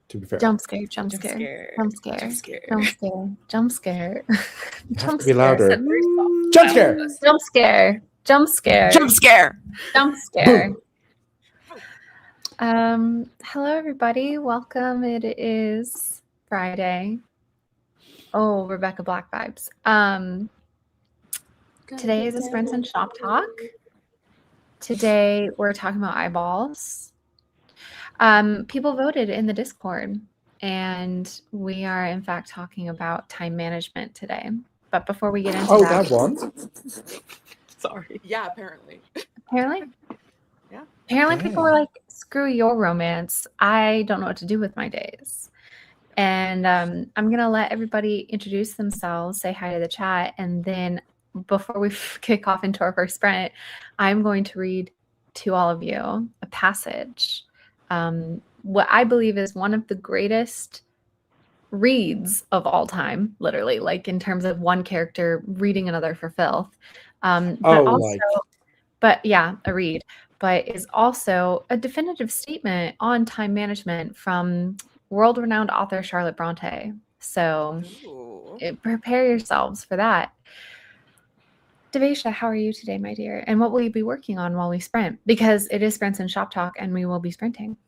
to be fair. Jump scare. Jump scare. Jump scare. Jump scare. Jump scare. Jump scare. You have to be louder. Jump Jump scare. Jump scare. Jump scare. Jump scare. Jump scare. Boom. Hello everybody. Welcome. It is Friday. Oh, Rebecca Black vibes. Today is a Sprints and Shoptalk. Today we're talking about eyeballs. People voted in the Discord, and we are in fact talking about time management today. But before we get into that one. Sorry. Yeah, apparently. Yeah. Dang. People were like, screw your romance. I don't know what to do with my days. And I'm going to let everybody introduce themselves, say hi to the chat, and then before we kick off into our first sprint, I'm going to read to all of you a passage. What I believe is one of the greatest reads of all time, literally, like in terms of one character reading another for filth. But a read, but is also a definitive statement on time management from world-renowned author Charlotte Bronte. So prepare yourselves for that. Devesha, how are you today, my dear? And what will you be working on while we sprint? Because it is Sprints and Shoptalk, and we will be sprinting.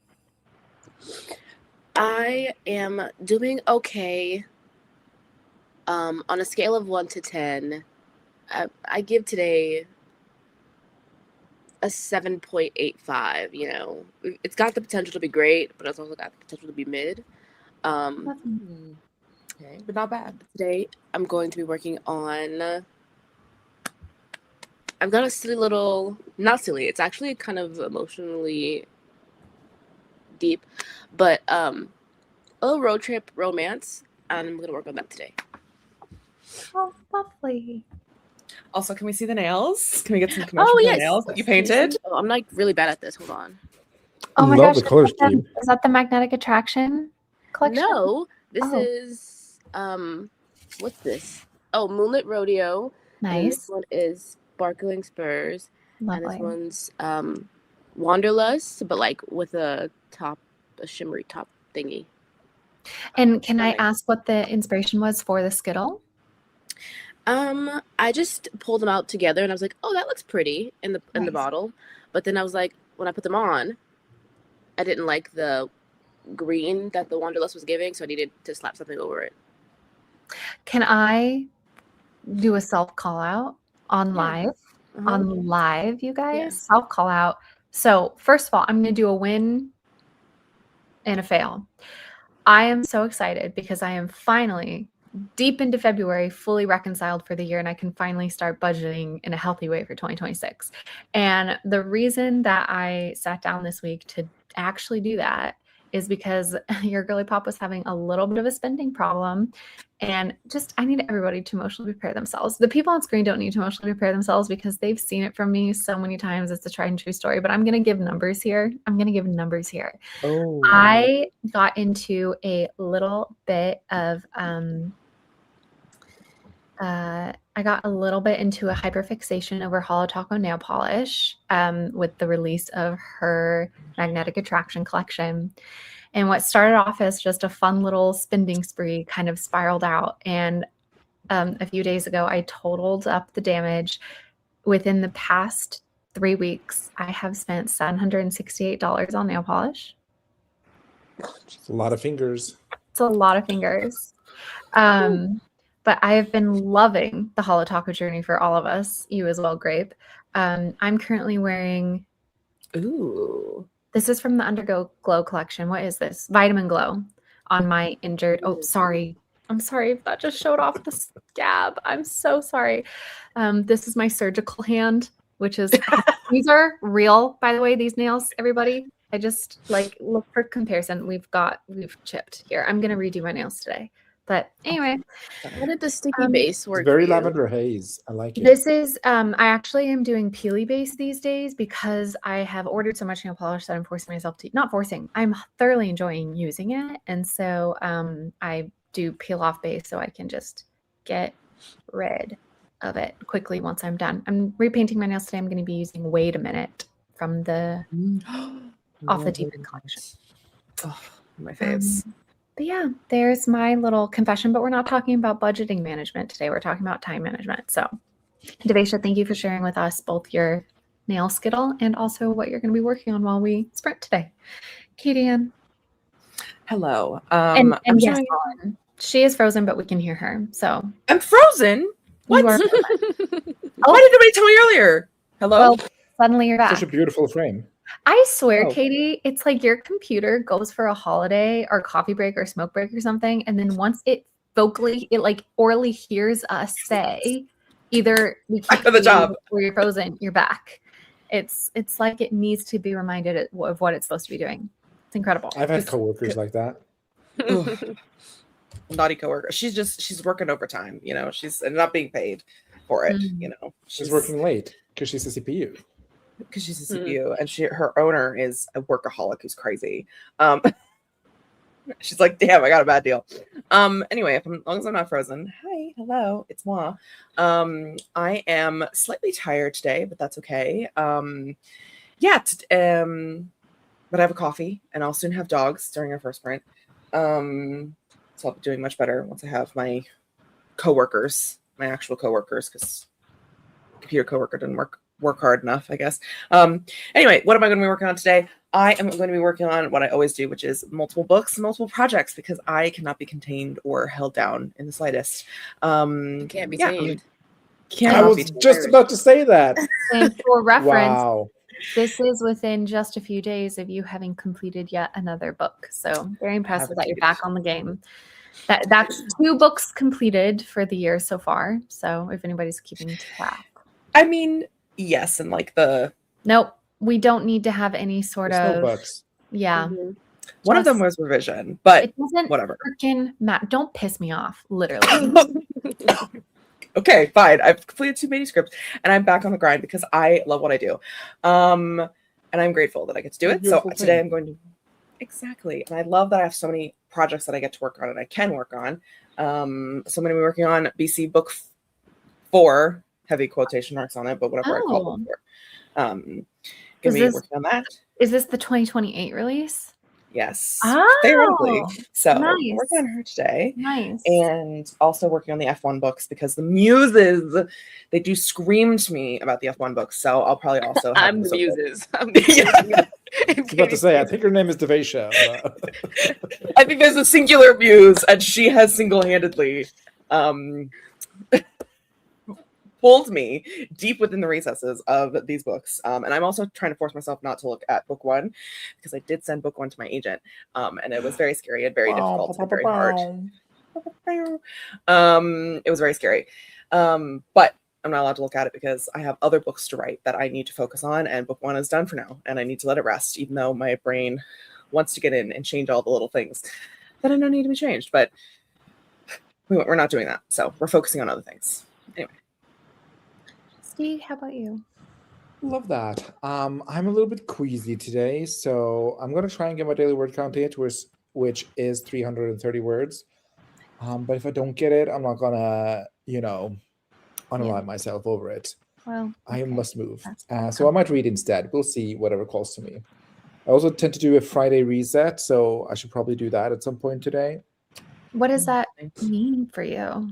I am doing okay. On a scale of 1 to 10, I give today a 7.85. You know, it's got the potential to be great, but it's also got the potential to be mid. Okay, but not bad. Today, I'm going to be working on. I've got a silly little, not silly. It's actually kind of emotionally deep, but a little road trip romance, and I'm gonna work on that today. Oh, lovely. Also, can we see the nails? Can we get some commercial nails that you painted? Oh, I'm like really bad at this. Hold on. Oh my Love gosh, the color scheme. is that the Magnetic Attraction collection? No, this is what's this? Oh, Moonlit Rodeo. Nice. And this one is Sparkling Spurs. Lovely. And this one's Wanderlust, but like with a shimmery top thingy. And can I ask what the inspiration was for the Skittle? I just pulled them out together and I was like, oh, that looks pretty in the bottle. But then I was like, when I put them on, I didn't like the green that the Wanderlust was giving, so I needed to slap something over it. Can I do a self call out on live? On live, you guys? Yeah. Self call out. So first of all, I'm going to do a win and a fail. I am so excited because I am finally deep into February, fully reconciled for the year, and I can finally start budgeting in a healthy way for 2026. And the reason that I sat down this week to actually do that is because your girly pop was having a little bit of a spending problem, and just I need everybody to emotionally prepare themselves. The people on screen don't need to emotionally prepare themselves because they've seen it from me so many times. It's a tried and true story, but I'm going to give numbers here. Oh. I got into a little bit of I got a little bit into a hyperfixation over Hollow Taco nail polish with the release of her Magnetic Attraction collection. And what started off as just a fun little spending spree kind of spiraled out. And a few days ago, I totaled up the damage. Within the past 3 weeks, I have spent $768 on nail polish. It's a lot of fingers. It's a lot of fingers. But I have been loving the Hollow Taco journey for all of us. You as well, Grape. I'm currently wearing... Ooh. This is from the Undergo Glow collection. What is this? Vitamin Glow on my injured... Oh, sorry. I'm sorry if that just showed off the scab. I'm so sorry. This is my surgical hand, which is... These are real, by the way, these nails, everybody. I just, look for comparison. We've chipped here. I'm going to redo my nails today. But anyway, how did the sticky base work? It's very lavender haze. I like it. This is I actually am doing peely base these days because I have ordered so much nail polish that I'm forcing myself to I'm thoroughly enjoying using it, and so I do peel off base so I can just get rid of it quickly once I'm done. I'm repainting my nails today. I'm going to be using Wait a Minute from the off the Deep End collection. Oh, My faves. But yeah, there's my little confession, but we're not talking about budgeting management today. We're talking about time management. So Devesha, thank you for sharing with us both your nail skittle and also what you're going to be working on while we sprint today. Katie Ann. Hello. And yes, Ellen, she is frozen, but we can hear her. So I'm frozen? What? Why did nobody tell me earlier? Hello? Well, suddenly you're back. Such a beautiful frame. I swear, Katie, it's like your computer goes for a holiday or coffee break or smoke break or something. And then once it like orally hears us say, either we can't for the job or you're frozen, you're back. It's like it needs to be reminded of what it's supposed to be doing. It's incredible. I've had coworkers like that. Naughty coworker. She's working overtime, you know, she's not being paid for it, you know. She's working late because she's a CPU. Because she's a CPU and her owner is a workaholic who's crazy. She's like, damn, I got a bad deal. Anyway, as long as I'm not frozen. Hi, hello, it's moi. I am slightly tired today, but that's okay. But I have a coffee and I'll soon have dogs during our first sprint. So I'll be doing much better once I have my coworkers, my actual coworkers, because computer coworker didn't work hard enough, I guess. Anyway, what am I going to be working on today? I am going to be working on what I always do, which is multiple books, multiple projects, because I cannot be contained or held down in the slightest. Can't be tamed. I was just about to say that. And for reference, wow. This is within just a few days of you having completed yet another book. So very impressive that you're back on the game. That's 2 books completed for the year so far. So if anybody's keeping track. I mean, yes, and like Nope. We don't need to have any sort There's of no bugs. Yeah. One of them was revision, but it doesn't whatever. Freaking matter. Don't piss me off, literally. Okay, fine. I've completed 2 manuscripts and I'm back on the grind because I love what I do. And I'm grateful that I get to do it. So today I'm going to exactly. And I love that I have so many projects that I get to work on and I can work on. So I'm going to be working on BC book 4, heavy quotation marks on it, but whatever I call book 4. Going to be working on that. Is this the 2028 release? Yes. Oh, theoretically. So nice. working on her today. Nice. And also working on the F1 books because the muses, they do scream to me about the F1 books. So I'll probably also have I'm the muses. I was about to say, I think her name is Devesha. I think there's a singular muse and she has single-handedly pulled me deep within the recesses of these books. And I'm also trying to force myself not to look at book 1 because I did send book 1 to my agent. And it was very scary and very difficult and very hard. It was very scary. But I'm not allowed to look at it because I have other books to write that I need to focus on. And book 1 is done for now. And I need to let it rest, even though my brain wants to get in and change all the little things that I know need to be changed. But we're not doing that. So we're focusing on other things. Anyway. Steve, how about you? Love that. I'm a little bit queasy today, so I'm going to try and get my daily word count hit, which is 330 words. But if I don't get it, I'm not going to, unalive myself over it. Well, I must move. So I might read instead. We'll see whatever calls to me. I also tend to do a Friday reset, so I should probably do that at some point today. What does that mean for you?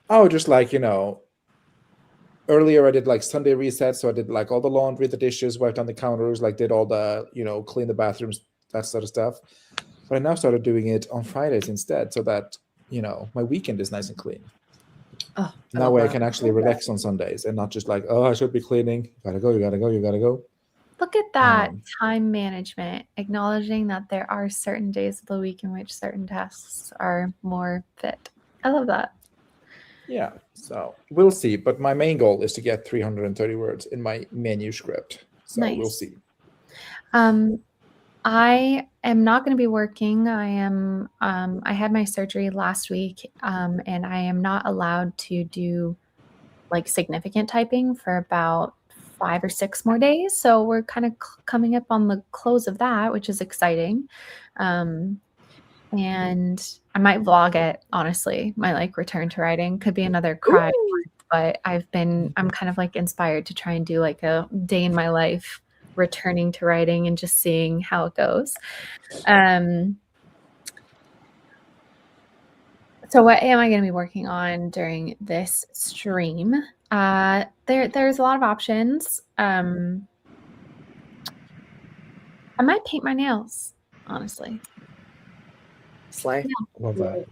Oh, just like, earlier I did like Sunday reset, so I did like all the laundry, the dishes, wiped on the counters, like did all the, clean the bathrooms, that sort of stuff. But I now started doing it on Fridays instead, so that, my weekend is nice and clean. Oh, and that way I can actually relax on Sundays and not just like, oh, I should be cleaning. You gotta go. Look at that time management, acknowledging that there are certain days of the week in which certain tasks are more fit. I love that. Yeah, so we'll see. But my main goal is to get 330 words in my manuscript. So nice. We'll see. I am not going to be working. I had my surgery last week, and I am not allowed to do like significant typing for about 5 or 6 more days. So we're kind of coming up on the close of that, which is exciting. And I might vlog it, honestly. My return to writing could be another cry. Ooh. But I'm kind of inspired to try and do like a day in my life returning to writing and just seeing how it goes. So what am I going to be working on during this stream? There's a lot of options. I might paint my nails, honestly. Slay. Love that.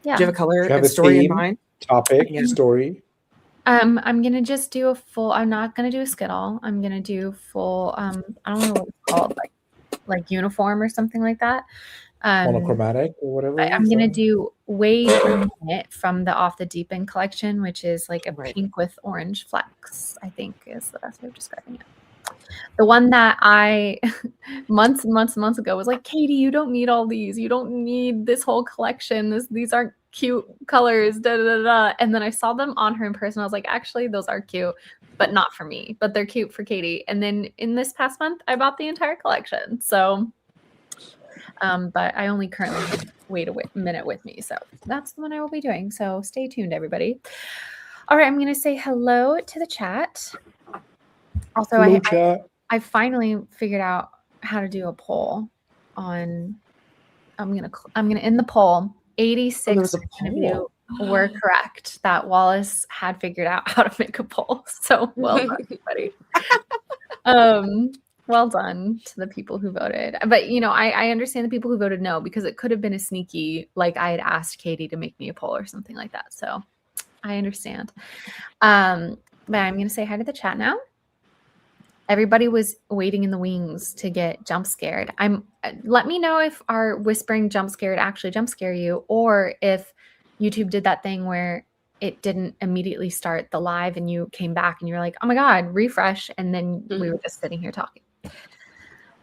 Yeah. Do you have a color Do you have and a story in theme? mind? Topic, Yeah. story. I'm gonna just do a full. I'm not gonna do a skittle. I'm gonna do full. I don't know what it's called, like uniform or something like that. Monochromatic or whatever. I'm gonna do Wade Minute from the Off the Deep End collection, which is like a pink with orange flecks, I think is the best way of describing it. The one that I months ago was like, Katie, you don't need all these. You don't need this whole collection. These aren't cute colors. Da, da, da, da. And then I saw them on her in person. I was like, actually, those are cute, but not for me. But they're cute for Katie. And then in this past month, I bought the entire collection. So, but I only currently have Wait a Minute with me. So that's the one I will be doing. So stay tuned, everybody. All right, I'm going to say hello to the chat. Also, Hello, chat. I finally figured out how to do a poll on. I'm gonna end the poll. 86 of you were correct that Wallace had figured out how to make a poll. So well done, everybody. Well done to the people who voted. But I understand the people who voted no, because it could have been a sneaky, like I had asked Katie to make me a poll or something like that. So I understand. But I'm gonna say hi to the chat now. Everybody was waiting in the wings to get jump scared. Let me know if our whispering jump scared actually jump scare you, or if YouTube did that thing where it didn't immediately start the live and you came back and you're like, oh my God, refresh. And then we were just sitting here talking.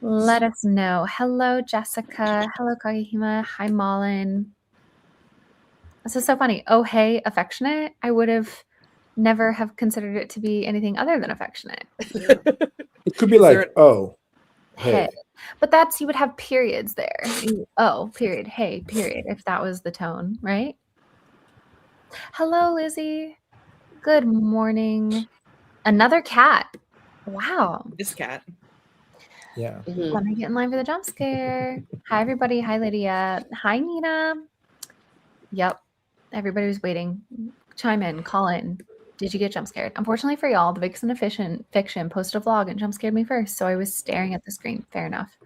Let us know. Hello, Jessica. Hello, Kagehima. Hi, Malin. This is so funny. Oh, hey, affectionate. I would have never have considered it to be anything other than affectionate. It could be like, oh, hey. But you would have periods there. Oh, period. Hey, period. If that was the tone, right? Hello, Lizzie. Good morning. Another cat. Wow. This cat. Yeah. Let me get in line for the jump scare. Hi, everybody. Hi, Lydia. Hi, Nina. Yep. Everybody was waiting. Chime in. Call in. Did you get jump scared? Unfortunately for y'all, the Vixen of Fiction posted a vlog and jump scared me first, so I was staring at the screen. Fair enough.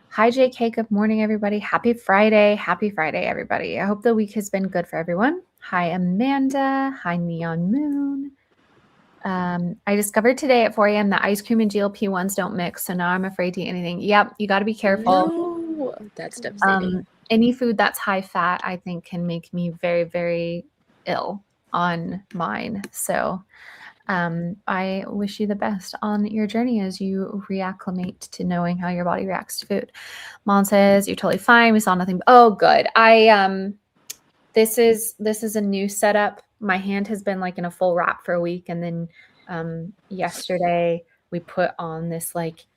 Hi, JK. Good morning, everybody. Happy Friday. Happy Friday, everybody. I hope the week has been good for everyone. Hi, Amanda. Hi, Neon Moon. I discovered today at 4 a.m. that ice cream and GLP-1s don't mix, so now I'm afraid to eat anything. Yep, you got to be careful. No, that's devastating. Any food that's high fat, I think, can make me very, very ill on mine. So I wish you the best on your journey as you reacclimate to knowing how your body reacts to food. Mom says you're totally fine. We saw nothing. Oh, good. This is a new setup. My hand has been like in a full wrap for a week, and then yesterday we put on this, like,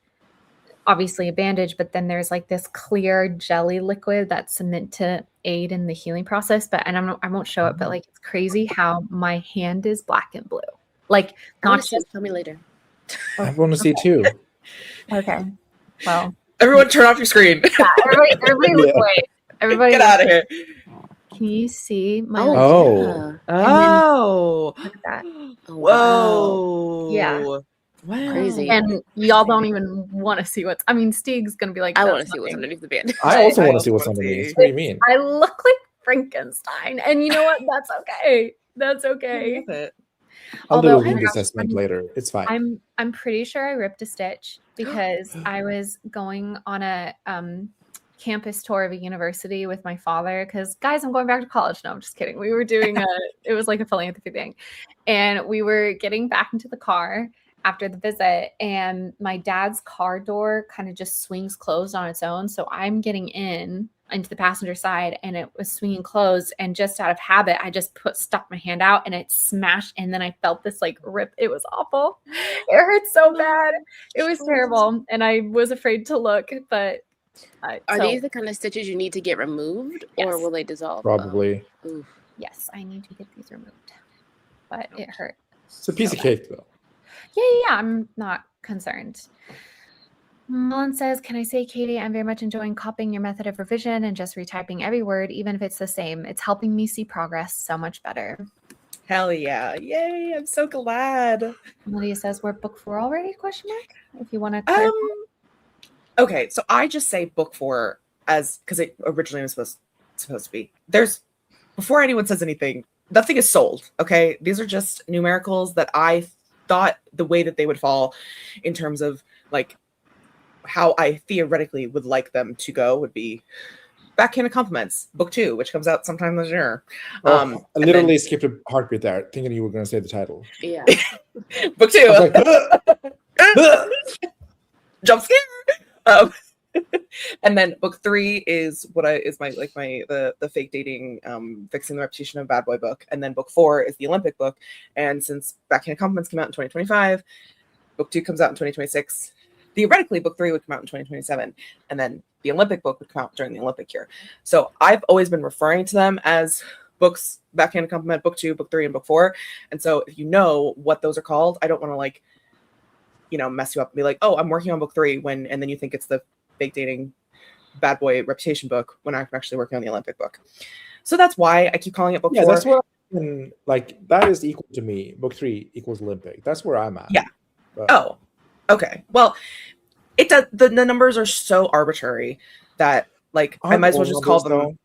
obviously a bandage, but then there's like this clear jelly liquid that's meant to aid in the healing process. But I won't show it, but like it's crazy how my hand is black and blue. Like, not just. Tell me later. I want to see too. Okay. Well, everyone, turn off your screen. Yeah, everybody look away. Everybody get out of here. Can you see my? Oh. Oh. Look at that. Whoa. Yeah. Wow. Crazy. And y'all don't even want to see what's. I mean, Stig's gonna be like, I want to see what's underneath the band. I also want to see also what's wanna underneath. see. What do you mean? I look like Frankenstein, and you know what? That's okay. That's okay. I'll do Although, a oh my wound gosh, assessment later. It's fine. I'm pretty sure I ripped a stitch because I was going on a campus tour of a university with my father. Because, guys, I'm going back to college. No, I'm just kidding. We were doing it was like a philanthropy thing, and we were getting back into the car after the visit, and my dad's car door kind of just swings closed on its own. So I'm getting into the passenger side, and it was swinging closed, and just out of habit, I just stuck my hand out, and it smashed, and then I felt this like rip. It was awful. It hurt so bad. It was terrible, and I was afraid to look. But are these the kind of stitches you need to get removed, or will they dissolve? Probably. Yes, I need to get these removed, but it hurt. It's a piece of cake, though. Yeah. I'm not concerned. Mullen says, can I say, Katie, I'm very much enjoying copying your method of revision and just retyping every word, even if it's the same. It's helping me see progress so much better. Hell yeah. Yay. I'm so glad. Lydia says, we're book 4 already, question mark? If you want to clarify. Okay, so I just say book 4 as because it originally was supposed to be. Before anyone says anything, nothing is sold. Okay, these are just numericals that I thought the way that they would fall in terms of like how I theoretically would like them to go would be Backhanded Compliments, book 2, which comes out sometime this year. I literally skipped a heartbeat there, thinking you were going to say the title. Yeah. Book 2. Jump scare. And then book 3 is the fake dating, fixing the reputation of a bad boy book. And then book 4 is the Olympic book. And since Backhanded Compliments came out in 2025, book 2 comes out in 2026. Theoretically, book 3 would come out in 2027. And then the Olympic book would come out during the Olympic year. So I've always been referring to them as books, Backhanded Compliment, book 2, book 3, and book 4. And so if you know what those are called, I don't want to mess you up and be like, oh, I'm working on book 3 and then you think it's the fake dating bad boy reputation book when I'm actually working on the Olympic book. So that's why I keep calling it book 4. That's what that is equal to me. Book 3 equals Olympic. That's where I'm at. Yeah. But. Oh, okay. Well, it does. The numbers are so arbitrary that I might as well just call them. Though?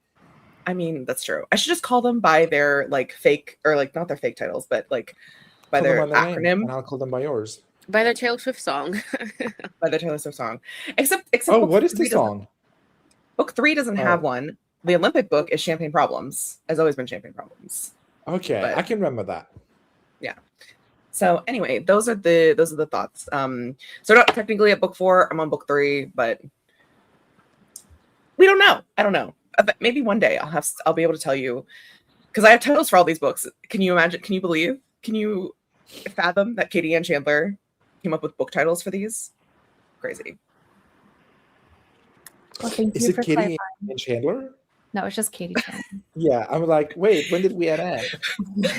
I mean, that's true. I should just call them by their fake or not their fake titles, but by their acronym. And I'll call them by yours. By their Taylor Swift song. By the Taylor Swift song. Except what is the song? Book 3 doesn't have one. The Olympic book is Champagne Problems. Has always been Champagne Problems. Okay, but I can remember that. Yeah. So anyway, those are the thoughts. So not technically at book 4, I'm on book 3, but we don't know. I don't know. Maybe one day I'll be able to tell you because I have titles for all these books. Can you imagine? Can you believe? Can you fathom that Katie Ann Chandler came up with book titles for these? Crazy. Well, is it Katie Ann Chandler? No, it's just Katie Chandler. Yeah, I'm like, wait, when did we add Ann?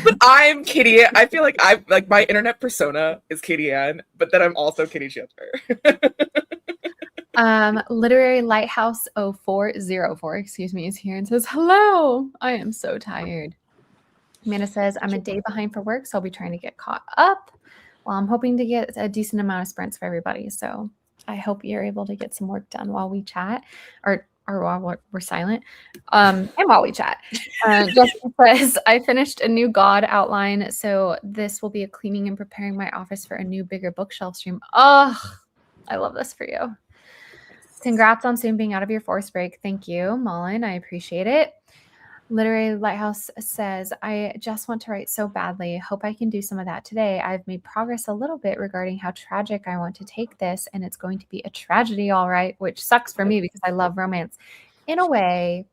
But I'm Katie. I feel like I'm my internet persona is Katie Ann, but then I'm also Katie Chandler. Literary Lighthouse 0404, excuse me, is here and says, hello. I am so tired. Amanda says, I'm a day behind for work, so I'll be trying to get caught up. Well, I'm hoping to get a decent amount of sprints for everybody. So I hope you're able to get some work done while we chat or while we're silent. And while we chat. Justin says, I finished a new God outline. So this will be a cleaning and preparing my office for a new, bigger bookshelf stream. Oh, I love this for you. Congrats on soon being out of your forced break. Thank you, Mullen. I appreciate it. Literary Lighthouse says, I just want to write so badly. Hope I can do some of that today. I've made progress a little bit regarding how tragic I want to take this, and it's going to be a tragedy, all right, which sucks for me because I love romance. In a way,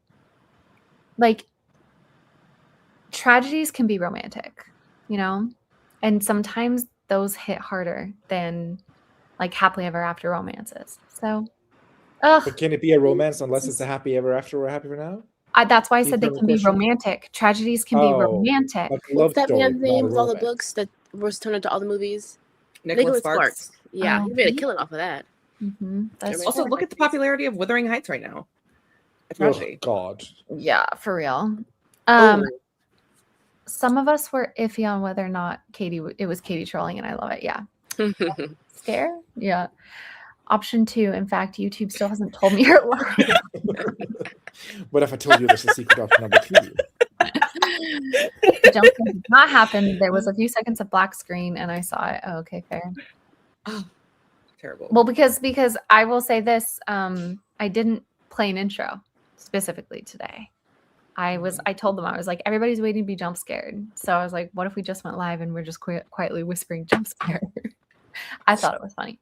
tragedies can be romantic, and sometimes those hit harder than happily ever after romances. So, but can it be a romance unless it's a happy ever after or happy for now? That's why I said they can be romantic. Tragedies can be romantic. What's that man's name with all the books that was turned into all the movies? Nicholas Sparks. Yeah, he made a killing off of that. Mm-hmm. Also, look at the popularity of Wuthering Heights right now. A tragedy. Oh, God. Yeah, for real. Some of us were iffy on whether or not it was Katie trolling, and I love it. Yeah. Scare? Yeah. Option 2. In fact, YouTube still hasn't told me you're lying. What if I told you there's a secret option number 2? The jump scare did not happen. There was a few seconds of black screen, and I saw it. Oh, okay, fair. Oh, terrible. Well, because I will say this, I didn't play an intro specifically today. I told them, I was like, everybody's waiting to be jump scared. So I was like, what if we just went live and we're just quietly whispering jump scare? I thought it was funny.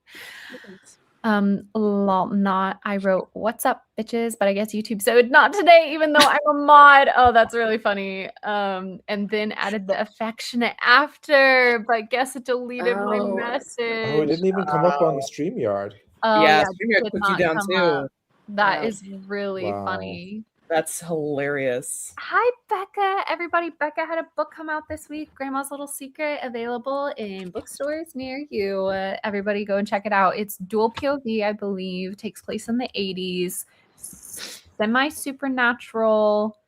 I wrote, what's up, bitches? But I guess YouTube said not today, even though I'm a mod. Oh, that's really funny. And then added the affectionate after, but guess it deleted my message. Oh, it didn't even come up on StreamYard. Yeah, StreamYard put you down too. That is really funny. That's hilarious. Hi, Becca. Everybody, Becca had a book come out this week, Grandma's Little Secret, available in bookstores near you. Everybody go and check it out. It's dual POV, I believe, takes place in the 80s. Semi-supernatural.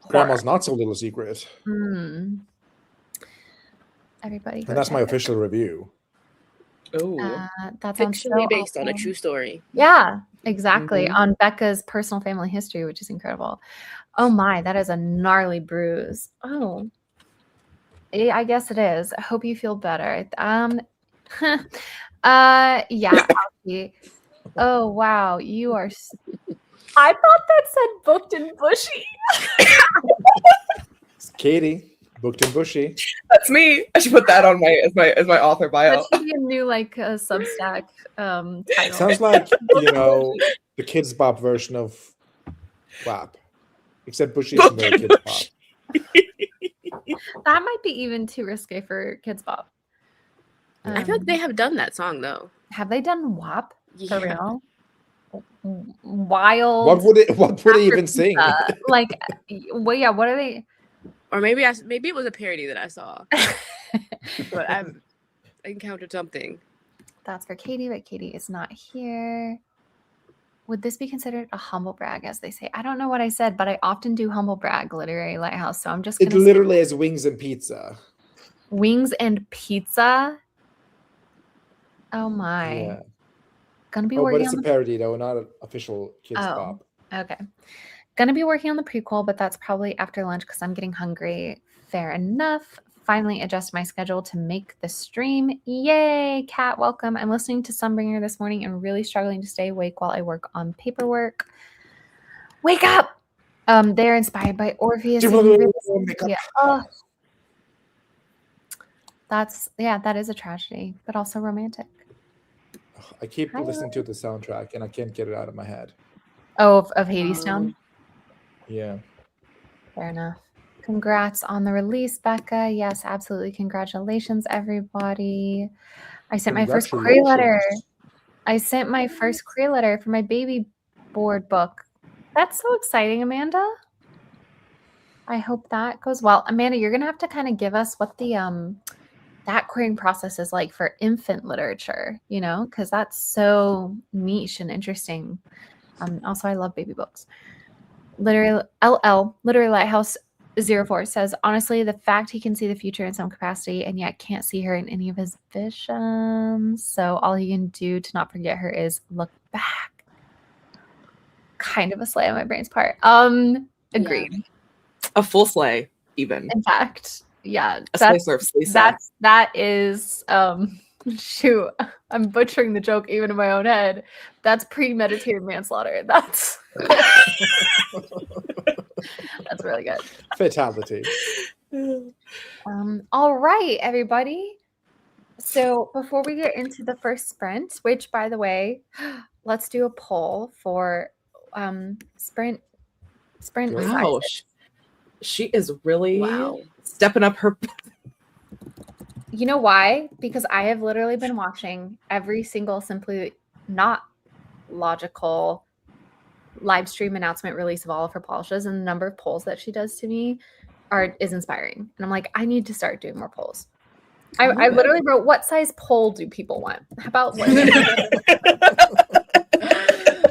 Grandma's Not So Little Secret. Everybody go And that's check my it. official review. Oh, That sounds Fictionally so based on a awesome. true story. Yeah, exactly. Mhm. On Becca's personal family history, which is incredible. Oh my, that is a gnarly bruise. Oh, I guess it is. I hope you feel better. Yeah. Alfie. Oh wow, you are. I thought that said booked and bushy. It's Katie, booked and bushy. that's me. I should put that on my my author bio. That should be a new Substack title. Sounds like, the Kids Bop version of WAP. Except bushy is very Kids Bop. That might be even too risque for Kids Bop. I feel like they have done that song though. Have they done WAP for Yeah. real? Wild. What would it even sing? Like, well, yeah. What are they? Or maybe it was a parody that I saw. But I encountered something. That's for Katie, but Katie is not here. Would this be considered a humble brag, as they say? I don't know what I said, but I often do humble brag Literary Lighthouse. So I'm just It gonna literally is wings and pizza. say wings and pizza. Oh my. Yeah. Gonna be Oh, but working it's on a the parody though, not an official Kids Oh. Bop. Okay. Gonna be working on the prequel, but that's probably after lunch because I'm getting hungry. Fair enough. Finally adjust my schedule to make the stream. Yay, Kat, welcome. I'm listening to Sunbringer this morning and really struggling to stay awake while I work on paperwork. Wake up! They're inspired by Orpheus. and Eurydice. Yeah. Oh. That is a tragedy, but also romantic. I keep listening to the soundtrack and I can't get it out of my head. Oh, of Hades Town? Yeah. Fair enough. Congrats on the release, Becca. Yes, absolutely. Congratulations, everybody. I sent my first query letter. I sent my first query letter for my baby board book. That's so exciting, Amanda. I hope that goes well. Amanda, you're gonna have to kind of give us what the that querying process is like for infant literature, because that's so niche and interesting. Also, I love baby books. Literary Lighthouse 04 says, honestly, the fact he can see the future in some capacity and yet can't see her in any of his visions. So all he can do to not forget her is look back. Kind of a slay on my brain's part. Agreed. Yeah. A full sleigh, even. In fact, yeah. A sleigh surf, sleigh sack. That is shoot. I'm butchering the joke even in my own head. That's premeditated manslaughter. That's that's really good. Fatality. All right, everybody. So before we get into the first sprint, which by the way, let's do a poll for sprint. Wow, she is really Wow. stepping up her. You know why? Because I have literally been watching every single Simply Not Logical live stream announcement release of all of her polishes, and the number of polls that she does to me is inspiring. And I'm like, I need to start doing more polls. I literally wrote, what size poll do people want? How about what?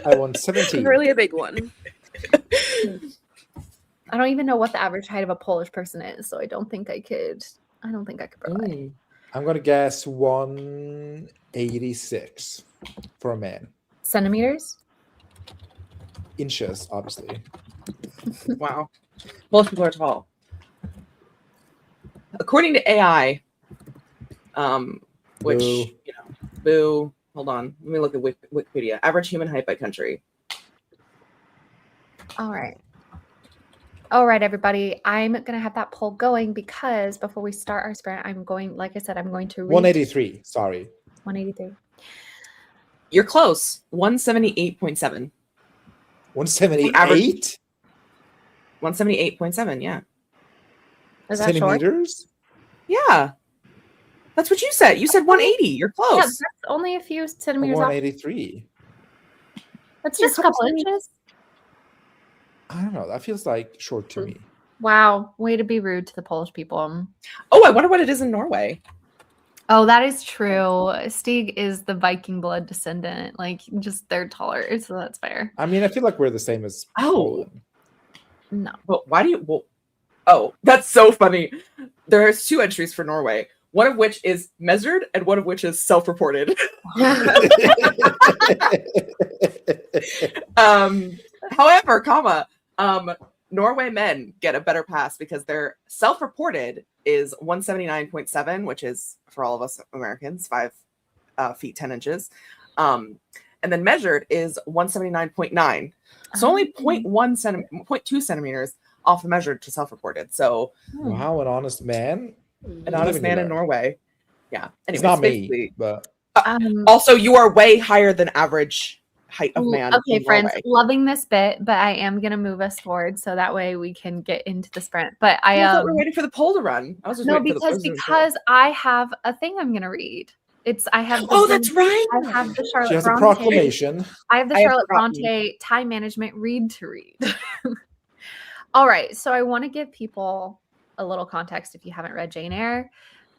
I want 17. Really a big one. I don't even know what the average height of a Polish person is, so I don't think I could provide. I'm gonna guess 186 for a man. Centimeters? Inches, obviously. Wow. Most people are tall. According to AI, which, Boo. boo. Hold on. Let me look at Wikipedia. Average human height by country. All right. All right, everybody. I'm going to have that poll going because before we start our sprint, I'm going to read 183. Sorry. 183. You're close. 178.7. 178? 178.7, yeah. Is that short? Centimeters? Yeah. That's what you said. You said 180. You're close. Yeah, that's only a few centimeters off. 183. That's just a couple inches. I don't know. That feels like short to me. Wow, way to be rude to the Polish people. Oh, I wonder what it is in Norway. Oh, that is true. Stig is the Viking blood descendant. Like, just they're taller, so that's fair. I mean, I feel like we're the same as Poland. No. Well, why do you? Well, oh, that's so funny. There's 2 entries for Norway. One of which is measured, and one of which is self-reported. However, Norway men get a better pass because their self-reported is 179.7, which is for all of us Americans 5 feet 10 inches, and then measured is 179.9. So only 0.2 centimeters off the measured to self-reported. So wow, an honest man. An honest man in Norway. Yeah. Anyways, it's not me, but also you are way higher than average height of man. Okay, friends, loving this bit, but I am gonna move us forward so that way we can get into the sprint. But I thought we were waiting for the poll to run. I was just waiting because I have a thing I'm gonna read. I have. That's right. I have the Charlotte. She has Bronte, a proclamation. I have the Charlotte Bronte time management read to read. All right, so I want to give people a little context if you haven't read Jane Eyre.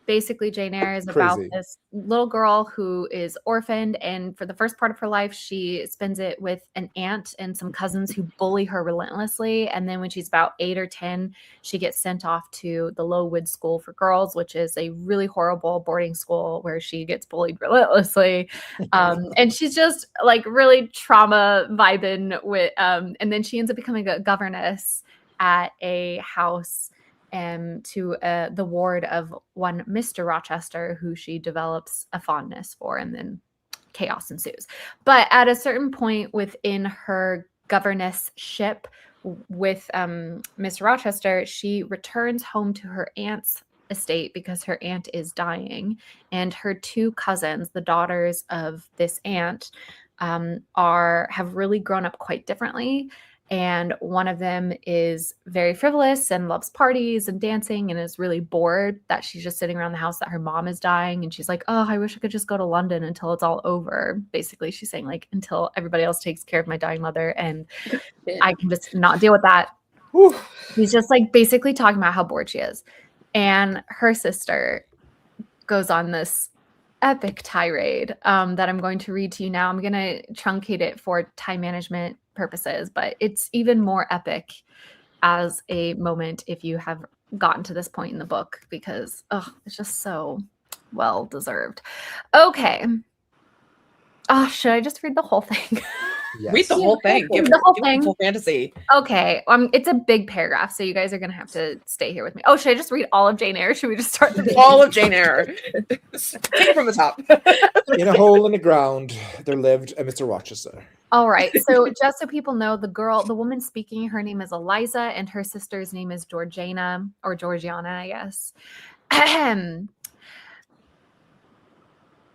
Basically, Jane Eyre is about this little girl who is orphaned, and for the first part of her life, she spends it with an aunt and some cousins who bully her relentlessly. And then when she's about 8 or 10, she gets sent off to the Lowood School for Girls, which is a really horrible boarding school where she gets bullied relentlessly. And she's just like really trauma vibing with, and then she ends up becoming a governess at a house to the ward of one Mr. Rochester, who she develops a fondness for, and then chaos ensues. But at a certain point within her governessship with Mr. Rochester, she returns home to her aunt's estate because her aunt is dying, and her 2 cousins, the daughters of this aunt, have really grown up quite differently. And one of them is very frivolous and loves parties and dancing and is really bored that she's just sitting around the house that her mom is dying. And she's like, oh, I wish I could just go to London until it's all over. Basically, she's saying like, until everybody else takes care of my dying mother and I can just not deal with that. She's just like basically talking about how bored she is. And her sister goes on this epic tirade that I'm going to read to you now. I'm going to truncate it for time management purposes, but it's even more epic as a moment if you have gotten to this point in the book because it's just so well deserved. Okay. Should I just read the whole thing? Yes. Read the whole thing. Give the whole thing. Full fantasy. Okay. It's a big paragraph, so you guys are gonna have to stay here with me. Oh, should I just read all of Jane Eyre? Should we just start all of Jane Eyre? Take it from the top. In a hole in the ground, there lived a Mr. Rochester. All right. So just so people know, the woman speaking, her name is Eliza, and her sister's name is Georgiana, I guess.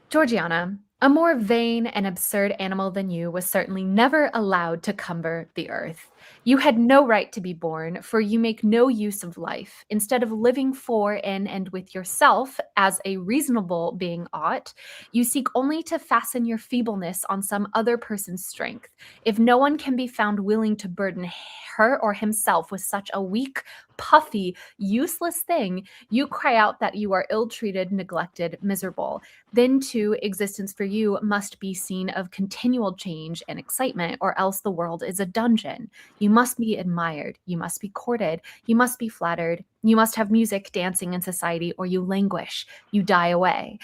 Georgiana, a more vain and absurd animal than you was certainly never allowed to cumber the earth. You had no right to be born, for you make no use of life. Instead of living for, in, and with yourself, as a reasonable being ought, you seek only to fasten your feebleness on some other person's strength. If no one can be found willing to burden her or himself with such a weak, puffy, useless thing, you cry out that you are ill-treated, neglected, miserable. Then, too, existence for you must be seen of continual change and excitement, or else the world is a dungeon. You must be admired, you must be courted, you must be flattered, you must have music, dancing, and society, or you languish, you die away.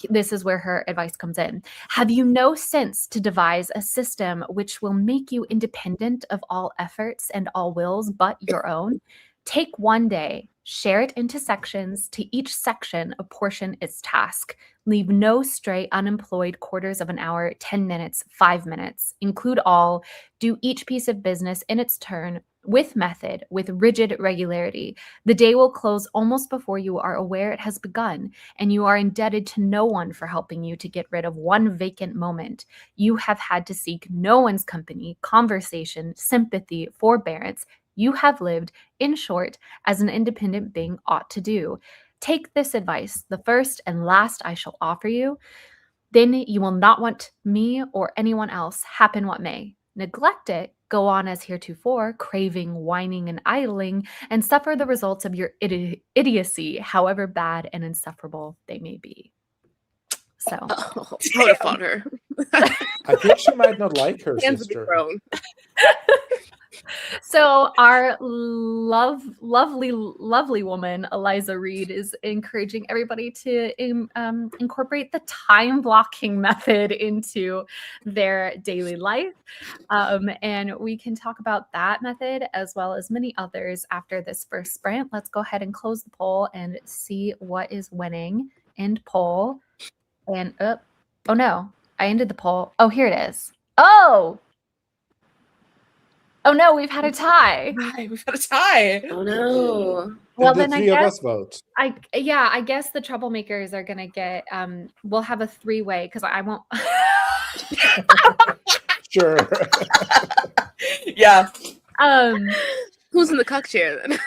This is where her advice comes in. Have you no sense to devise a system which will make you independent of all efforts and all wills but your own? Take one day, share it into sections, to each section apportion its task. Leave no stray unemployed quarters of an hour, 10 minutes, 5 minutes. Include all. Do each piece of business in its turn, with method, with rigid regularity. The day will close almost before you are aware it has begun, and you are indebted to no one for helping you to get rid of one vacant moment. You have had to seek no one's company, conversation, sympathy, forbearance. You have lived, in short, as an independent being ought to do. Take this advice, the first and last I shall offer you. Then you will not want me or anyone else, happen what may. neglect it, go on as heretofore, craving, whining, and idling, and suffer the results of your idiocy, however bad and insufferable they may be. So, Oh, I would have fought her. I think she might not like her Hands would be sister. thrown. so our lovely woman, Eliza Reed, is encouraging everybody to incorporate the time blocking method into their daily life. And we can talk about that method as well as many others after this first sprint. Let's go ahead and close the poll and see what is winning. End poll. And oh no, I ended the poll. Oh, here it is. Oh no, we've had a tie. Right, we've got a tie. Oh no. Well, Then the then three of us vote. I guess the troublemakers are gonna get we'll have a three-way because I won't Sure. Yeah. Who's in the cuck chair then?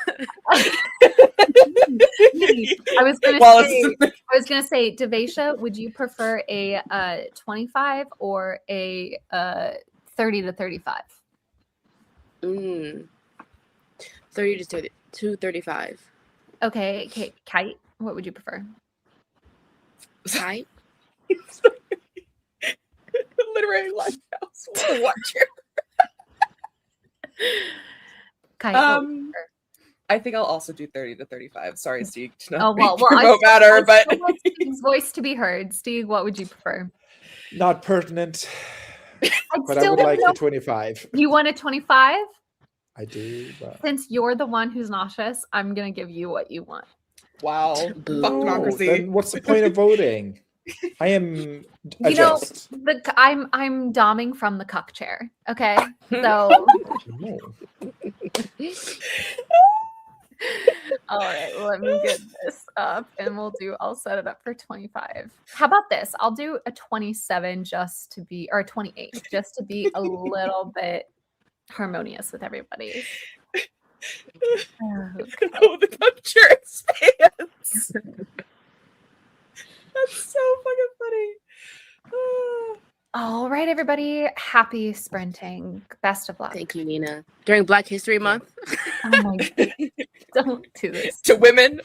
I was gonna say, Devesha, would you prefer a 25 or a 30 to 35? 30 to 35. Okay, Kite, what would you prefer? Kite? Literary lighthouse. Watch your Kite, what would you prefer? I think I'll also do 30 to 35. Sorry, Steve. Oh, well, promote matter, but I want Steve's voice to be heard. Steve, what would you prefer? Not pertinent, I'd but I still would like know- the 25. You want a 25? I do. But... Since you're the one who's nauseous, I'm gonna give you what you want. wow. Boo. Fuck No, democracy. then what's the point of voting? I am a You know, jest. I'm doming from the cuck chair. Okay, so No. all right, let me get this up, and I'll set it up for 25. How about this? I'll do a 27 just to be, or a 28 just to be a little bit harmonious with everybody. Oh, the picture expands. That's so fucking funny. All right, everybody. Happy sprinting. Best of luck. Thank you, Nina. During Black History Month. Oh my God. Don't do this. To women.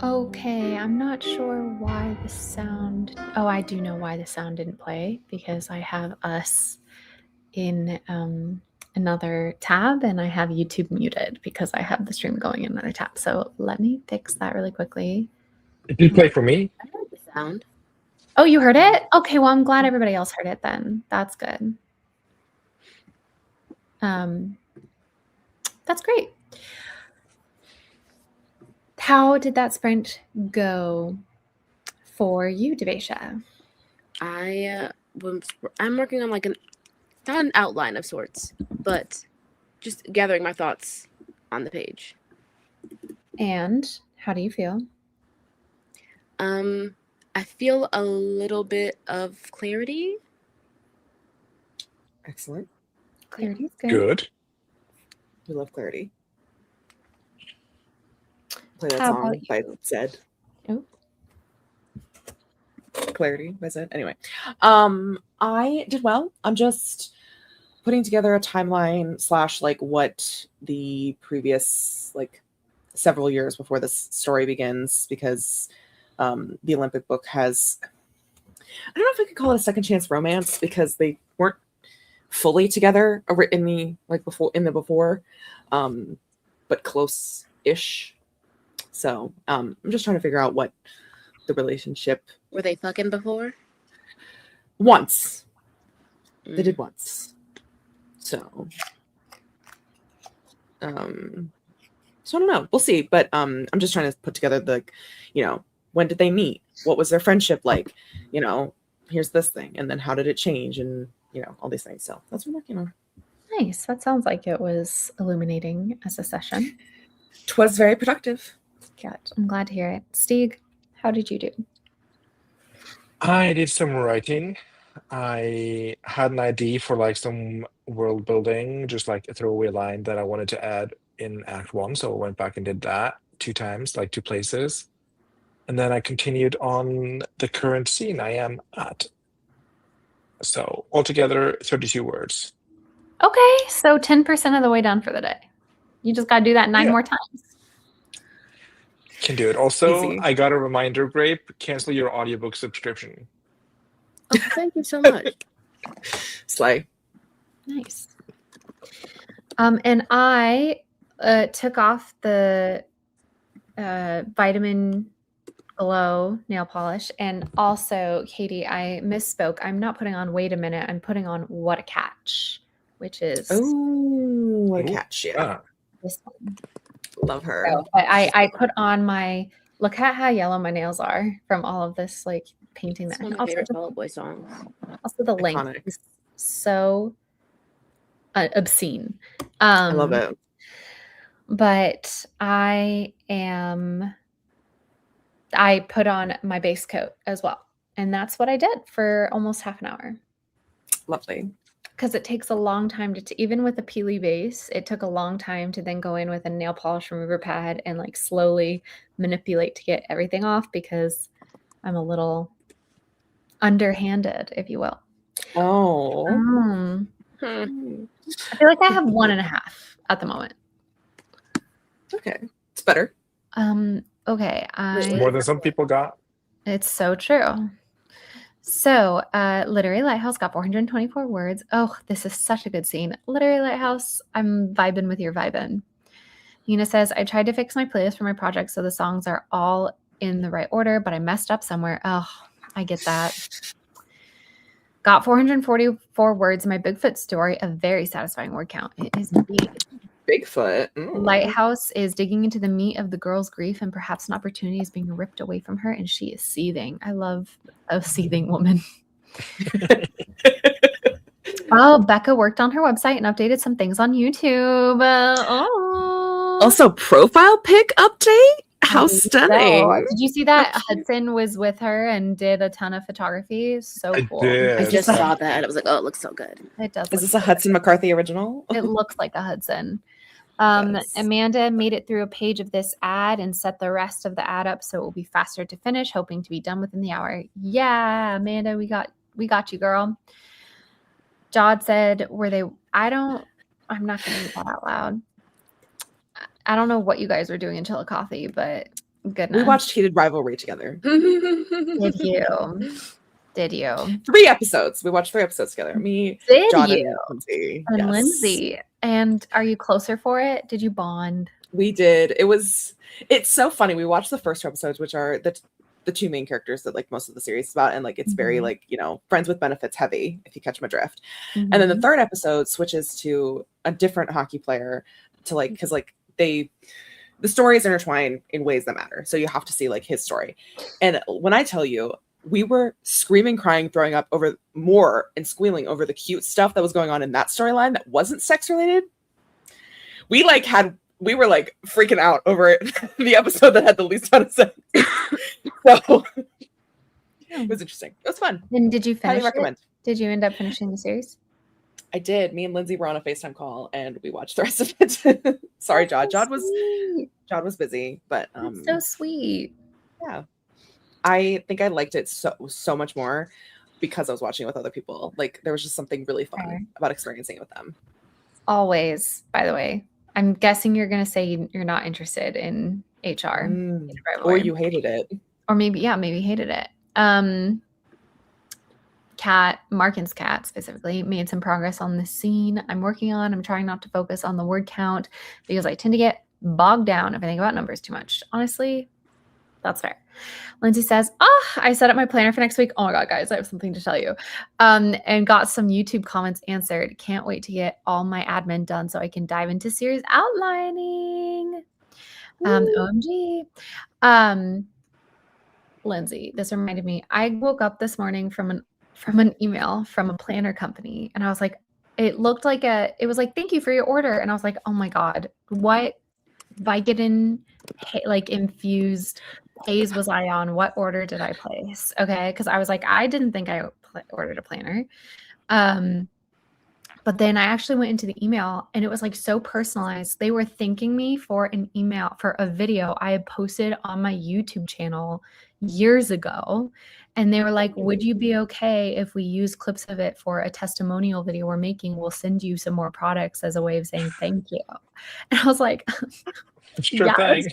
Okay, I'm not sure why the sound. Oh, I do know why the sound didn't play because I have us in another tab and I have YouTube muted because I have the stream going in another tab. So let me fix that really quickly. It did play for me. I heard the sound. Oh, you heard it? Okay, well, I'm glad everybody else heard it then. That's good. That's great. How did that sprint go for you, Devesha? I'm working on like not an outline of sorts, but just gathering my thoughts on the page. And how do you feel? I feel a little bit of clarity. Excellent. Clarity is good. Good. We love clarity. Play that How song about by you? Zed. Oh. Clarity by Zed. Anyway, I did well. I'm just putting together a timeline / like what the previous like several years before this story begins, because the Olympic book has, I don't know if I could call it a second chance romance because they weren't fully together in the before, but close-ish. So I'm just trying to figure out what the relationship. Were they fucking before? Once. They did once. So I don't know. We'll see. But I'm just trying to put together the, when did they meet? What was their friendship like? Here's this thing, and then how did it change, and all these things. So that's what I'm working on. Nice. That sounds like it was illuminating as a session. 'Twas very productive. Good. I'm glad to hear it. Stieg, how did you do? I did some writing. I had an idea for like some world building, just like a throwaway line that I wanted to add in Act 1. So I went back and did that 2 times, like 2 places. And then I continued on the current scene I am at. So altogether, 32 words. Okay, so 10% of the way done for the day. You just got to do that 9 more times. Can do it. Also, Easy. I got a reminder, Grape, cancel your audiobook subscription. Oh, thank you so much. Slay. Nice. And I took off the Vitamin Glow nail polish. And also, Katie, I misspoke. I'm not putting on Wait a Minute. I'm putting on What a Catch, which is what a catch. Yeah. This one. Love her. So I put on my, look at how yellow my nails are from all of this like painting. That's That one of my favorite Fall Out Boy songs. Also, the length Iconic. is so obscene. I love it. But I put on my base coat as well. And that's what I did for almost half an hour. Lovely. Because it takes a long time to, even with a peely base, it took a long time to then go in with a nail polish remover pad and like slowly manipulate to get everything off because I'm a little underhanded, if you will. Oh. I feel like I have 1.5 at the moment. Okay. It's better. Okay. More than some people got. It's so true. So, Literary Lighthouse got 424 words. Oh, this is such a good scene. Literary Lighthouse, I'm vibing with your vibing. Nina says, I tried to fix my playlist for my project so the songs are all in the right order, but I messed up somewhere. Oh, I get that. Got 444 words in my Bigfoot story, a very satisfying word count. It is indeed. Bigfoot. Lighthouse is digging into the meat of the girl's grief and perhaps an opportunity is being ripped away from her and she is seething. I love a seething woman. Oh, Becca worked on her website and updated some things on YouTube. Also, profile pic update? How stunning. So, did you see that Hudson was with her and did a ton of photography? So I cool. did. I just saw that and I was like, oh, it looks so good. It does. Is this a Hudson McCarthy original? It looks like a Hudson. Yes. Amanda made it through a page of this ad and set the rest of the ad up so it will be faster to finish, hoping to be done within the hour. Yeah, Amanda, we got you, girl. Jod said, I'm not going to read that out loud. I don't know what you guys were doing in Chillicothe, but Goodness. We watched Heated Rivalry together. Did you? Did you? 3 episodes. We watched 3 episodes together. Me, Did John, you? and Lindsay. And Yes. Lindsay. And are you closer for it? Did you bond? We did. It's so funny. We watched the first 2 episodes, which are the 2 main characters that like most of the series is about, and like it's very like, you know, friends with benefits heavy, if you catch my drift. And then the 3rd episode switches to a different hockey player to like, because like the stories intertwine in ways that matter. So you have to see like his story. And when I tell you, we were screaming, crying, throwing up over more and squealing over the cute stuff that was going on in that storyline that wasn't sex related. We were like freaking out over the episode that had the least amount of sex. So it was interesting. It was fun. And did you Highly finish recommend. it? Did you end up finishing the series? I did. Me and Lindsay were on a FaceTime call and we watched the rest of it. Sorry, Jod. Jod was busy, but That's so sweet. Yeah. I think I liked it so much more because I was watching it with other people. Like there was just something really fun about experiencing it with them. Always, by the way. I'm guessing you're going to say you're not interested in HR. Or you hated it. Or maybe hated it. Markin's cat specifically made some progress on the scene I'm working on. I'm trying not to focus on the word count because I tend to get bogged down if I think about numbers too much. Honestly, that's fair. Lindsay says, I set up my planner for next week. Oh my God, guys, I have something to tell you. And got some YouTube comments answered. Can't wait to get all my admin done so I can dive into series outlining. OMG. Lindsay, this reminded me. I woke up this morning from an email from a planner company, and I was like, it was like, thank you for your order. And I was like, oh my God, what Vicodin like infused phase was I on? What order did I place? Okay. Because I was like, I didn't think I ordered a planner. But then I actually went into the email and it was like so personalized. They were thanking me for an email for a video I had posted on my YouTube channel years ago. And they were like, would you be okay if we use clips of it for a testimonial video we're making? We'll send you some more products as a way of saying thank you. And I was like, sure thing.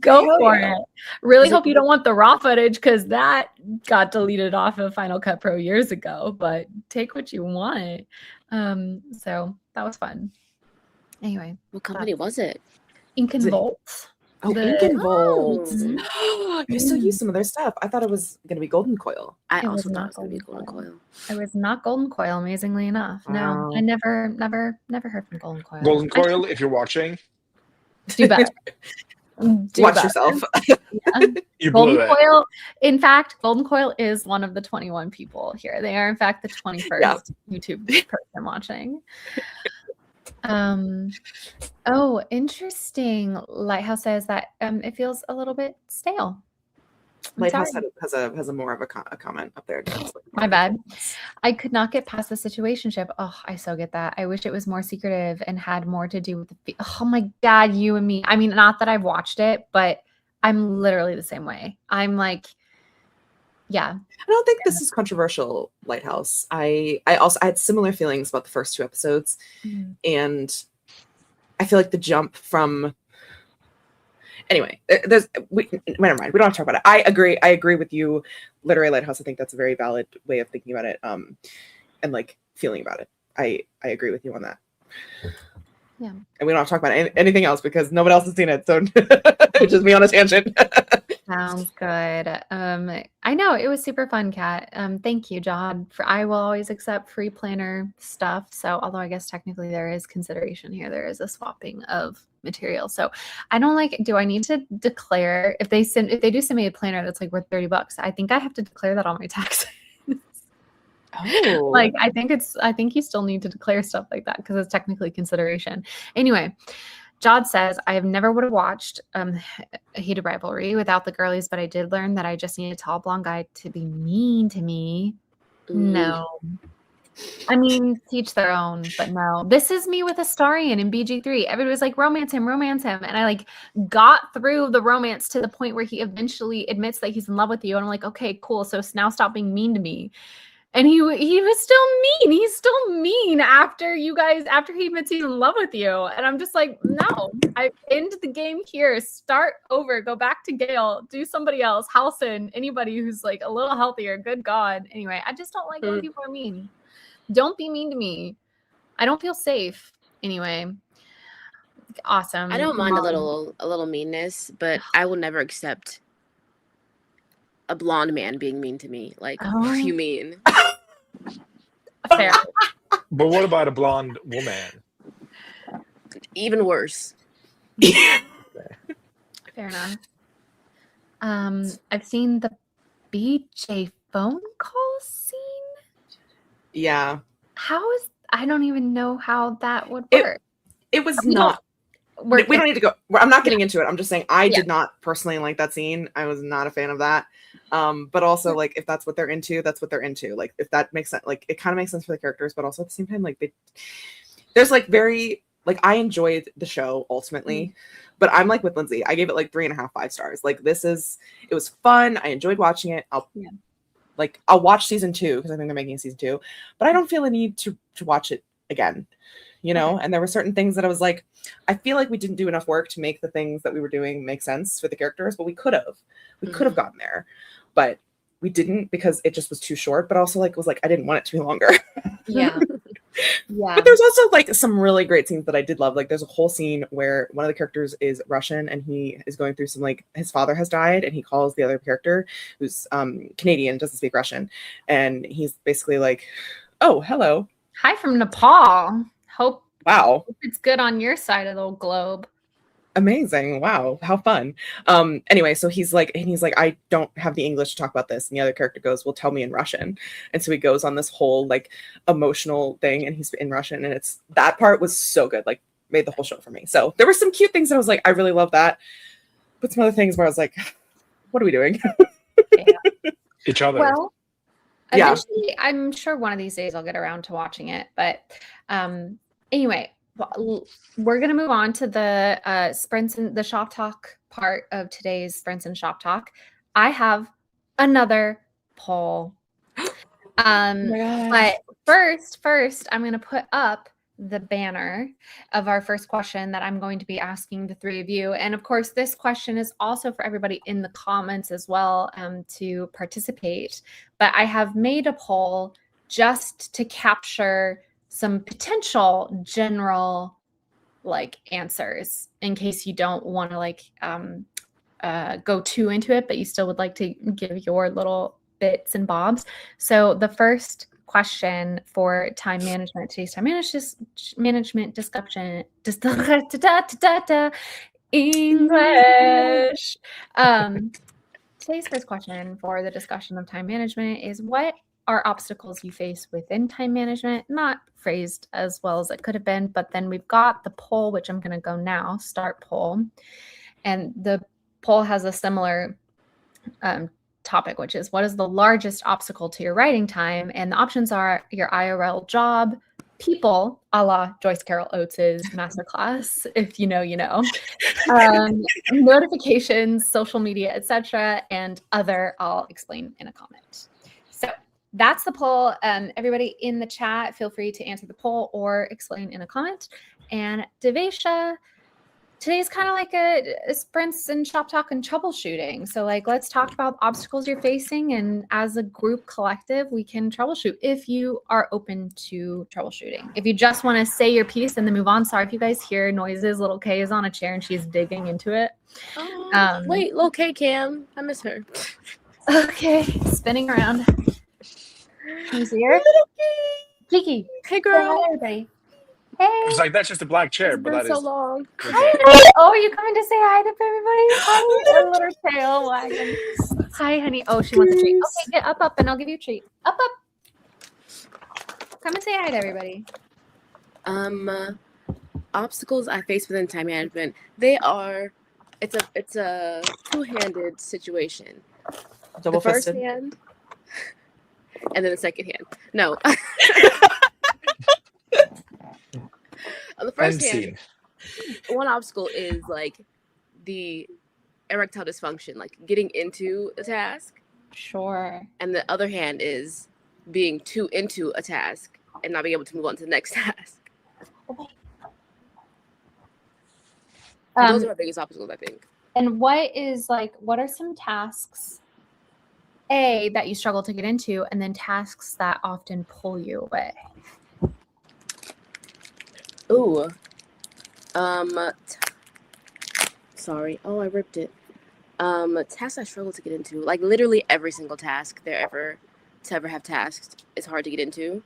Go for it. Really hope you don't want the raw footage because that got deleted off of Final Cut Pro years ago, but take what you want. So that was fun. Anyway. What company was it? Ink and Volt. Oh, Ink and Volt. You still use some of their stuff. I thought it was going to be Golden Coil. I also thought it was going to be Golden Coil. It was not Golden Coil, amazingly enough. No, I never heard from Golden Coil. Golden Coil, if you're watching. Do better. Watch yourself. You Golden blew it. Coil. In fact, Golden Coil is one of the 21 people here. They are, in fact, the 21st YouTube person watching. Oh, interesting. Lighthouse says that it feels a little bit stale. Lighthouse has a more of a comment up there. My bad. I could not get past the situationship. Oh, I so get that. I wish it was more secretive and had more to do with the. Oh my God, you and me. I mean, not that I've watched it, but I'm literally the same way. I'm like, yeah. I don't think this is controversial, Lighthouse. I had similar feelings about the first 2 episodes, and I feel like the jump from. Anyway, never mind. We don't have to talk about it. I agree with you, Literary Lighthouse. I think that's a very valid way of thinking about it, and like feeling about it. I agree with you on that. Yeah. And we don't have to talk about anything else because nobody else has seen it. So just me on a tangent. Sounds good. I know it was super fun, Kat. Thank you, John. I will always accept free planner stuff. So although I guess technically there is consideration here, there is a swapping of material. So I don't do I need to declare if they do send me a planner that's like worth $30, I think I have to declare that on my taxes. Oh. I think you still need to declare stuff like that because it's technically consideration. Anyway, Jod says, I have never would have watched Heated Rivalry without the girlies, but I did learn that I just need a tall blonde guy to be mean to me. No. I mean, teach their own, but no. This is me with Astarion in BG3. Everybody was like, romance him. And I got through the romance to the point where he eventually admits that he's in love with you. And I'm like, okay, cool. So now stop being mean to me. And he was still mean. He's still mean after he admits he's in love with you. And I'm just like, no, I end the game here. Start over. Go back to Gale. Do somebody else. Halson. Anybody who's like a little healthier. Good God. Anyway, I just don't like when people are mean. Don't be mean to me. I don't feel safe. Anyway. Awesome. I don't mind a little meanness, but I will never accept a blonde man being mean to me. Like, what do you mean? Fair. But what about a blonde woman? Even worse. Fair enough. I've seen the BJ phone call scene. Yeah. I don't even know how that would work. It was not. We don't need to go. I'm not getting into it. I'm just saying I did not personally like that scene. I was not a fan of that. But also, like, if that's what they're into, that's what they're into. Like, if that makes sense, like, it kind of makes sense for the characters, but also at the same time, like, there's like very, like, I enjoyed the show ultimately, but I'm like with Lindsay. I gave it like 3.5, 5 stars. Like, it was fun. I enjoyed watching it. I'll watch season 2 because I think they're making a season 2, but I don't feel a need to watch it again. You know, and there were certain things that I was like, I feel like we didn't do enough work to make the things that we were doing make sense for the characters, but we could have gotten there, but we didn't because it just was too short. But also, like, it was like I didn't want it to be longer. Yeah. But there's also like some really great scenes that I did love. Like, there's a whole scene where one of the characters is Russian and he is going through some, like, his father has died, and he calls the other character who's Canadian, doesn't speak Russian, and he's basically like, "Oh, hello. Hi from Nepal. Hope it's good on your side of the globe." Amazing. Wow. How fun. Anyway, so he's like, I don't have the English to talk about this. And the other character goes, well, tell me in Russian. And so he goes on this whole like emotional thing and he's in Russian. And that part was so good. Like, made the whole show for me. So there were some cute things that I was like, I really love that. But some other things where I was like, what are we doing? Each other. Well, eventually, I'm sure one of these days I'll get around to watching it. But anyway, we're going to move on to the Sprints and the Shop Talk part of today's Sprints and Shop Talk. I have another poll. But first, I'm going to put up the banner of our first question that I'm going to be asking the three of you. And of course, this question is also for everybody in the comments as well to participate. But I have made a poll just to capture some potential general like answers in case you don't want to like go too into it, but you still would like to give your little bits and bobs. So the first question for time management, today's time management discussion, English. Today's first question for the discussion of time management is, what are obstacles you face within time management? Not phrased as well as it could have been, but then we've got the poll, which I'm going to go now, start poll. And the poll has a similar topic, which is, what is the largest obstacle to your writing time? And the options are your IRL job, people, a la Joyce Carol Oates' masterclass, if you know, you know, notifications, social media, etc., and other. I'll explain in a comment. So that's the poll. Everybody in the chat, feel free to answer the poll or explain in a comment. And Devesha, today's kind of like a sprints and shop talk and troubleshooting. So like, let's talk about obstacles you're facing, and as a group collective, we can troubleshoot if you are open to troubleshooting. If you just want to say your piece and then move on. Sorry if you guys hear noises. Little Kay is on a chair and she's digging into it. Oh, wait, little Kay Cam. I miss her. Okay, spinning around. Who's here? Little Kiki. Hey, girl. Hi, everybody. Hey. It's like, that's just a black chair, It's but been that so is. long. Hi. Oh, are you coming to say hi to everybody? Hi, a little tail wagging. Hi, honey. Oh, she wants a treat. Okay, get up, and I'll give you a treat. Up. Come and say hi to everybody. Obstacles I face within time management. It's a two-handed situation. Double The first fisted. hand, and then the second hand. No. On the first hand, one obstacle is like the erectile dysfunction, like getting into a task. Sure. And the other hand is being too into a task and not being able to move on to the next task. Those are my biggest obstacles, I think. And what are some tasks, that you struggle to get into, and then tasks that often pull you away? Ooh. Sorry. Oh, I ripped it. Tasks I struggle to get into. Like literally every single task to ever have tasks is hard to get into.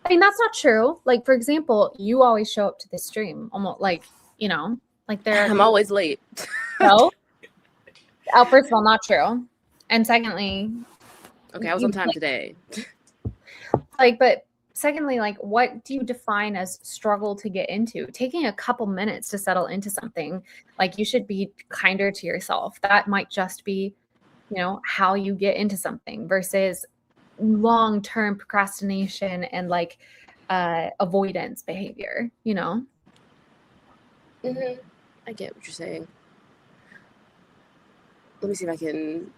I mean, that's not true. Like, for example, you always show up to the stream almost like, I'm always late. No. First of all, not true. And secondly, Okay, I was on time today. But secondly, what do you define as struggle to get into? Taking a couple minutes to settle into something, you should be kinder to yourself. That might just be, how you get into something versus long-term procrastination and avoidance behavior, Mm-hmm. I get what you're saying. Let me see if I can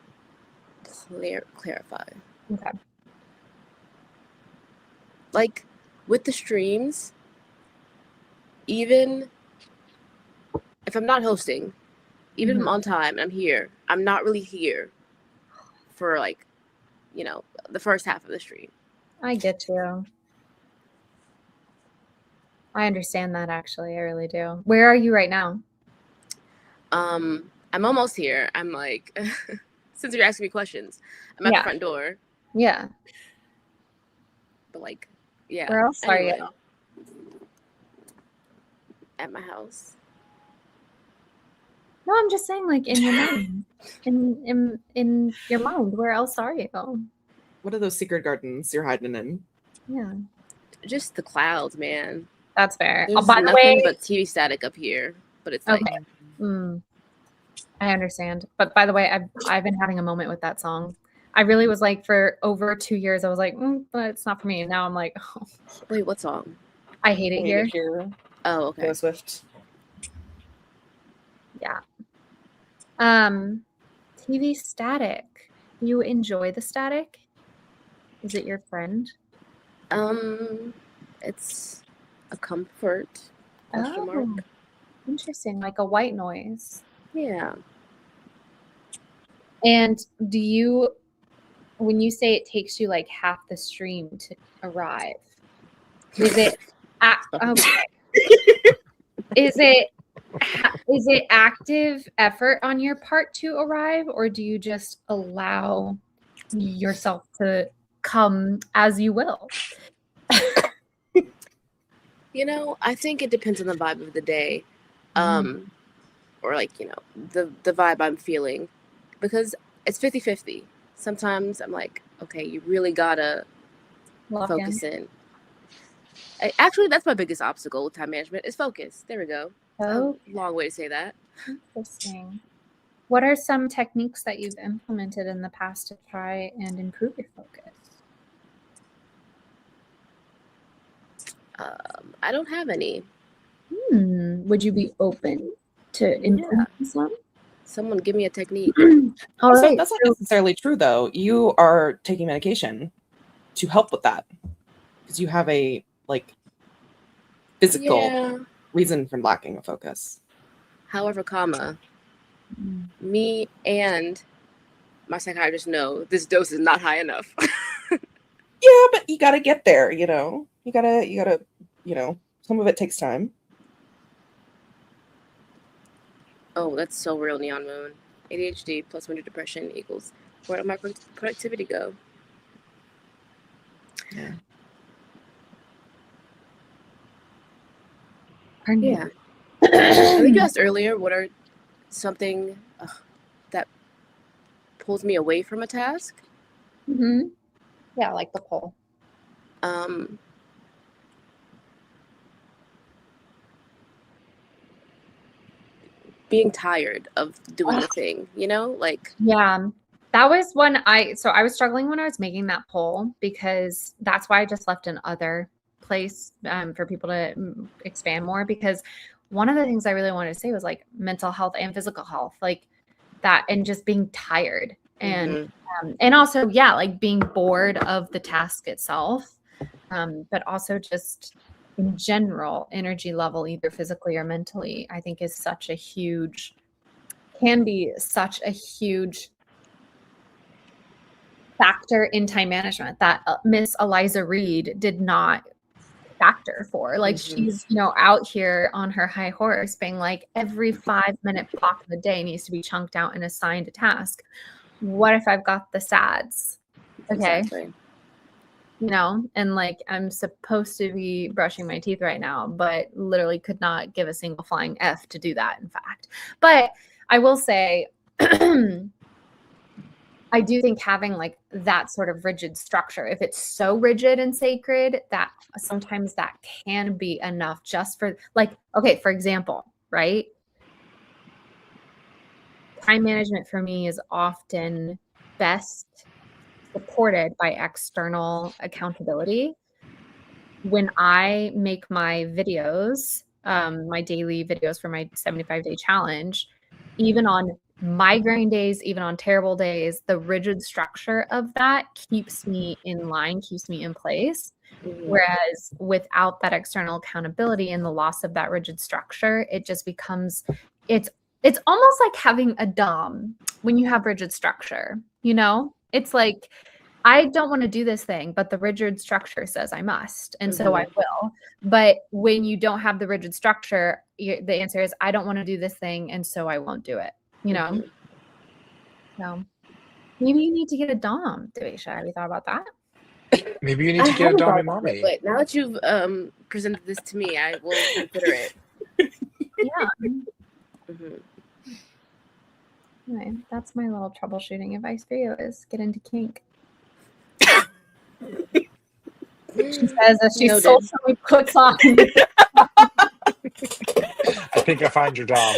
clarify. Okay. Like with the streams, even if I'm not hosting, even if I'm on time and I'm here, I'm not really here for the first half of the stream. I get you. I understand that, actually. I really do. Where are you right now? I'm almost here. I'm since you're asking me questions, I'm at the front door. Yeah. But yeah. Where else are you? At my house. No, I'm just saying, in your mind. In your mind, where else are you? What are those secret gardens you're hiding in? Yeah. Just the clouds, man. That's fair. There's By the nothing way, but TV static up here. But it's okay. I understand. But by the way, I've been having a moment with that song. I really was for over 2 years, I was but it's not for me. And now I'm oh. Wait, what song? I Hate It Here. Oh, okay. Taylor Swift. Yeah. TV static. You enjoy the static? Is it your friend? It's a comfort. Oh, interesting. Like a white noise. Yeah. And do you, when you say it takes you half the stream to arrive, is it is it active effort on your part to arrive, or do you just allow yourself to come as you will? I think it depends on the vibe of the day. Or the vibe I'm feeling, because it's 50-50. Sometimes I'm okay, you really gotta focus in. Actually, that's my biggest obstacle with time management is focus. There we go. Oh, long way to say that. Interesting. What are some techniques that you've implemented in the past to try and improve your focus? I don't have any. Would you be open to implementing some? Someone give me a technique. All right. That's not necessarily true, though. You are taking medication to help with that because you have a physical reason for lacking a focus. However, me and my psychiatrist know this dose is not high enough. Yeah, but you gotta get there. You gotta. Some of it takes time. Oh, that's so real, Neon Moon. ADHD plus winter depression equals where did my productivity go? Yeah. Yeah. I think you asked earlier, what are something that pulls me away from a task? Mm-hmm. Yeah, like the poll. Being tired of doing the thing, Yeah, that was one I was struggling when I was making that poll, because that's why I just left an other place for people to expand more, because one of the things I really wanted to say was mental health and physical health, that, and just being tired. And and also, yeah, like being bored of the task itself, but also just in general, energy level, either physically or mentally, I think can be such a huge factor in time management that Miss Eliza Reed did not factor for. Like she's, out here on her high horse being like, every 5-minute block of the day needs to be chunked out and assigned a task. What if I've got the SADs? Okay. Exactly. And like I'm supposed to be brushing my teeth right now, but literally could not give a single flying F to do that, in fact. But I will say, I do think having like that sort of rigid structure, if it's so rigid and sacred, that sometimes that can be enough just for like, okay, for example, right? Time management for me is often best supported by external accountability. When I make my videos, my daily videos for my 75-day challenge, even on migraine days, even on terrible days, the rigid structure of that keeps me in line, keeps me in place. Whereas without that external accountability and the loss of that rigid structure, it just becomes, it's almost like having a DOM when you have rigid structure, It's like, I don't want to do this thing, but the rigid structure says I must. And so I will. But when you don't have the rigid structure, the answer is, I don't want to do this thing. And so I won't do it, So maybe you need to get a DOM, Devisha. Have you thought about that? Maybe you need to get a Dom and mommy. But now that you've presented this to me, I will consider it. Yeah. Anyway, that's my little troubleshooting advice for you, is get into kink. She says as she socially puts on. I think I find your Dom.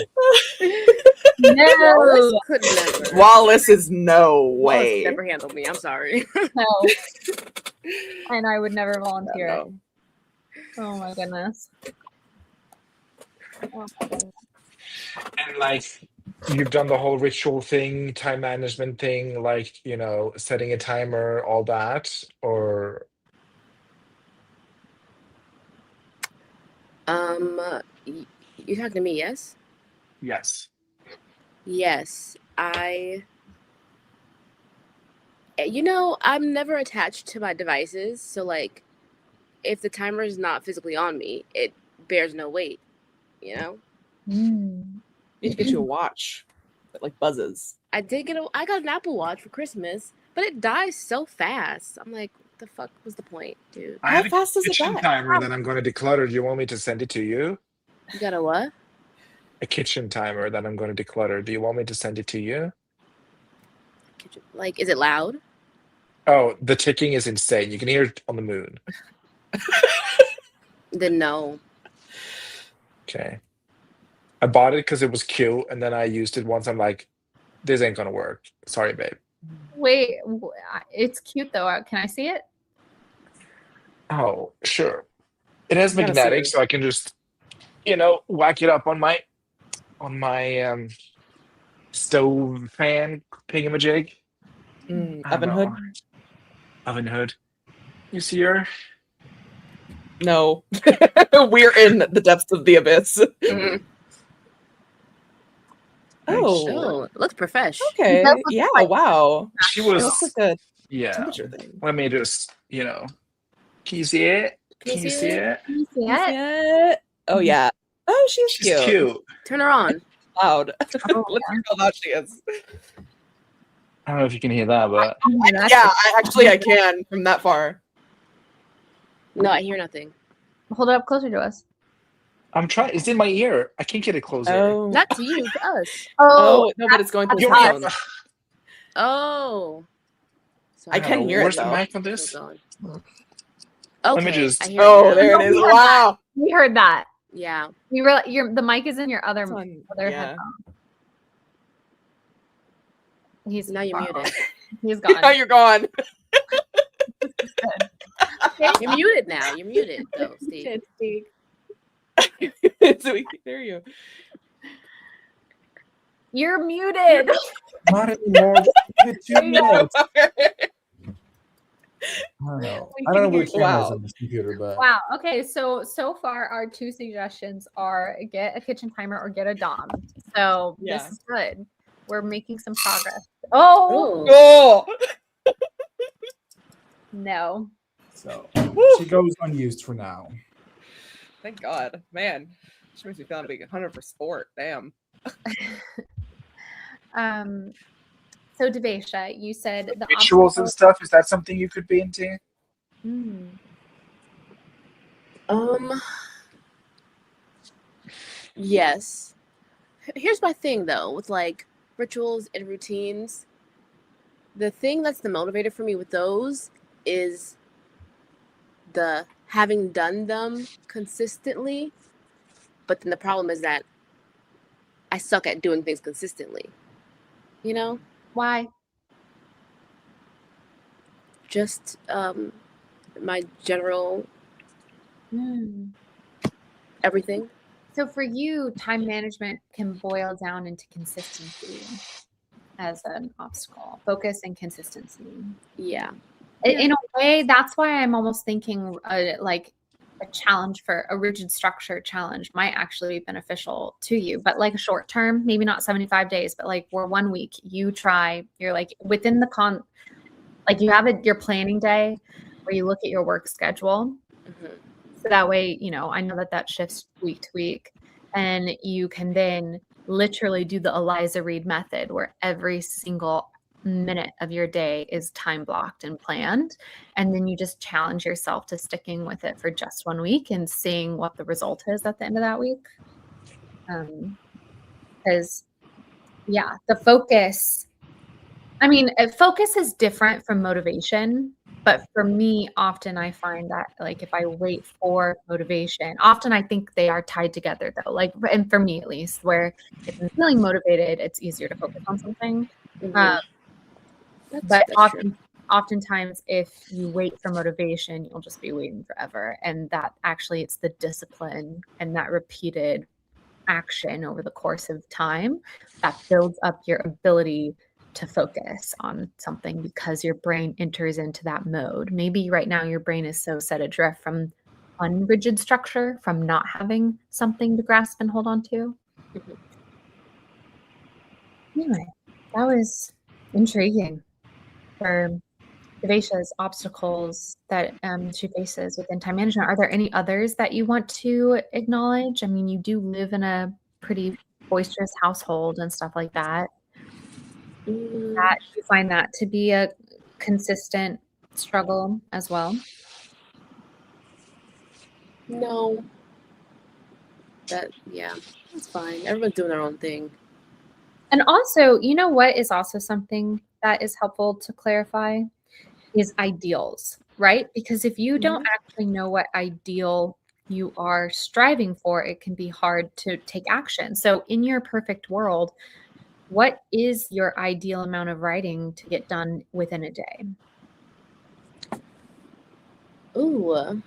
No, Could never. Wallace is no Wallace way. never handled me. I'm sorry. no. And I would never volunteer it. Oh my goodness. And like, you've done the whole ritual thing, time management thing, like, setting a timer, all that, or You talking to me? Yes. yes. Yes, I'm never attached to my devices, so like, if the timer is not physically on me, it bears no weight. You need to get you a watch that like buzzes. I got an Apple Watch for Christmas, but it dies so fast. I'm like, what the fuck was the point, dude? I How have a fast does it kitchen die? timer that I'm going to declutter. Do you want me to send it to you? You got a what? A kitchen timer that I'm going to declutter. Do you want me to send it to you? Like, is it loud? Oh, the ticking is insane. You can hear it on the moon. Then no. Okay. I bought it because it was cute, and then I used it once. I'm like, this ain't gonna work. Sorry, babe. Wait, it's cute though. Can I see it? Oh, sure. It has You gotta see magnetic, it. so I can just, whack it up on my stove fan thingamajig. I don't Oven know. hood? Oven hood. You see her? No. We're in the depths of the abyss. Mhm. Oh, Oh, it looks professional. okay. That looks Yeah, like- wow. She It was, looks like a yeah. temperature thing. Let me just, can you see it? Can you see it? Can you see it? Yeah. Oh, yeah. Oh, she's She's cute. cute. Turn her on. Loud. Oh, Let's hear how loud she is. I don't know if you can hear that, but Yeah, I can from that far. No, I hear nothing. Hold it up closer to us. I'm trying. It's in my ear. I can't get it closer. Oh. Not to you, to us. Oh, no, but it's going to the You're sound. right. Oh. I can hear it, Where's the though. mic on this? Okay, Let me just- I hear Oh, it now. there it is. Wow. We heard that. Yeah. The mic is in your other It's on- other yeah. headphone. He's Now you're gone. muted. He's gone. Now you're gone. You're muted now. You're muted, though, Steve. So we can hear you. You're muted. Not anymore. Just give it 2 There you go. minutes. I don't know. We I don't know can where hear the camera is Wow. on this computer, but Wow. Okay. So far, our 2 suggestions are get a kitchen timer or get a Dom. So Yeah. this is good. We're making some progress. Oh Oh, Oh, no. so she goes unused for now. thank God, man. She makes me feel like a big hunter for sport. Damn. So Devesha, you said the Rituals and obstacle. stuff, is that something you could be into? Hmm. yes. Here's my thing though, with like rituals and routines. The thing that's the motivator for me with those is the having done them consistently. But then the problem is that I suck at doing things consistently. You know? Why? Just my general everything. So for you, time management can boil down into consistency as an obstacle. Focus and consistency. Yeah. In a way, that's why I'm almost thinking like a challenge for a rigid structure challenge might actually be beneficial to you, but like a short term, maybe not 75 days, but like for 1 week, you try, you're like within the like you have your planning day where you look at your work schedule. Mhm. So that way, I know that shifts week to week, and you can then literally do the Eliza Reed method where every single minute of your day is time blocked and planned. And then you just challenge yourself to sticking with it for just 1 week and seeing what the result is at the end of that week. Because the focus, focus is different from motivation. But for me, often I find that like if I wait for motivation, often I think they are tied together though. Like, and for me at least, where if I'm feeling motivated, it's easier to focus on something. Mhm. But That's true. oftentimes, if you wait for motivation, you'll just be waiting forever. And that actually, it's the discipline and that repeated action over the course of time that builds up your ability to focus on something because your brain enters into that mode. Maybe right now your brain is so set adrift from unrigid structure, from not having something to grasp and hold on to. Mhm. Anyway, that was intriguing for Devesha's obstacles that she faces within time management. Are there any others that you want to acknowledge? I mean, you do live in a pretty boisterous household and stuff like that. That you find that to be a consistent struggle as well? No. That's fine. Everyone's doing their own thing. And also, you know what is also something that is helpful to clarify is ideals, right? Because if you don't actually know what ideal you are striving for, it can be hard to take action. So in your perfect world, what is your ideal amount of writing to get done within a day? Ooh.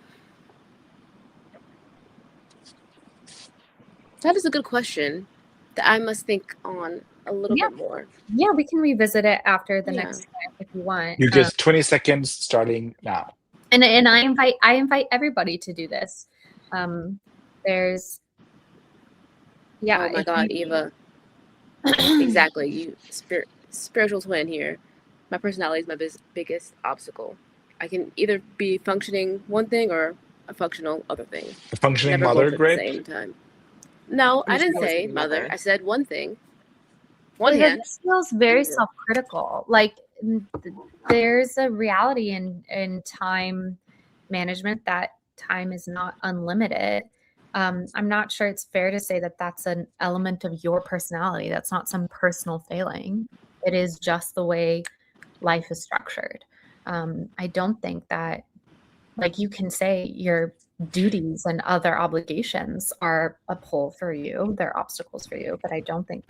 That is a good question that I must think on a little bit more. Yeah, we can revisit it after the next time if you want. You get 20 seconds starting now. And I invite everybody to do this. There's Oh my God, Eva. Exactly. You spiritual twin here. My personality is my biggest obstacle. I can either be functioning one thing or a functional other thing. The functioning Never mother, both at great. the same time. No, I didn't say mother. I said one thing. One hand. This feels very self-critical. Like there's a reality in time management that time is not unlimited. I'm not sure it's fair to say that that's an element of your personality. That's not some personal failing. It is just the way life is structured. I don't think that, like, you can say your duties and other obligations are a pull for you, they're obstacles for you, but I don't think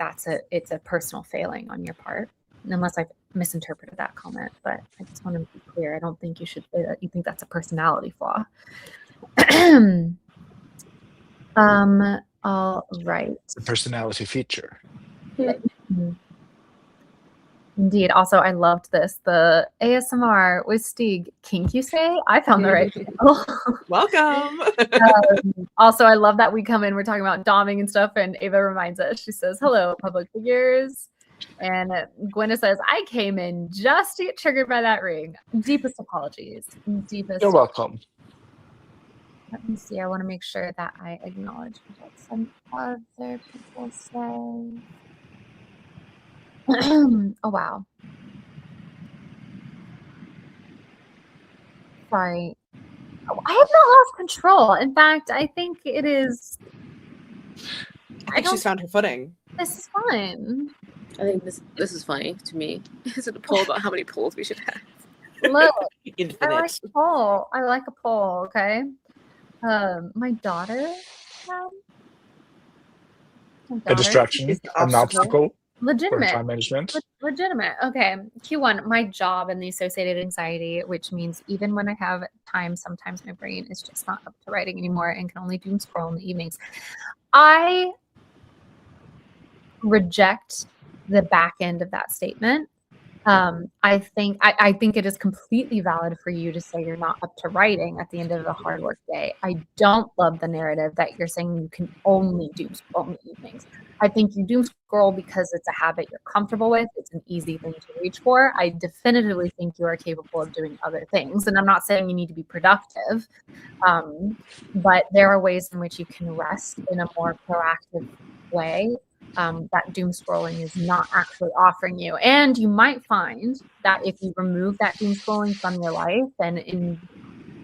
it's a personal failing on your part, unless I've misinterpreted that comment. But I just want to be clear, I don't think you should say that you think that's a personality flaw. All right. It's a personality feature. Mhm. Indeed. Also, I loved this. The ASMR with Stieg. Kink, you say? I found the right channel. Welcome. Also, I love that we come in, we're talking about doming and stuff, and Ava reminds us, she says, hello, public figures. And Gwenna says, I came in just to get triggered by that ring. Deepest apologies. Deepest. You're welcome. Let me see. I want to make sure that I acknowledge what some other people say. Oh, wow. Sorry. Oh, I have not lost control. In fact, I think it is. I think she's found her footing. This is fun. I think this is funny to me. Is it a poll about how many polls we should have? Look, I Infinite. like a poll. I like a poll. Okay. My daughter. A distraction, Is the an obstacle. obstacle for Legitimate. time management. Legitimate. Okay. Q1, my job and the associated anxiety, which means even when I have time, sometimes my brain is just not up to writing anymore and can only doom scroll in the evenings. I reject the back end of that statement. I think it is completely valid for you to say you're not up to writing at the end of a hard work day. I don't love the narrative that you're saying you can only doom scroll in the evenings. I think you doom scroll because it's a habit you're comfortable with. It's an easy thing to reach for. I definitively think you are capable of doing other things. And I'm not saying you need to be productive, but there are ways in which you can rest in a more proactive way. That doom scrolling is not actually offering you. And you might find that if you remove that doom scrolling from your life and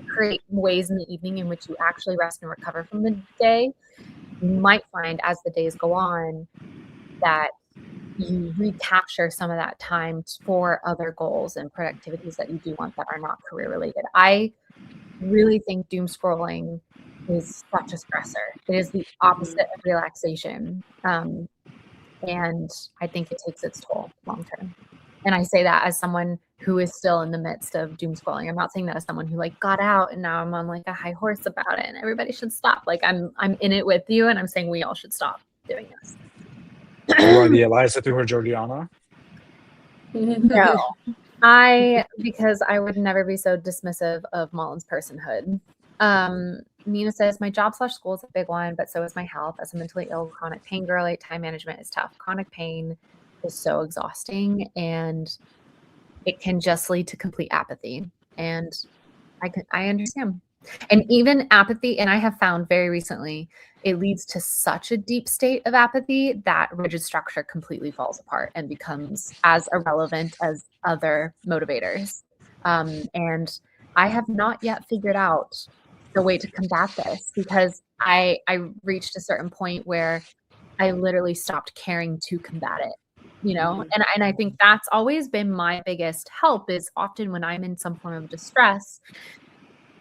create ways in the evening in which you actually rest and recover from the day, you might find as the days go on that you recapture some of that time for other goals and productivities that you do want that are not career related. I really think doom scrolling is such a stressor. It is the opposite of relaxation. And I think it takes its toll long term. And I say that as someone who is still in the midst of doom scrolling. I'm not saying that as someone who like got out and now I'm on like a high horse about it and everybody should stop. Like I'm in it with you and I'm saying we all should stop doing this. You are the Eliza to her Georgiana. No. Because I would never be so dismissive of Mullen's personhood. Nina says, my job / school is a big one, but so is my health. As a mentally ill chronic pain girl, time management is tough. Chronic pain is so exhausting and it can just lead to complete apathy. And I understand. And even apathy, and I have found very recently, it leads to such a deep state of apathy that rigid structure completely falls apart and becomes as irrelevant as other motivators. And I have not yet figured out the way to combat this because I reached a certain point where I literally stopped caring to combat it, you know? And I think that's always been my biggest help is often when I'm in some form of distress,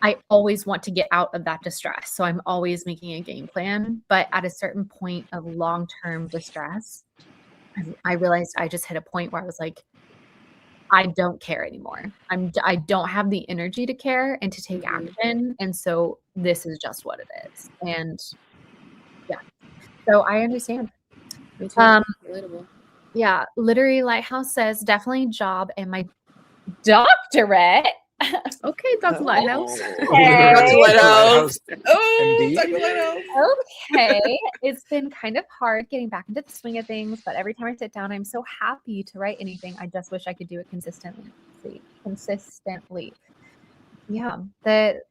I always want to get out of that distress. So I'm always making a game plan. But at a certain point of long-term distress, I realized I just hit a point where I was like, I don't care anymore. I don't have the energy to care and to take action. And so this is just what it is. And yeah, so I understand. Me too. Relatable. Yeah. Literary Lighthouse says definitely job and my doctorate. Okay, Dr. Lighthouse. Okay. Dr. Lighthouse. Oh, Indeed. Dr. Lighthouse. Okay. It's been kind of hard getting back into the swing of things, but every time I sit down, I'm so happy to write anything. I just wish I could do it consistently. Yeah. The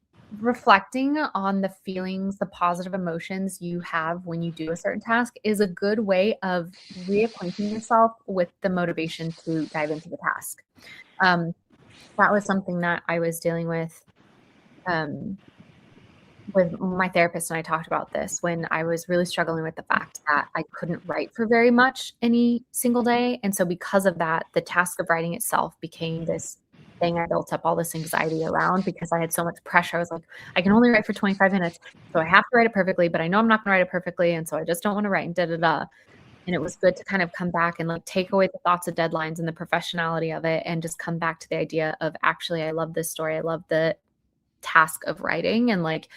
reflecting on the feelings, the positive emotions you have when you do a certain task is a good way of reacquainting yourself with the motivation to dive into the task. That was something that I was dealing with my therapist, and I talked about this when I was really struggling with the fact that I couldn't write for very much any single day. And so because of that, the task of writing itself became this thing I built up all this anxiety around because I had so much pressure. I was like, I can only write for 25 minutes, so I have to write it perfectly, but I know I'm not going to write it perfectly, and so I just don't want to write and da-da-da. And it was good to kind of come back and like take away the thoughts of deadlines and the professionality of it and just come back to the idea of actually, I love this story. I love the task of writing and like,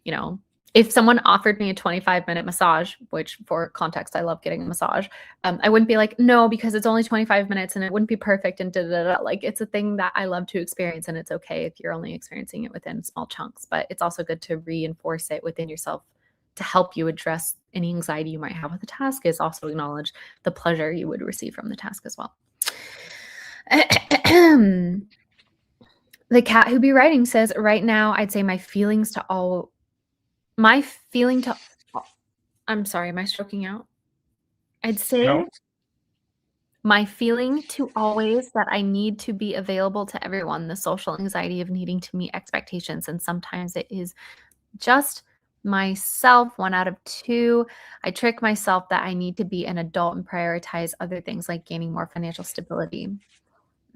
you know, if someone offered me a 25-minute massage, which for context, I love getting a massage, I wouldn't be like, no, because it's only 25 minutes and it wouldn't be perfect and da-da-da. Like, it's a thing that I love to experience, and it's okay if you're only experiencing it within small chunks, but it's also good to reinforce it within yourself to help you address any anxiety you might have with the task, is also acknowledge the pleasure you would receive from the task as well. The cat who be writing says, right now, I'd say I'm sorry, am I stroking out? I'd say No? my feeling to always that I need to be available to everyone, the social anxiety of needing to meet expectations. And sometimes it is just myself, 1 out of 2. I trick myself that I need to be an adult and prioritize other things like gaining more financial stability.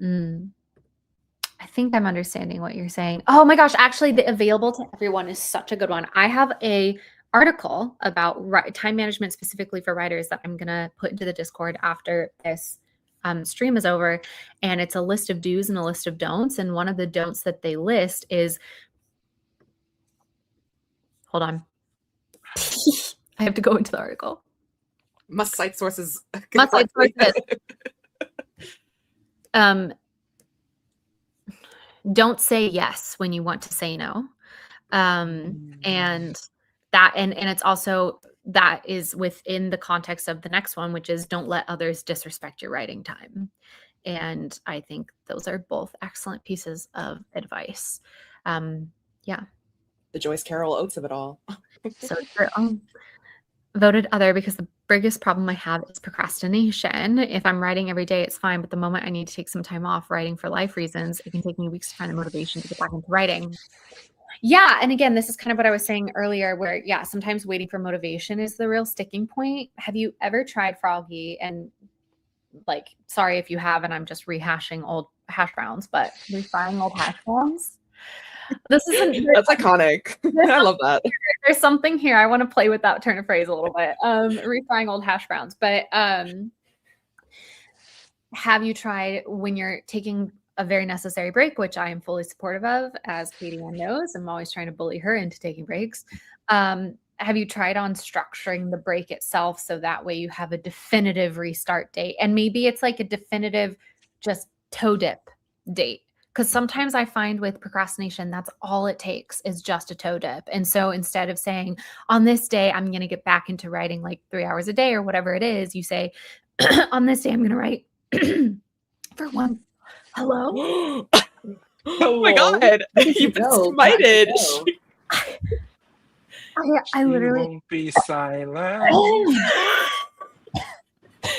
I think I'm understanding what you're saying. Oh my gosh, actually the available to everyone is such a good one. I have a article about time management specifically for writers that I'm going to put into the Discord after this stream is over. And it's a list of do's and a list of don'ts. And one of the don'ts that they list is, hold on. I have to go into the article. Must cite sources. Must cite sources. Don't say yes when you want to say no. And it's also, that is within the context of the next one, which is don't let others disrespect your writing time. And I think those are both excellent pieces of advice. Yeah. The Joyce Carol Oates of it all. So voted other because the biggest problem I have is procrastination. If I'm writing every day, it's fine. But the moment I need to take some time off writing for life reasons, it can take me weeks to find the motivation to get back into writing. Yeah. And again, this is kind of what I was saying earlier where, yeah, sometimes waiting for motivation is the real sticking point. Have you ever tried Froggy? And like, sorry if you have, and I'm just rehashing old hash browns, but refrying old hash browns. That's iconic. I love that. There's something here. I want to play with that turn of phrase a little bit. Refrying old hash browns. But have you tried when you're taking a very necessary break, which I am fully supportive of, as Katie Ann knows. I'm always trying to bully her into taking breaks. Have you tried on structuring the break itself so that way you have a definitive restart date? And maybe it's like a definitive just toe dip date. Because sometimes I find with procrastination, that's all it takes is just a toe dip. And so instead of saying, on this day, I'm going to get back into writing like 3 hours a day or whatever it is, you say, on this day, I'm going to write for one. Hello? Oh my God. You've been smited. I literally won't be silent.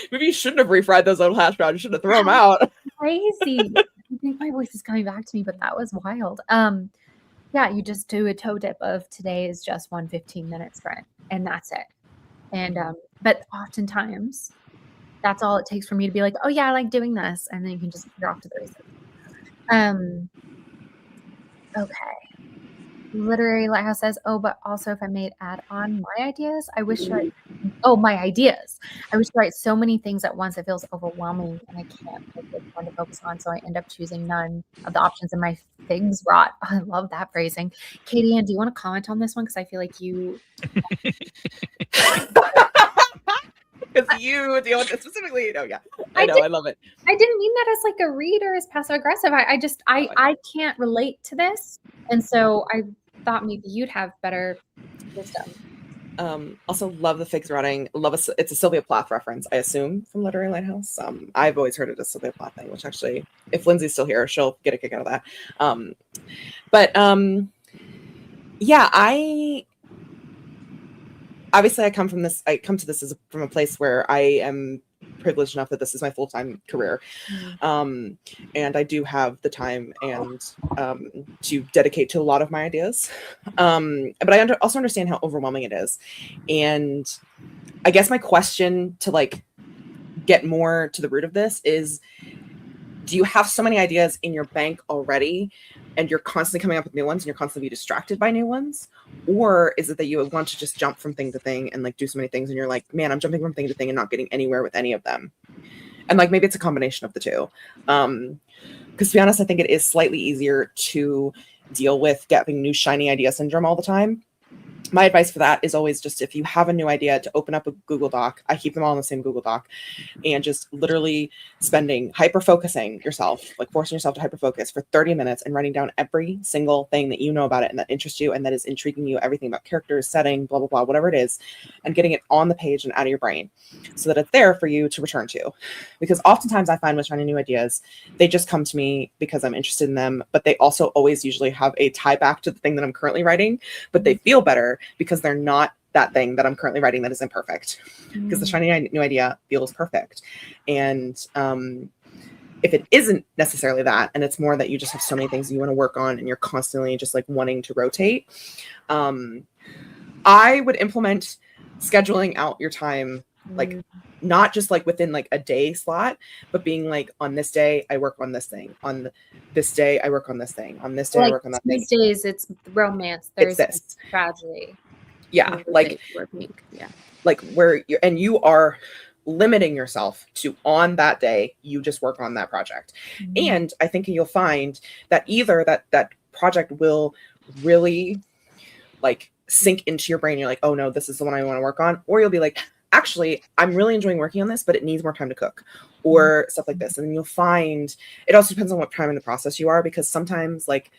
Maybe you shouldn't have refried those little hash browns. You should have thrown them out. Crazy. I think my voice is coming back to me, but that was wild. Yeah, you just do a toe dip of today is just 1 15-minute sprint, and that's it. And but oftentimes that's all it takes for me to be like, oh yeah, I like doing this, and then you can just get off to the races. Okay. Literary Lighthouse says, oh, but also if I may add on my ideas, I wish to write, my ideas. I wish to write so many things at once. It feels overwhelming and I can't pick which one to focus on. So I end up choosing none of the options and my figs rot. I love that phrasing. Katie Ann, do you want to comment on this one? Because I feel like you. Because you deal with it specifically. No, yeah. I know, I love it. I didn't mean that as like a reader, as passive aggressive. I can't relate to this. And so I thought maybe you'd have better wisdom. Also love the figs rotting. It's a Sylvia Plath reference, I assume, from Literary Lighthouse. I've always heard it as Sylvia Plath thing, which actually, if Lindsay's still here, she'll get a kick out of that. Yeah, I come to this from a place where I am privileged enough that this is my full-time career. And I do have the time and to dedicate to a lot of my ideas. But I also understand how overwhelming it is. And I guess my question to like get more to the root of this is, do you have so many ideas in your bank already and you're constantly coming up with new ones and you're constantly distracted by new ones? Or is it that you want to just jump from thing to thing and like do so many things and you're like, man, I'm jumping from thing to thing and not getting anywhere with any of them? And like, maybe it's a combination of the two. Because to be honest, I think it is slightly easier to deal with getting new shiny idea syndrome all the time my advice for that is always just, if you have a new idea, to open up a Google Doc. I keep them all in the same Google Doc, and just literally hyper focusing yourself, like forcing yourself to hyper focus for 30 minutes and writing down every single thing that you know about it and that interests you and that is intriguing you, everything about characters, setting, blah, blah, blah, whatever it is, and getting it on the page and out of your brain so that it's there for you to return to. Because oftentimes I find with finding new ideas, they just come to me because I'm interested in them, but they also always usually have a tie back to the thing that I'm currently writing, but they feel better because they're not that thing that I'm currently writing that is imperfect. Because the shiny new idea feels perfect. And if it isn't necessarily that, and it's more that you just have so many things you want to work on and you're constantly just like wanting to rotate, I would implement scheduling out your time, like not just like within like a day slot, but being like, on this day I work on this thing, on this day I work on this thing, on this day like I work on that thing. Tuesdays it's romance, It's Thursdays this. tragedy. Yeah, like yeah, like where you are limiting yourself to, on that day you just work on that project. And I think you'll find that either that project will really like sink into your brain. You're like, oh no, this is the one I want to work on. Or you'll be like, actually, I'm really enjoying working on this, but it needs more time to cook, or stuff like this. And then you'll find, it also depends on what time in the process you are, because sometimes, like,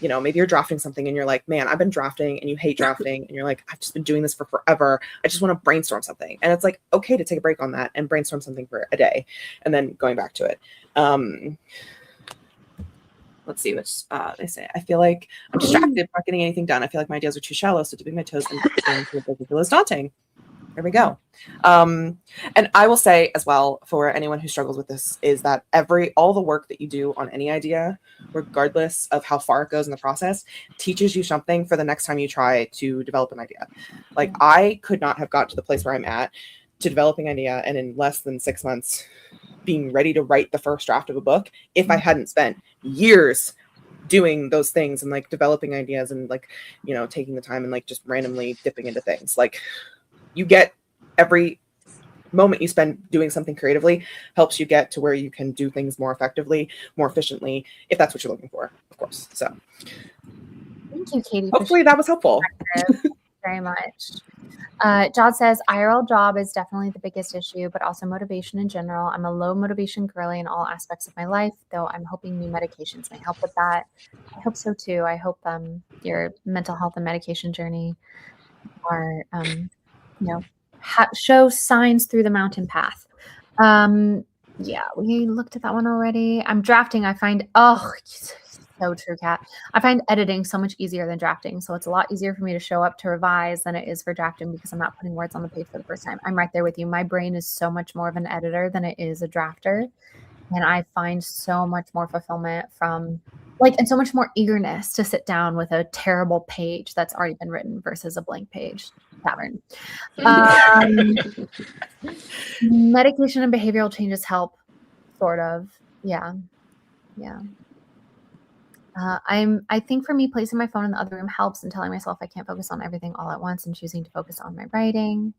you know, maybe you're drafting something and you're like, man, I've been drafting, and you hate drafting, and you're like, I've just been doing this for forever. I just want to brainstorm something. And it's like, okay to take a break on that and brainstorm something for a day and then going back to it. Let's see what they say. I feel like I'm distracted, not getting anything done. I feel like my ideas are too shallow, so dipping my toes into it is daunting. There we go. And I will say as well, for anyone who struggles with this, is that all the work that you do on any idea, regardless of how far it goes in the process, teaches you something for the next time you try to develop an idea. Like, I could not have got to the place where I'm at to developing an idea and in less than 6 months being ready to write the first draft of a book if I hadn't spent years doing those things and like developing ideas and like, you know, taking the time and like just randomly dipping into things. Like, you get, every moment you spend doing something creatively helps you get to where you can do things more effectively, more efficiently, if that's what you're looking for, of course. So Thank you, Katie. Hopefully that was helpful. Very much. Jod says, IRL job is definitely the biggest issue, but also motivation in general. I'm a low motivation girly in all aspects of my life, though I'm hoping new medications may help with that. I hope so too. I hope your mental health and medication journey are, show signs through the mountain path. Yeah, we looked at that one already. I'm drafting. I find, so true, Kat. I find editing so much easier than drafting. So it's a lot easier for me to show up to revise than it is for drafting because I'm not putting words on the page for the first time. I'm right there with you. My brain is so much more of an editor than it is a drafter. And I find so much more fulfillment from and so much more eagerness to sit down with a terrible page that's already been written versus a blank page. Tavern. Medication and behavioral changes help, sort of. Yeah. I think for me, placing my phone in the other room helps, and telling myself I can't focus on everything all at once and choosing to focus on my writing.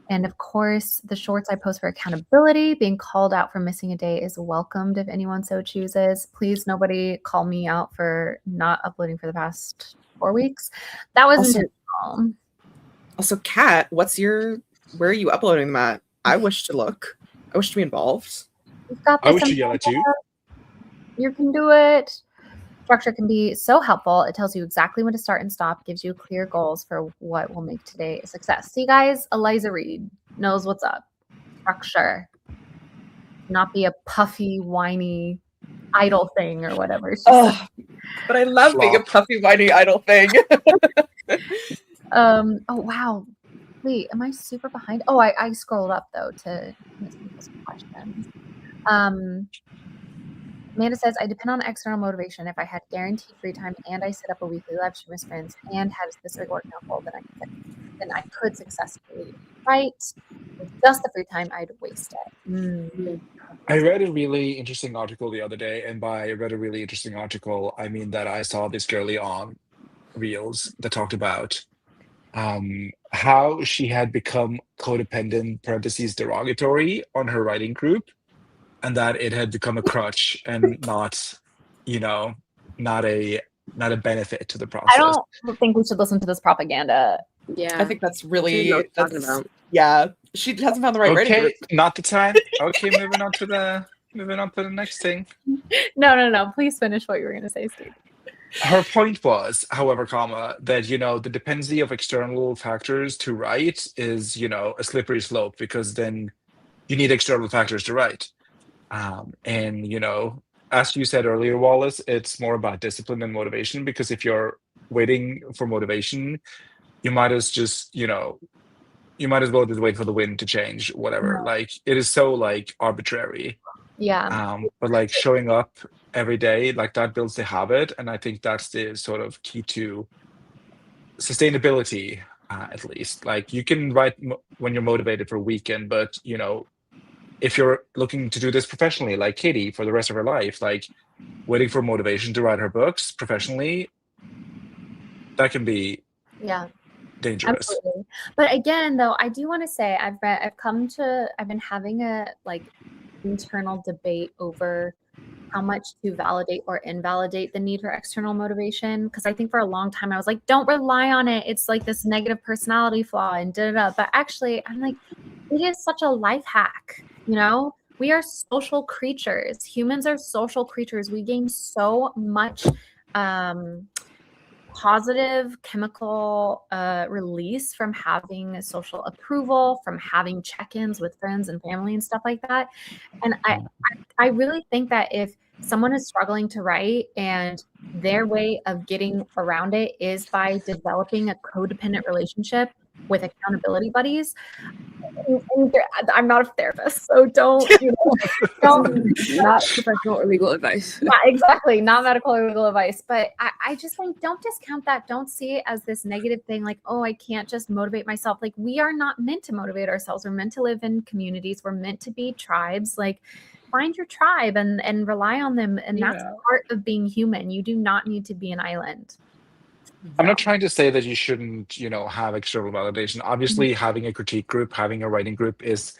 And of course, the shorts I post for accountability, being called out for missing a day is welcomed if anyone so chooses. Please, nobody call me out for not uploading for the past 4 weeks. That was intentional. Also, Kat, where are you uploading them at? I wish to look. I wish to be involved. We've got this. I wish to yell at you. You can do it. Structure can be so helpful. It tells you exactly when to start and stop, gives you clear goals for what will make today a success. See, guys, Eliza Reed knows what's up. Structure. Not be a puffy, whiny, idle thing or whatever. But I love being a puffy, whiny, idle thing. Oh, wow. Wait, am I super behind? Oh, I scrolled up, though, to miss people's questions. Amanda says, I depend on external motivation. If I had guaranteed free time and I set up a weekly live stream with sprints and had a specific workout goal, then I could successfully write. With just the free time, I'd waste it. I read a really interesting article the other day, and by read a really interesting article, I mean that I saw this girly on Reels that talked about how she had become codependent, parentheses, derogatory on her writing group, and that it had become a crutch and not a not a benefit to the process. I don't think we should listen to this propaganda. Yeah. I think that's She really knows what she's talking about. Yeah, she hasn't found the right writing Okay, group. not the time. Okay, moving on to the next thing. No. Please finish what you were going to say, Steve. Her point was, however, that the dependency of external factors to write is a slippery slope, because then you need external factors to write. And as you said earlier, Wallace, it's more about discipline than motivation, because if you're waiting for motivation, you might as well just wait for the wind to change, whatever. Yeah. Like, it is so like arbitrary. Yeah. But like showing up every day, like, that builds the habit, and I think that's the sort of key to sustainability, at least. Like, you can write when you're motivated for a weekend, but if you're looking to do this professionally, like Katie, for the rest of her life, like waiting for motivation to write her books professionally, that can be Yeah. dangerous. Absolutely. But again, though, I do want to say I've been having a internal debate over how much to validate or invalidate the need for external motivation, because I think for a long time I was like, don't rely on it, it's like this negative personality flaw and but actually I'm like, it is such a life hack. We are social creatures. Humans are social creatures. We gain so much positive chemical release from having social approval, from having check-ins with friends and family and stuff like that. And I really think that if someone is struggling to write and their way of getting around it is by developing a codependent relationship with accountability buddies, and I'm not a therapist, so don't Not professional or legal advice. not exactly, not medical or legal advice, but I just think don't discount that. Don't see it as this negative thing, like, oh, I can't just motivate myself. Like, we are not meant to motivate ourselves. We're meant to live in communities. We're meant to be tribes. Like, find your tribe and rely on them, and that's part of being human. You do not need to be an island. I'm not trying to say that you shouldn't, have external validation. Obviously, having a critique group, having a writing group is,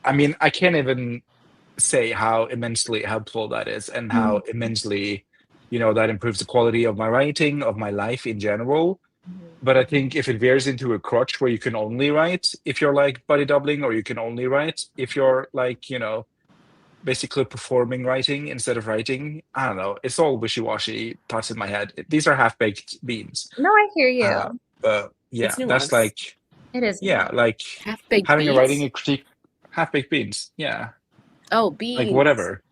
I can't even say how immensely helpful that is, and how immensely, that improves the quality of my writing, of my life in general. But I think if it veers into a crutch where you can only write if you're like body doubling, or you can only write if you're like, basically performing writing instead of writing, I don't know. It's all wishy-washy thoughts in my head. These are half-baked beans. No, I hear you. But yeah, It's that's nuanced. like, It is. yeah, like Half-baked having beans? a writing a critique, half-baked beans. Yeah, Oh, beans. like whatever.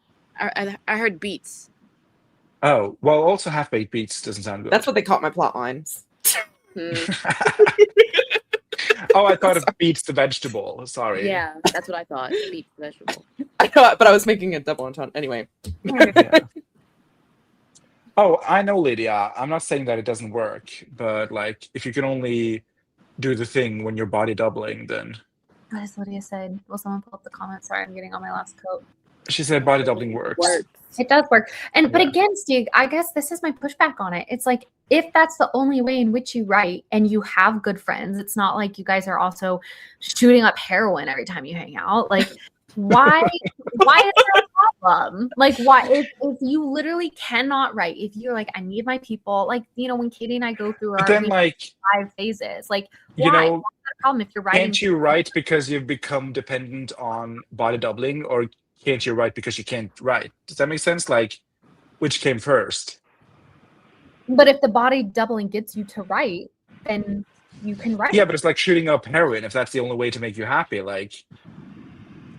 I heard beets. Oh, well, also half-baked beats doesn't sound good. That's what they caught my plot lines. Oh, I thought of beets the vegetable. Sorry. Yeah, that's what I thought. Beets, vegetable. I know, but I was making a double entendre. Anyway. Yeah. Oh, I know, Lydia. I'm not saying that it doesn't work, but like, if you can only do the thing when you're body doubling, then. What does Lydia said? Will someone pull up the comments? Sorry, I'm getting on my last coat. She said body doubling works. It does work. But Yeah. again, Steve, I guess this is my pushback on it. It's like, if that's the only way in which you write and you have good friends, it's not like you guys are also shooting up heroin every time you hang out. Like, why is there a problem? Like, why if you literally cannot write, if you're like, I need my people, like, when Katie and I go through But our then, like, 5 phases, like, you why? know, What's the problem if you're writing? can't you write because you've become dependent on body doubling, or can't you write because you can't write? Does that make sense? Like, which came first? But if the body doubling gets you to write, then you can write. Yeah, but it's like shooting up heroin if that's the only way to make you happy. Like,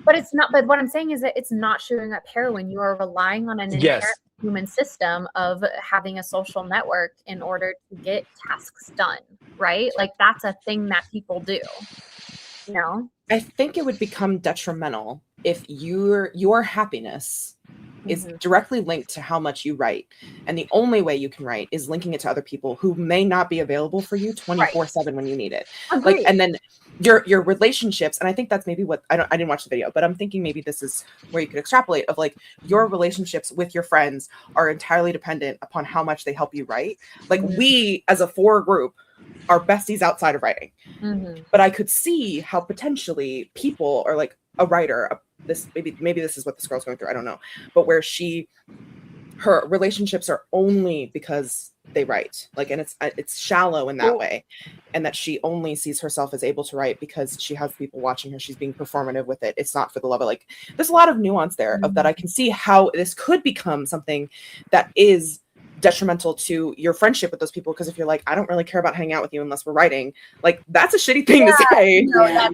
But it's not. But what I'm saying is that it's not shooting up heroin. You are relying on an inherent human system of having a social network in order to get tasks done, right? Like, that's a thing that people do. I think it would become detrimental if your happiness is directly linked to how much you write, and the only way you can write is linking it to other people who may not be available for you 24/7 when you need it. Agreed. Like, and then your relationships, and I think that's maybe what I didn't watch the video, but I'm thinking maybe this is where you could extrapolate of like your relationships with your friends are entirely dependent upon how much they help you write. Like, we as a 4 group are besties outside of writing, but I could see how potentially people are like a writer, maybe this is what this girl's going through, I don't know, but where her relationships are only because they write, like, and it's shallow in that way, and that she only sees herself as able to write because she has people watching her, she's being performative with it, it's not for the love of, like, there's a lot of nuance there of that. I can see how this could become something that is detrimental to your friendship with those people, because if you're like, I don't really care about hanging out with you unless we're writing, like, that's a shitty thing to say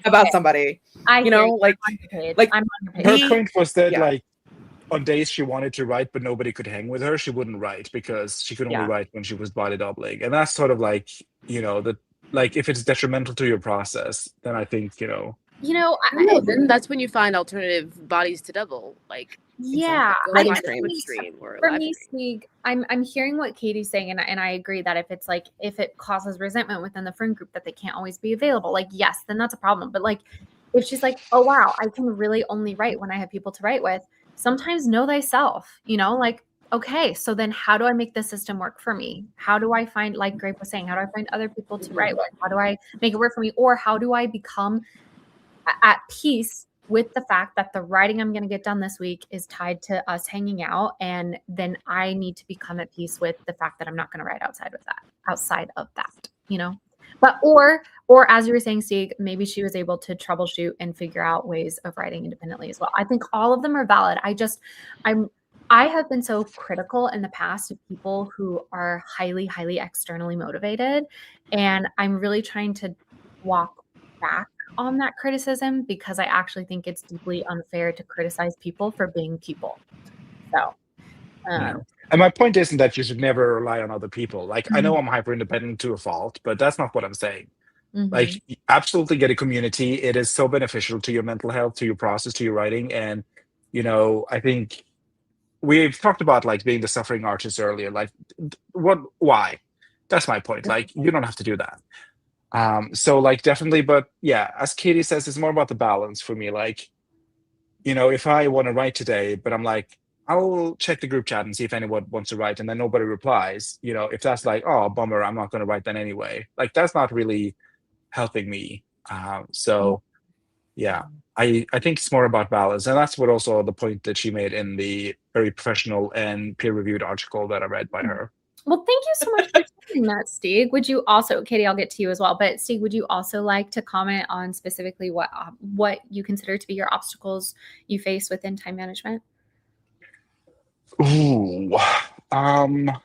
about somebody. You know, like I'm on your page. Her point was that Yeah. like on days she wanted to write but nobody could hang with her, she wouldn't write because she could only write when she was body doubling. And that's sort of like, you know, that, like, if it's detrimental to your process, then I think, you know, then that's when you find alternative bodies to double, like, yeah, go Writing find a stream. Twitch stream or a for live me, stream. Sieg, I'm hearing what Katie's saying, and I agree that if it's like, if it causes resentment within the friend group that they can't always be available, like, yes, then that's a problem. But like, if she's like, oh wow, I can really only write when I have people to write with, sometimes know thyself, you know, like, okay, so then how do I make the system work for me? How do I find, like Grape was saying, how do I find other people to write with? How do I make it work for me? Or how do I become at peace with the fact that the writing I'm going to get done this week is tied to us hanging out, and then I need to become at peace with the fact that I'm not going to write outside of that, you know. But or as you were saying, Steve, maybe she was able to troubleshoot and figure out ways of writing independently as well. I think all of them are valid. I have been so critical in the past of people who are highly, highly externally motivated, and I'm really trying to walk back on that criticism, because I actually think it's deeply unfair to criticize people for being people. So, and my point isn't that you should never rely on other people. Like, I know I'm hyper independent to a fault, but that's not what I'm saying. Like, absolutely get a community. It is so beneficial to your mental health, to your process, to your writing. And, you know, I think we've talked about like being the suffering artist earlier. Like, why? That's my point. Like, you don't have to do that. So like, definitely, but yeah, as Katie says, it's more about the balance for me. Like, you know, if I want to write today, but I'm like, I'll check the group chat and see if anyone wants to write, and then nobody replies, you know, if that's like, oh, bummer, I'm not going to write then anyway. Like, that's not really helping me. So yeah, I think it's more about balance. And that's what also the point that she made in the very professional and peer-reviewed article that I read by her. Well, thank you so much for sharing that, Steve. Would you also, Katie, I'll get to you as well, but Steve, would you also like to comment on specifically what you consider to be your obstacles you face within time management? Ooh, I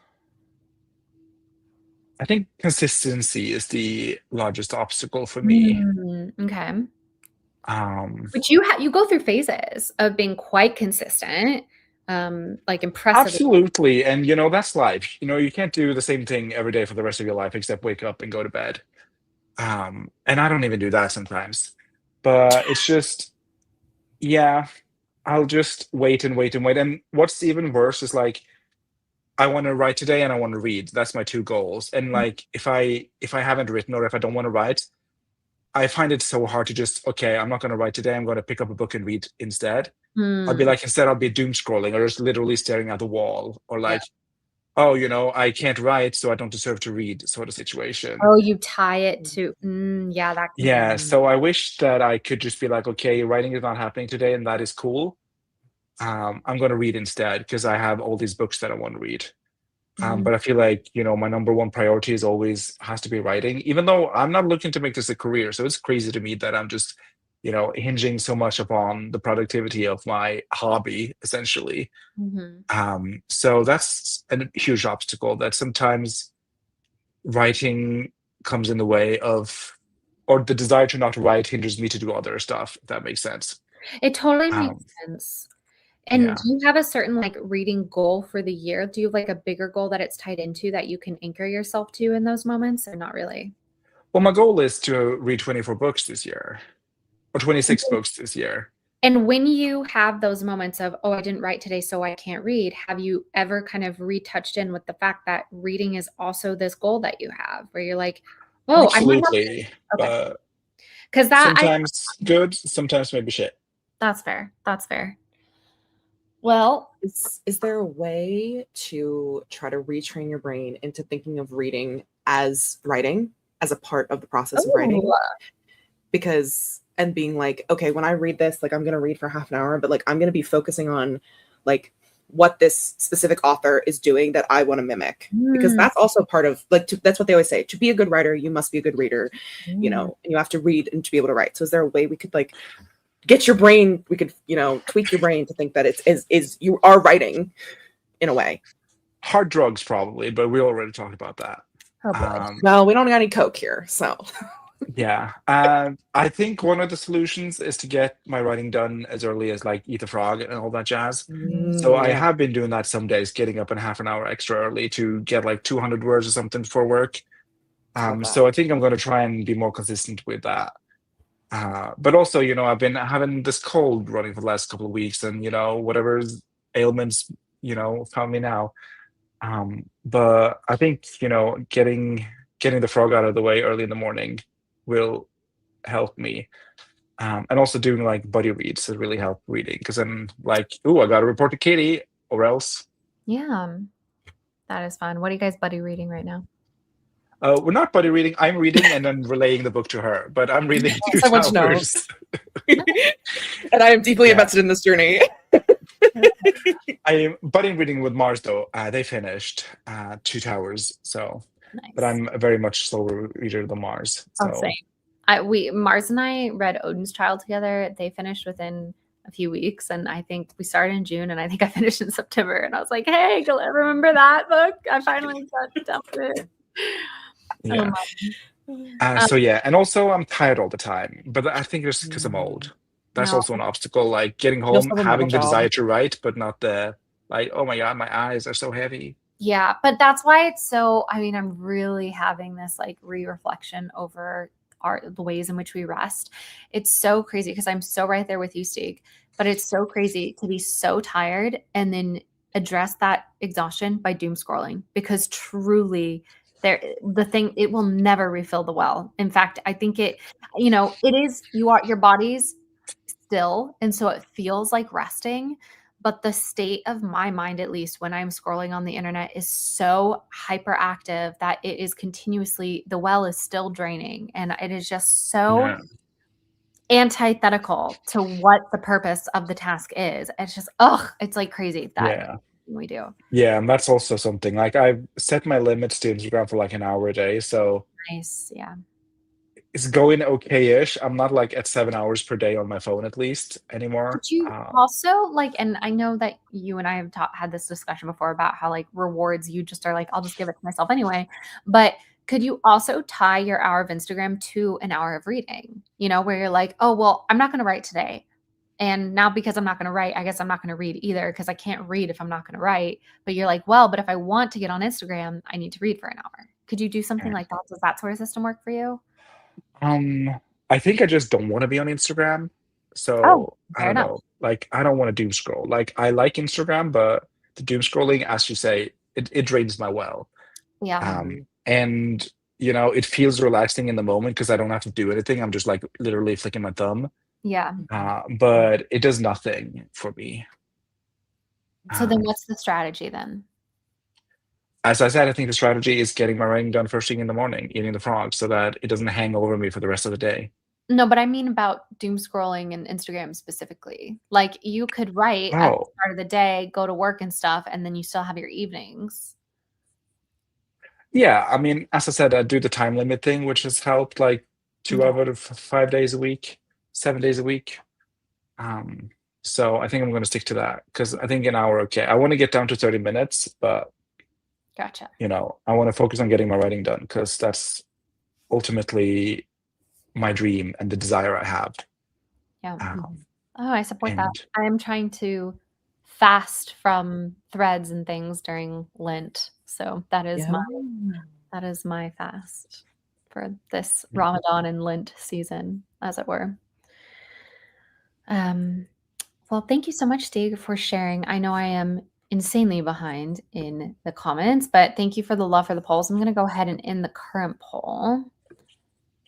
think consistency is the largest obstacle for me. Okay. But you go through phases of being quite consistent, like impressive. Absolutely. And, you know, that's life. You know, you can't do the same thing every day for the rest of your life except wake up and go to bed. And I don't even do that sometimes. But it's just, yeah, I'll just wait and wait and wait. And what's even worse is like, I want to write today and I want to read. That's my two goals. And like, if I haven't written or if I don't want to write, I find it so hard to just, okay, I'm not going to write today. I'm going to pick up a book and read instead. I'll be like, instead I'll be doom scrolling or just literally staring at the wall, or like, oh, you know, I can't write, so I don't deserve to read, sort of situation. Oh, you tie it to, Yeah. So I wish that I could just be like, okay, writing is not happening today, and that is cool. I'm going to read instead because I have all these books that I want to read. But I feel like, you know, my number one priority is always has to be writing, even though I'm not looking to make this a career. So it's crazy to me that I'm just, you know, hinging so much upon the productivity of my hobby, essentially. So that's a huge obstacle, that sometimes writing comes in the way of, or the desire to not write hinders me to do other stuff, if that makes sense. It totally makes sense. And do you have a certain like reading goal for the year? Do you have like a bigger goal that it's tied into that you can anchor yourself to in those moments, or not really? Well, my goal is to read 24 books this year, or 26 books this year. And when you have those moments of, oh, I didn't write today, so I can't read, have you ever kind of retouched in with the fact that reading is also this goal that you have, where you're like, oh, absolutely. Okay. Because that sometimes good, sometimes maybe shit. That's fair. That's fair. Well, is there a way to try to retrain your brain into thinking of reading as writing, as a part of the process of writing? Because, and being like, okay, when I read this, like I'm going to read for half an hour, but like I'm going to be focusing on like what this specific author is doing that I want to mimic, because that's also part of like that's what they always say, to be a good writer you must be a good reader, you know, and you have to read and to be able to write. So is there a way we could like get your brain, we could, you know, tweak your brain to think that it's is you are writing in a way? Hard drugs probably, but we already talked about that. Oh boy. Well, we don't got any coke here, so Yeah, I think one of the solutions is to get my writing done as early as like Eat the Frog and all that jazz. So I have been doing that some days, getting up in half an hour extra early to get like 200 words or something before work. So I think I'm going to try and be more consistent with that. But also, you know, I've been having this cold running for the last couple of weeks, and you know, whatever's ailments, you know, found me now. But I think, you know, getting the frog out of the way early in the morning will help me. And also doing like buddy reads has really helped reading, because I'm like, oh, I got to report to Katie or else. Yeah, that is fun. What are you guys buddy reading right now? We're not buddy reading. I'm reading and then relaying the book to her, but I'm reading 2 so much hours. And I am deeply invested in this journey. I am buddy reading with Mars though. They finished 2 towers, so. Nice. But I'm a very much slower reader than Mars. So. Oh, same. Mars and I read Odin's Child together. They finished within a few weeks, and I think we started in June, and I think I finished in September. And I was like, "Hey, remember that book? I finally got done with it." Yeah. So yeah, and also I'm tired all the time, but I think it's because I'm old. That's also an obstacle. Like getting home, having the desire to write, but not the like. Oh my god, my eyes are so heavy. Yeah, but that's why it's so, I mean, I'm really having this like reflection over the ways in which we rest. It's so crazy because I'm so right there with you, Stig, but it's so crazy to be so tired and then address that exhaustion by doom scrolling, because truly it will never refill the well. In fact, I think it is, your body's still, and so it feels like resting. But the state of my mind, at least when I'm scrolling on the internet, is so hyperactive that it is continuously, the well is still draining. And it is just so antithetical to what the purpose of the task is. It's just, it's like crazy that we do. Yeah, and that's also something. Like I've set my limits to Instagram for like an hour a day. So nice, yeah. It's going okay-ish. I'm not like at 7 hours per day on my phone at least anymore. Could you also like, and I know that you and I have had this discussion before about how like rewards, you just are like, I'll just give it to myself anyway. But could you also tie your hour of Instagram to an hour of reading? You know, where you're like, oh, well, I'm not going to write today. And now because I'm not going to write, I guess I'm not going to read either, because I can't read if I'm not going to write. But you're like, well, but if I want to get on Instagram, I need to read for an hour. Could you do something like that? Does that sort of system work for you? I think I just don't want to be on Instagram. So I don't know. Like I don't want to doom scroll. Like I like Instagram, but the doom scrolling, as you say, it drains my well. Yeah. And you know, it feels relaxing in the moment because I don't have to do anything. I'm just like literally flicking my thumb. Yeah. But it does nothing for me. So then what's the strategy then? As I said, I think the strategy is getting my writing done first thing in the morning, eating the frog, so that it doesn't hang over me for the rest of the day. No, but I mean about doom scrolling and Instagram specifically. Like you could write at the start of the day, go to work and stuff, and then you still have your evenings. Yeah, I mean, as I said, I do the time limit thing, which has helped like 2 out of 5 days a week, 7 days a week. So I think I'm going to stick to that because I think an hour, okay. I want to get down to 30 minutes, but gotcha. You know, I want to focus on getting my writing done because that's ultimately my dream and the desire I have. Yeah. I support that. I am trying to fast from threads and things during Lent. So that is my fast for this Ramadan and Lent season, as it were. Well, thank you so much, Stig, for sharing. I know I am insanely behind in the comments, but thank you for the love for the polls. I'm going to go ahead and end the current poll.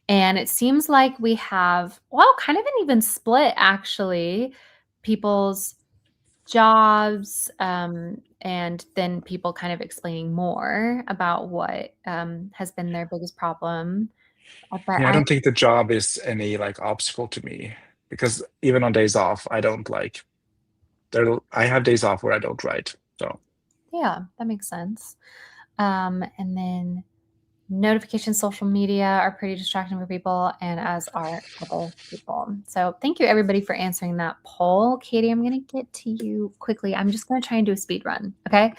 And it seems like we have, well, kind of an even split, actually. People's jobs, and then people kind of explaining more about what has been their biggest problem. But I don't think the job is any like obstacle to me because even on days off, I don't like I have days off where I don't write. So Yeah, that makes sense. And then notifications, social media are pretty distracting for people, and as are other people. So thank you everybody for answering that poll. Katie, I'm going to get to you quickly. I'm just going to try and do a speed run. Okay.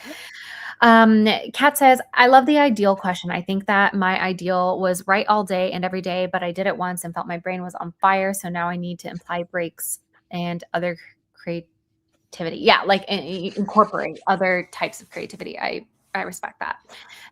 Kat says, I love the ideal question. I think that my ideal was write all day and every day, but I did it once and felt my brain was on fire. So now I need to imply breaks and other creativity. Yeah, like incorporate other types of creativity. I respect that.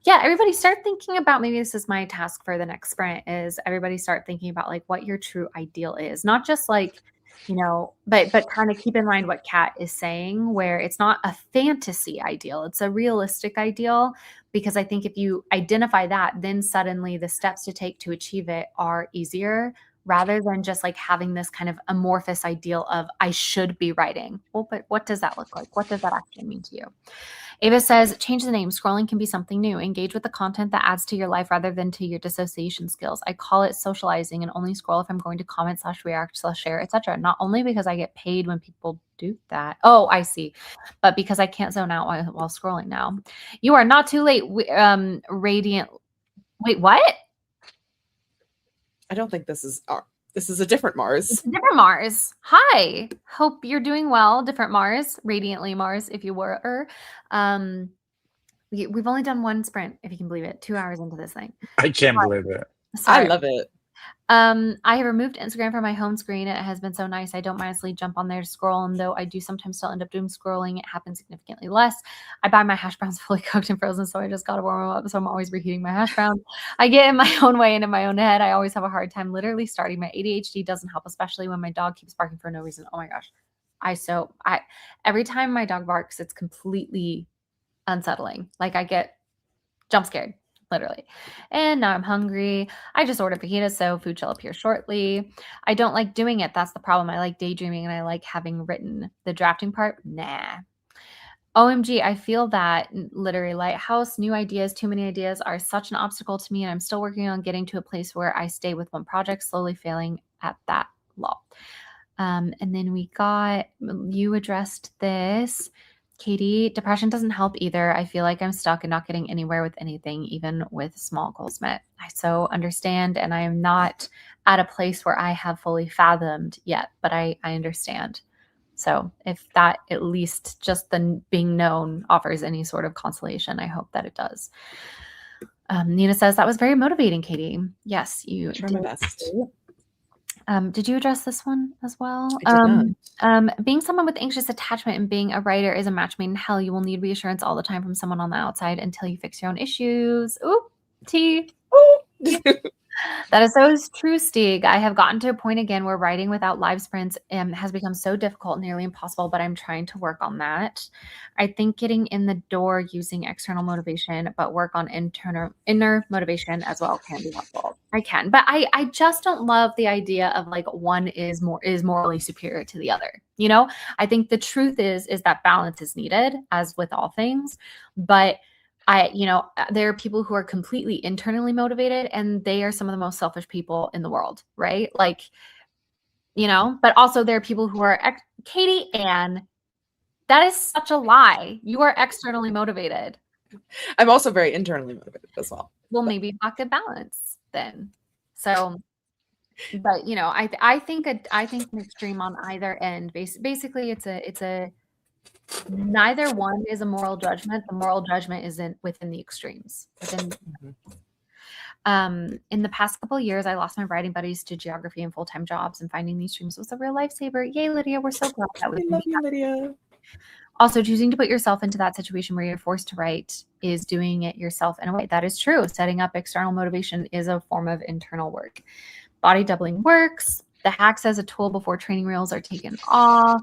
Yeah, everybody start thinking about, maybe this is my task for the next sprint, is everybody start thinking about like what your true ideal is. Not just like, you know, but kind of keep in mind what Kat is saying, where it's not a fantasy ideal, it's a realistic ideal. Because I think if you identify that, then suddenly the steps to take to achieve it are easier, rather than just like having this kind of amorphous ideal of I should be writing. Well, but what does that look like? What does that actually mean to you? Ava says, change the name. Scrolling can be something new. Engage with the content that adds to your life rather than to your dissociation skills. I call it socializing and only scroll if I'm going to comment / react / share, etc. Not only because I get paid when people do that. Oh, I see. But because I can't zone out while scrolling now. You are not too late. Radiant. Wait, what? I don't think this is a different Mars. It's a different Mars. Hi. Hope you're doing well. Different Mars. Radiantly Mars, if you were. We've only done one sprint, if you can believe it. 2 hours into this thing. I can't believe it. Sorry. I love it. I have removed Instagram from my home screen. It has been so nice. I don't mindlessly jump on there to scroll, and though I do sometimes still end up doom scrolling, it happens significantly less. I buy my hash browns fully cooked and frozen, so I just gotta warm them up. So I'm always reheating my hash browns. I get in my own way and in my own head. I always have a hard time literally starting. My ADHD doesn't help, especially when my dog keeps barking for no reason. Oh my gosh. Every time my dog barks, it's completely unsettling. Like I get jump scared. Literally. And now I'm hungry. I just ordered fajitas, so food shall appear shortly. I don't like doing it. That's the problem. I like daydreaming and I like having written. The drafting part, nah. OMG, I feel that literary lighthouse, new ideas, too many ideas are such an obstacle to me, and I'm still working on getting to a place where I stay with one project, slowly failing at that law. And then we got, you addressed this. Katie, depression doesn't help either. I feel like I'm stuck and not getting anywhere with anything, even with small goals met. I so understand, and I am not at a place where I have fully fathomed yet, but I understand. So if that, at least just the being known, offers any sort of consolation, I hope that it does. Nina says, that was very motivating, Katie. Yes, you Try my best. Did you address this one as well? I did not. Being someone with anxious attachment and being a writer is a match made in hell. You will need reassurance all the time from someone on the outside until you fix your own issues. Ooh, tea. Ooh. That is so true, Stieg. I have gotten to a point again where writing without live sprints has become so difficult, nearly impossible, but I'm trying to work on that. I think getting in the door using external motivation, but work on inner motivation as well can be helpful. I can, but I just don't love the idea of like one is morally superior to the other. You know, I think the truth is that balance is needed, as with all things, but there are people who are completely internally motivated, and they are some of the most selfish people in the world, right? Like, but also there are people who are, Katie Ann, that is such a lie. You are externally motivated. I'm also very internally motivated as well. Well, maybe not good balance then. So, but I think an extreme on either end. Basically, it's a neither one is a moral judgment. The moral judgment is within the extremes. In the past couple of years, I lost my writing buddies to geography and full-time jobs, and finding these streams was a real lifesaver. Yay, Lydia! We're so glad that was. I love you, Lydia. Also, choosing to put yourself into that situation where you're forced to write is doing it yourself in a way. That is true. Setting up external motivation is a form of internal work. Body doubling works. The hacks as a tool before training reels are taken off.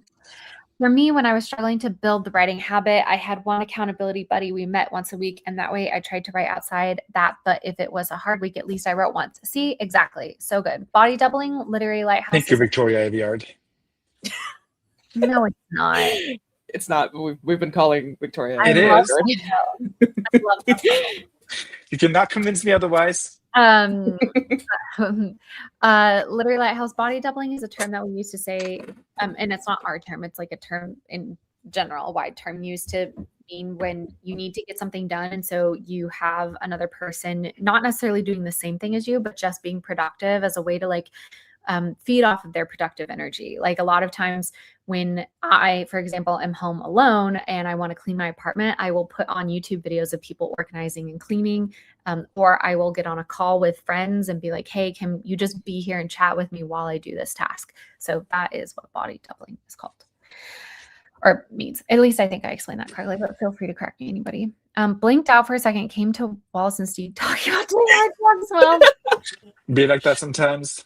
For me, when I was struggling to build the writing habit, I had one accountability buddy. We met once a week, and that way I tried to write outside that. But if it was a hard week, at least I wrote once. See, exactly. So good. Body doubling, literary lighthouse. Thank you, Victoria Aveyard. No, it's not. It's not. We've been calling Victoria. It is. I love that. You cannot convince me otherwise. Um, literary lighthouse body doubling is a term that we used to say, and it's not our term, it's like a term in general, a wide term used to mean when you need to get something done. And so you have another person not necessarily doing the same thing as you, but just being productive as a way to like feed off of their productive energy. Like a lot of times when I, for example, am home alone and I want to clean my apartment, I will put on YouTube videos of people organizing and cleaning, or I will get on a call with friends and be like, hey, can you just be here and chat with me while I do this task? So that is what body doubling is called. Or means. At least I think I explained that correctly, but feel free to correct me, anybody. Blinked out for a second, came to Wallace and Steve talking about doing hard jobs. Well, Be like that sometimes.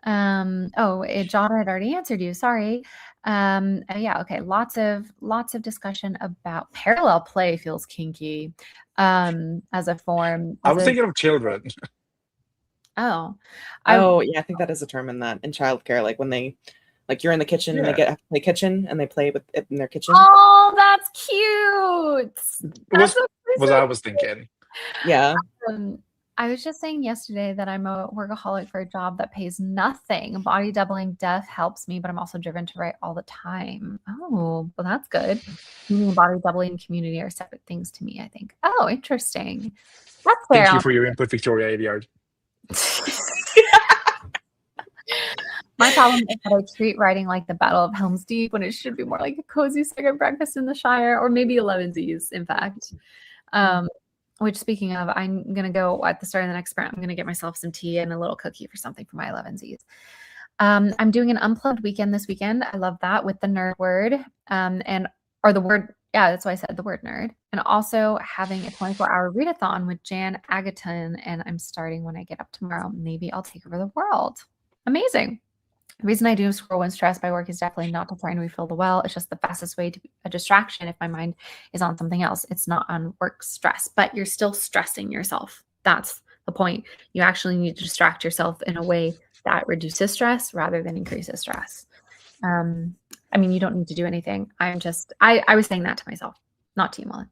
Jada had already answered you. Sorry. Yeah, okay. Lots of discussion about parallel play feels kinky as a form. I was thinking of children. Oh, yeah, I think that is a term in childcare, like when they, like you're in the kitchen and they get to play kitchen and they play with it in their kitchen. Oh, that's cute. That's was I was thinking. Yeah. I was just saying yesterday that I'm a workaholic for a job that pays nothing. Body doubling death helps me, but I'm also driven to write all the time. Oh, well, that's good. Meaning and body doubling community are separate things to me, I think. Oh, interesting. That's fair. Thank you for your input, Victoria Aviard. My problem is that I treat writing like the Battle of Helm's Deep when it should be more like a cozy second breakfast in the Shire, or maybe 11Z's, in fact. Which, speaking of, I'm going to go at the start of the next sprint. I'm going to get myself some tea and a little cookie for something for my 11Z's. I'm doing an unplugged weekend this weekend. I love that, with the nerd word or the word. Yeah, that's why I said the word nerd. And also having a 24-hour readathon with Jan Agaton. And I'm starting when I get up tomorrow. Maybe I'll take over the world. Amazing. The reason I do scroll when stressed by work is definitely not to try and refill the well. It's just the fastest way to be a distraction if my mind is on something else. It's not on work stress, but you're still stressing yourself. That's the point. You actually need to distract yourself in a way that reduces stress rather than increases stress. I mean, you don't need to do anything. I was saying that to myself, not to you, Mullen.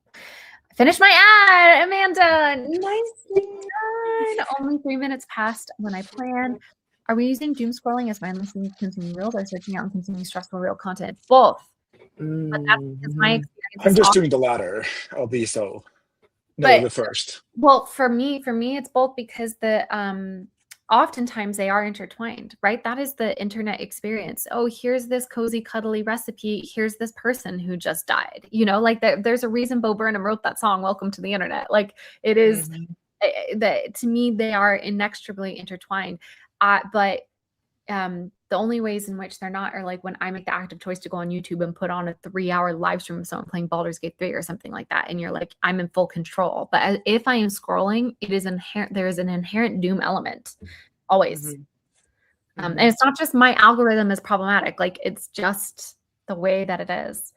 I finished my ad, Amanda. Nicely done. Only 3 minutes past when I planned. Are we using doom scrolling as mindlessly consuming reels or searching out and consuming stressful real content? Both. But that's my experience. I'm just doing the latter. I'll be so. No, the first. Well, for me, it's both, because oftentimes they are intertwined, right? That is the internet experience. Oh, here's this cozy, cuddly recipe. Here's this person who just died. Like there's a reason Bo Burnham wrote that song, Welcome to the Internet. Like it is, to me, they are inextricably intertwined. But the only ways in which they're not are like when I make the active choice to go on YouTube and put on a 3-hour live stream of someone playing Baldur's Gate 3 or something like that. And you're like, I'm in full control. But if I am scrolling, it is inherent. There is an inherent doom element always. And it's not just my algorithm is problematic. Like it's just the way that it is.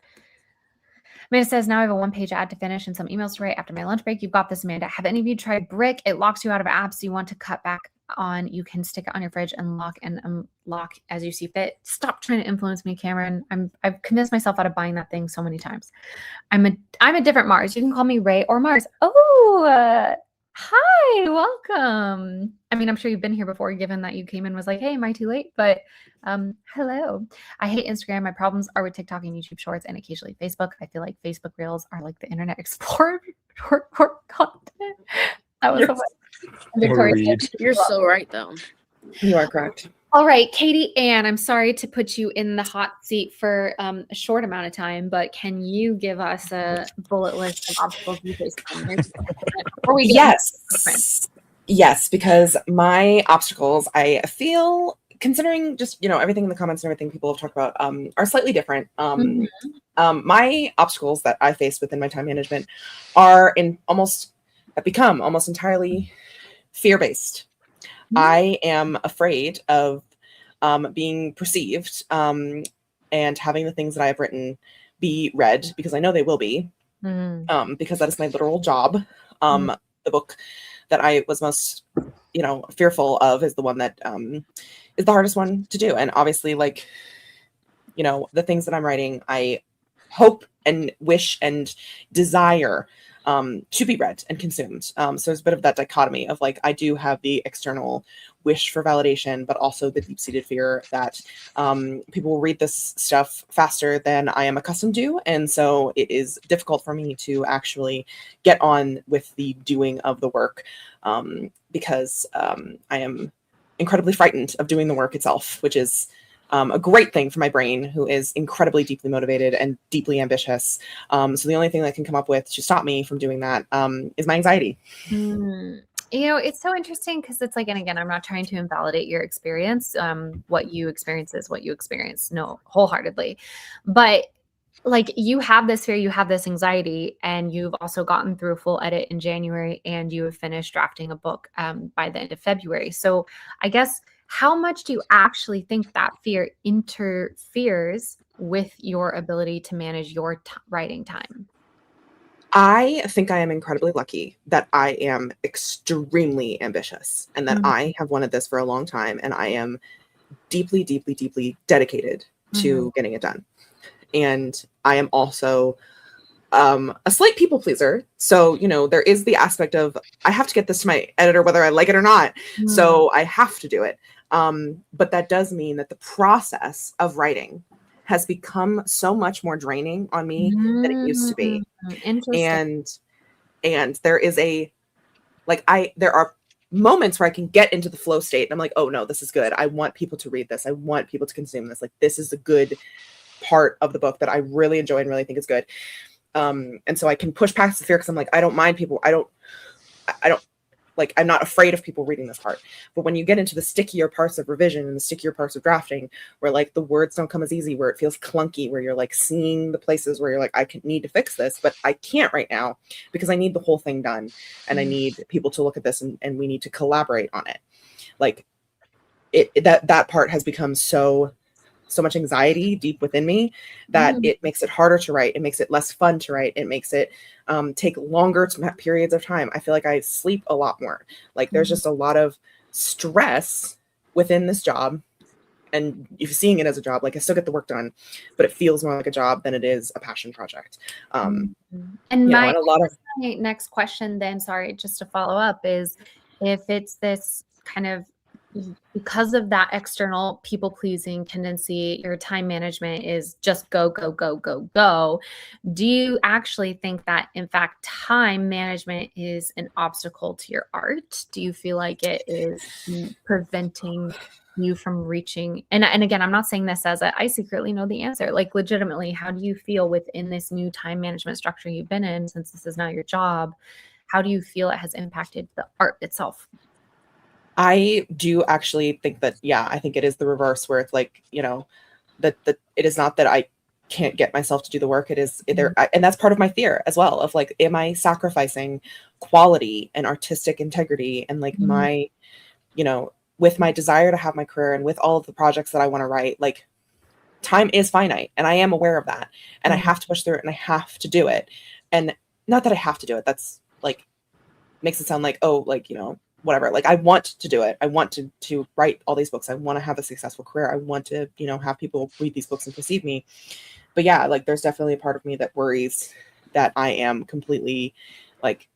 Amanda says, now I have a 1-page ad to finish and some emails to write after my lunch break. You've got this, Amanda. Have any of you tried Brick? It locks you out of apps you want to cut back on. You can stick it on your fridge and lock and unlock as you see fit. Stop trying to influence me, Cameron. I've convinced myself out of buying that thing so many times. I'm a different Mars. You can call me Ray or Mars. Oh, hi, welcome. I mean, I'm sure you've been here before, given that you came in and was like, hey, am I too late? But hello. I hate Instagram. My problems are with TikTok and YouTube Shorts and occasionally Facebook. I feel like Facebook Reels are like the Internet Explorer for content. That was Victoria. You're so right, though. You are correct. All right, Katie Ann, I'm sorry to put you in the hot seat for a short amount of time, but can you give us a bullet list of obstacles you face? Yes, because my obstacles, I feel, considering just everything in the comments and everything people have talked about, are slightly different. My obstacles that I face within my time management have become almost entirely fear-based. I am afraid of being perceived and having the things that I have written be read, because I know they will be, because that is my literal job. The book that I was most, fearful of is the one that is the hardest one to do. And obviously, the things that I'm writing, I hope and wish and desire to be read and consumed. So there's a bit of that dichotomy of like, I do have the external wish for validation, but also the deep-seated fear that people will read this stuff faster than I am accustomed to. And so it is difficult for me to actually get on with the doing of the work because I am incredibly frightened of doing the work itself, which is a great thing for my brain, who is incredibly deeply motivated and deeply ambitious. So the only thing that can come up with to stop me from doing that is my anxiety. You know, it's so interesting because it's like, and again, I'm not trying to invalidate your experience. What you experience is what you experience, no, wholeheartedly. But like, you have this fear, you have this anxiety, and you've also gotten through a full edit in January, and you have finished drafting a book by the end of February. So I guess, how much do you actually think that fear interferes with your ability to manage your writing time? I think I am incredibly lucky that I am extremely ambitious and that I have wanted this for a long time, and I am deeply, deeply, deeply dedicated to getting it done. And I am also a slight people pleaser. So, you know, there is the aspect of, I have to get this to my editor, whether I like it or not. So I have to do it. But that does mean that the process of writing has become so much more draining on me than it used to be. Interesting. And there is there are moments where I can get into the flow state and I'm like, oh no, this is good. I want people to read this. I want people to consume this. Like, this is a good part of the book that I really enjoy and really think is good. And so I can push past the fear because I'm like, I don't mind people. I don't like, I'm not afraid of people reading this part. But when you get into the stickier parts of revision and the stickier parts of drafting, where like the words don't come as easy, where it feels clunky, where you're like seeing the places where you're like, I need to fix this, but I can't right now because I need the whole thing done. And I need people to look at this and we need to collaborate on it. Like that part has become so much anxiety deep within me that it makes it harder to write. It makes it less fun to write. It makes it take longer periods of time. I feel like I sleep a lot more. Like, there's just a lot of stress within this job. And if seeing it as a job, like, I still get the work done, but it feels more like a job than it is a passion project. And my next question then, sorry, just to follow up, is if it's this kind of, because of that external people pleasing tendency, your time management is just go, go, go, go, go. Do you actually think that, in fact, time management is an obstacle to your art? Do you feel like it is preventing you from reaching? And again, I'm not saying this as I secretly know the answer. Like, legitimately, how do you feel within this new time management structure you've been in, since this is now your job? How do you feel it has impacted the art itself? I do actually think that, I think it is the reverse, where it's like, that it is not that I can't get myself to do the work. It is there. And that's part of my fear as well, of like, am I sacrificing quality and artistic integrity and like my, with my desire to have my career and with all of the projects that I want to write, like, time is finite and I am aware of that, and I have to push through it and I have to do it. And not that I have to do it. That's like, makes it sound like, oh, like, whatever, like, I want to do it. I want to write all these books. I want to have a successful career. I want to, have people read these books and perceive me. But yeah, like, there's definitely a part of me that worries that I am completely like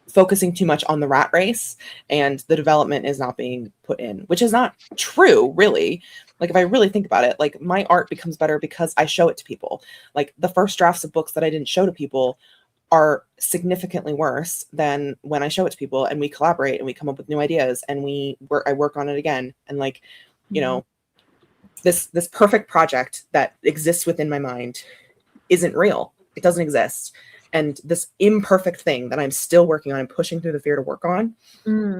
focusing too much on the rat race and the development is not being put in, which is not true, really. Like, if I really think about it, like, my art becomes better because I show it to people. Like, the first drafts of books that I didn't show to people are significantly worse than when I show it to people and we collaborate and we come up with new ideas and I work on it again. And like, this perfect project that exists within my mind isn't real. It doesn't exist. And this imperfect thing that I'm still working on and pushing through the fear to work on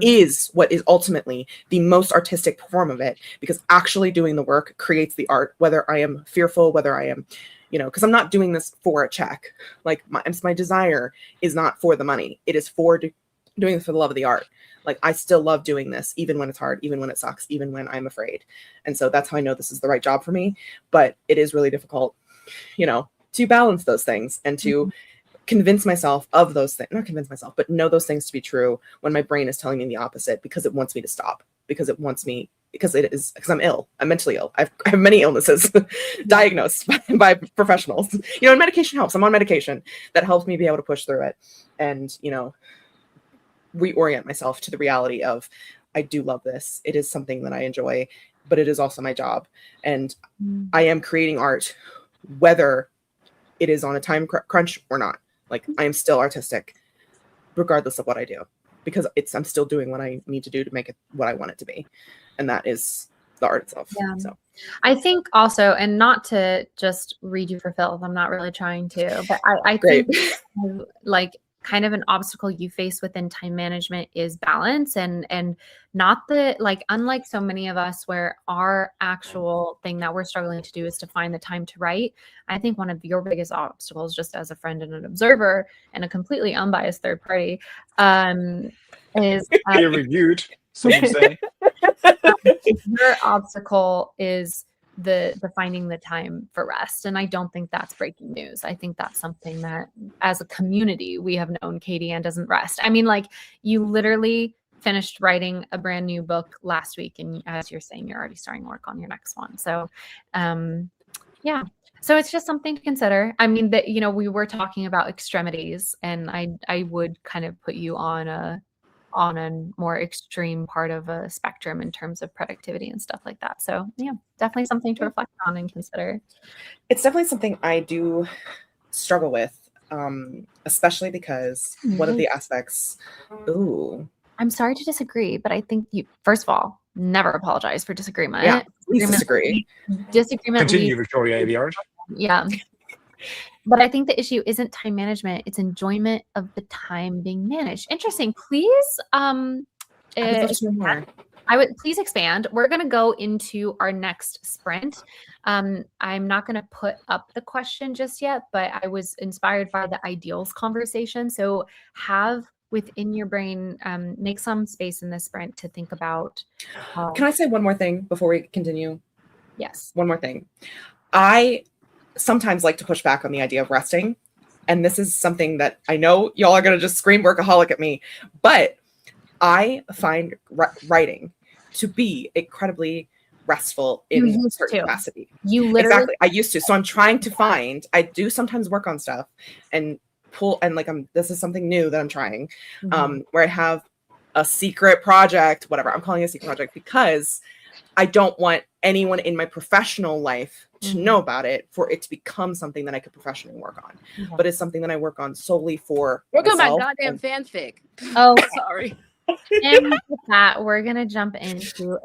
is what is ultimately the most artistic form of it, because actually doing the work creates the art, whether I am fearful, whether I am, because I'm not doing this for a check. Like, my desire is not for the money. It is for doing this for the love of the art. Like, I still love doing this, even when it's hard, even when it sucks, even when I'm afraid. And so that's how I know this is the right job for me. But it is really difficult, to balance those things and to convince myself of those things, not convince myself, but know those things to be true when my brain is telling me the opposite, because it wants me to stop, because it wants me because I'm ill. I'm mentally ill. I have many illnesses diagnosed by professionals. And medication helps. I'm on medication that helps me be able to push through it and, reorient myself to the reality of I do love this. It is something that I enjoy, but it is also my job. And I am creating art, whether it is on a time crunch or not. Like, I am still artistic, regardless of what I do, because I'm still doing what I need to do to make it what I want it to be. And that is the art itself. Yeah. So I think also, and not to just read you for filth, I'm not really trying to, but I think like kind of an obstacle you face within time management is balance and not unlike so many of us where our actual thing that we're struggling to do is to find the time to write. I think one of your biggest obstacles, just as a friend and an observer and a completely unbiased third party, is peer reviewed, some would say. your obstacle is the finding the time for rest. And I don't think that's breaking news. I think that's something that as a community, we have known Katie Ann doesn't rest. I mean, like, you literally finished writing a brand new book last week. And as you're saying, you're already starting work on your next one. So, yeah. So it's just something to consider. I mean, that, we were talking about extremities, and I would kind of put you on a more extreme part of a spectrum in terms of productivity and stuff like that. So yeah, definitely something to reflect on and consider. It's definitely something I do struggle with, especially because one of the aspects, I'm sorry to disagree, but I think you, first of all, never apologize for disagreement. Yeah, please disagree. Disagreement. Continue, Victoria Aveyard. Yeah. But I think the issue isn't time management, it's enjoyment of the time being managed. Interesting. Please, I would please expand. We're going to go into our next sprint. I'm not going to put up the question just yet, but I was inspired by the ideals conversation. So have within your brain, make some space in this sprint to think about. Can I say one more thing before we continue? Yes. One more thing. I sometimes like to push back on the idea of resting. And this is something that I know y'all are going to just scream workaholic at me, but I find writing to be incredibly restful in a certain capacity. You literally. Exactly. I used to. So I'm trying to I do sometimes work on stuff and pull, and this is something new that I'm trying, where I have a secret project, whatever. I'm calling it a secret project because I don't want anyone in my professional life to know about it, for it to become something that I could professionally work on. But it's something that I work on solely for myself. Work on my goddamn fanfic. Oh, sorry. And with that, we're going to jump into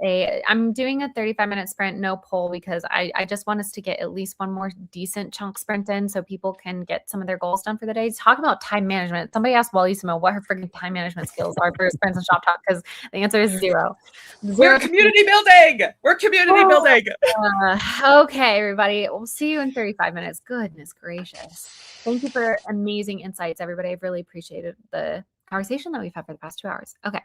I'm doing a 35-minute sprint, no poll, because I just want us to get at least one more decent chunk sprint in so people can get some of their goals done for the day. Talk about time management. Somebody asked Wallissimo what her freaking time management skills are for Sprints and Shoptalk, because the answer is zero. We're community building. We're community building. Okay, everybody. We'll see you in 35 minutes. Goodness gracious. Thank you for amazing insights, everybody. I've really appreciated the conversation that we've had for the past 2 hours. Okay.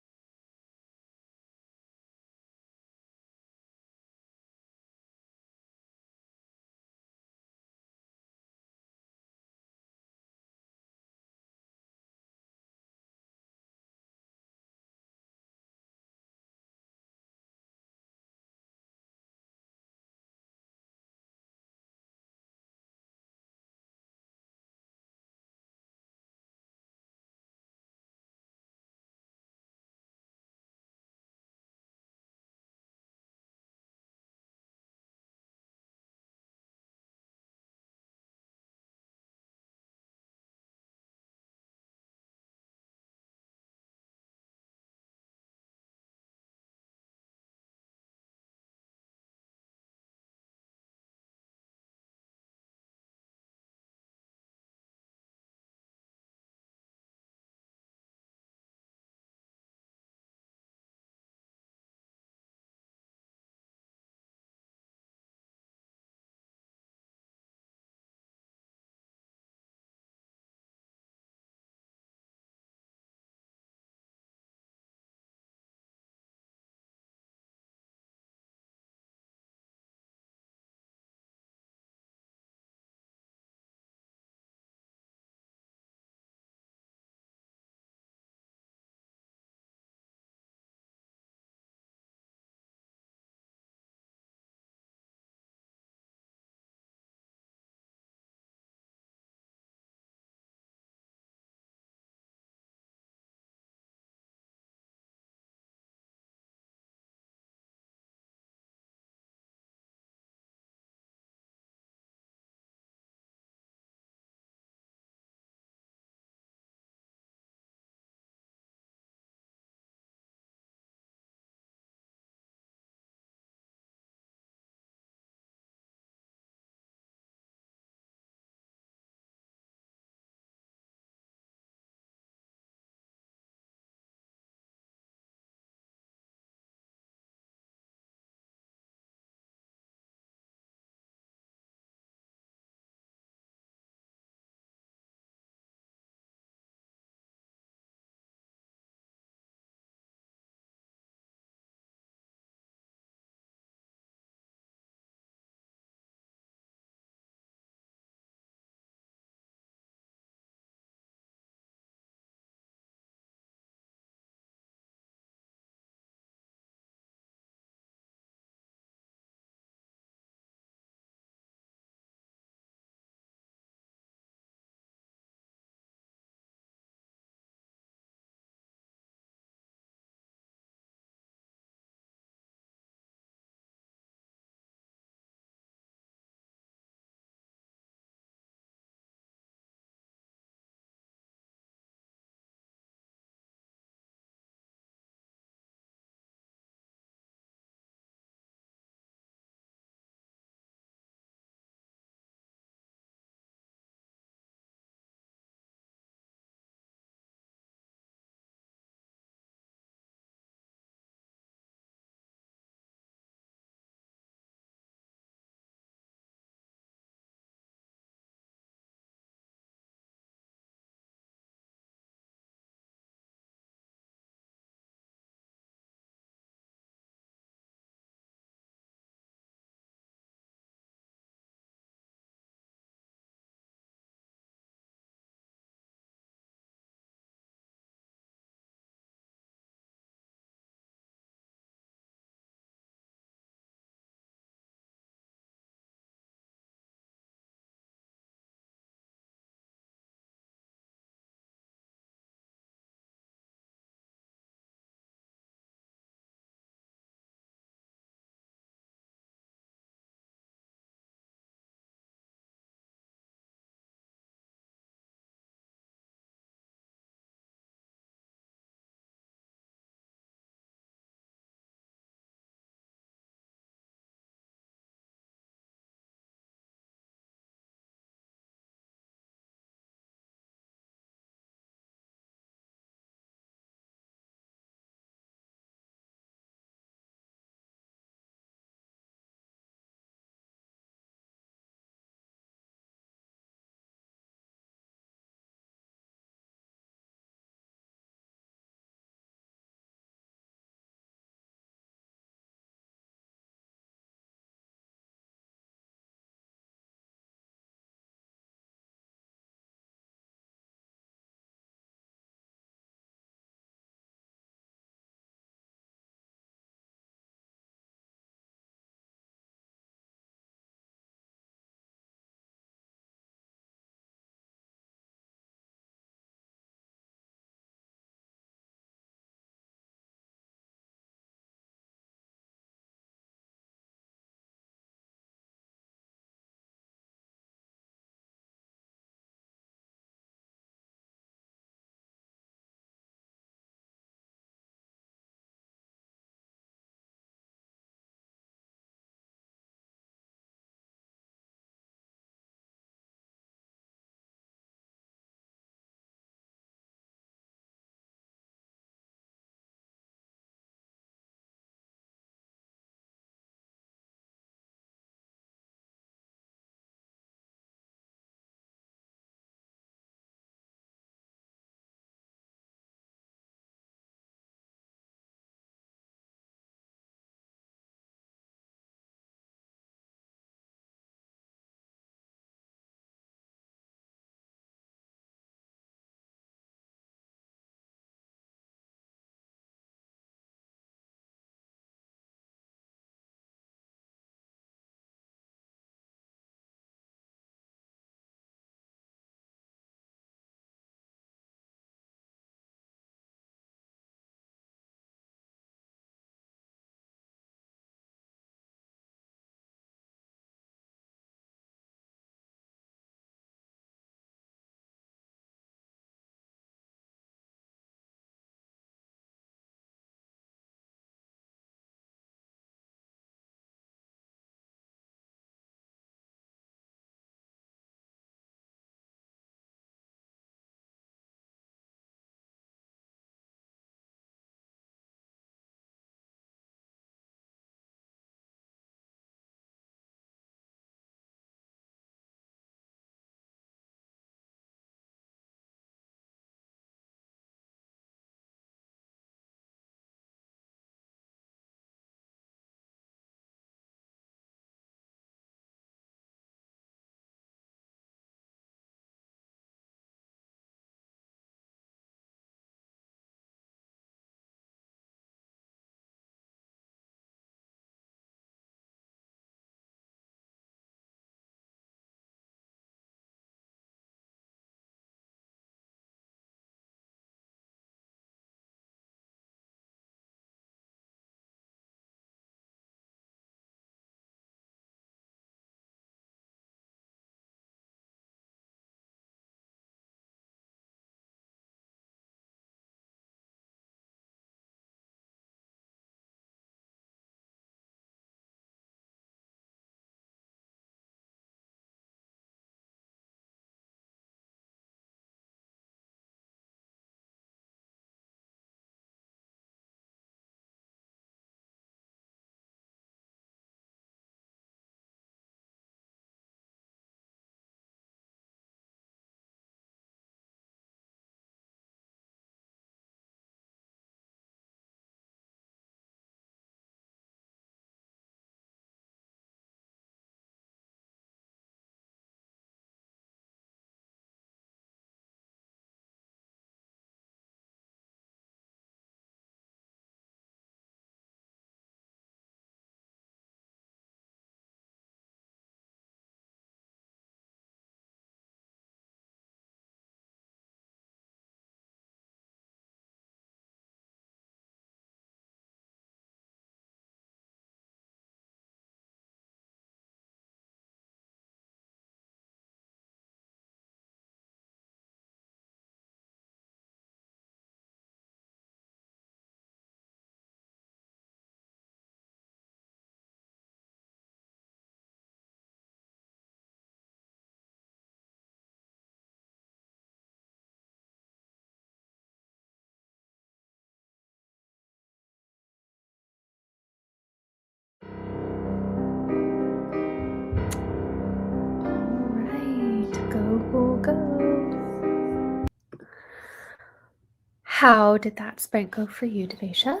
How did that sprint go for you, Devesha?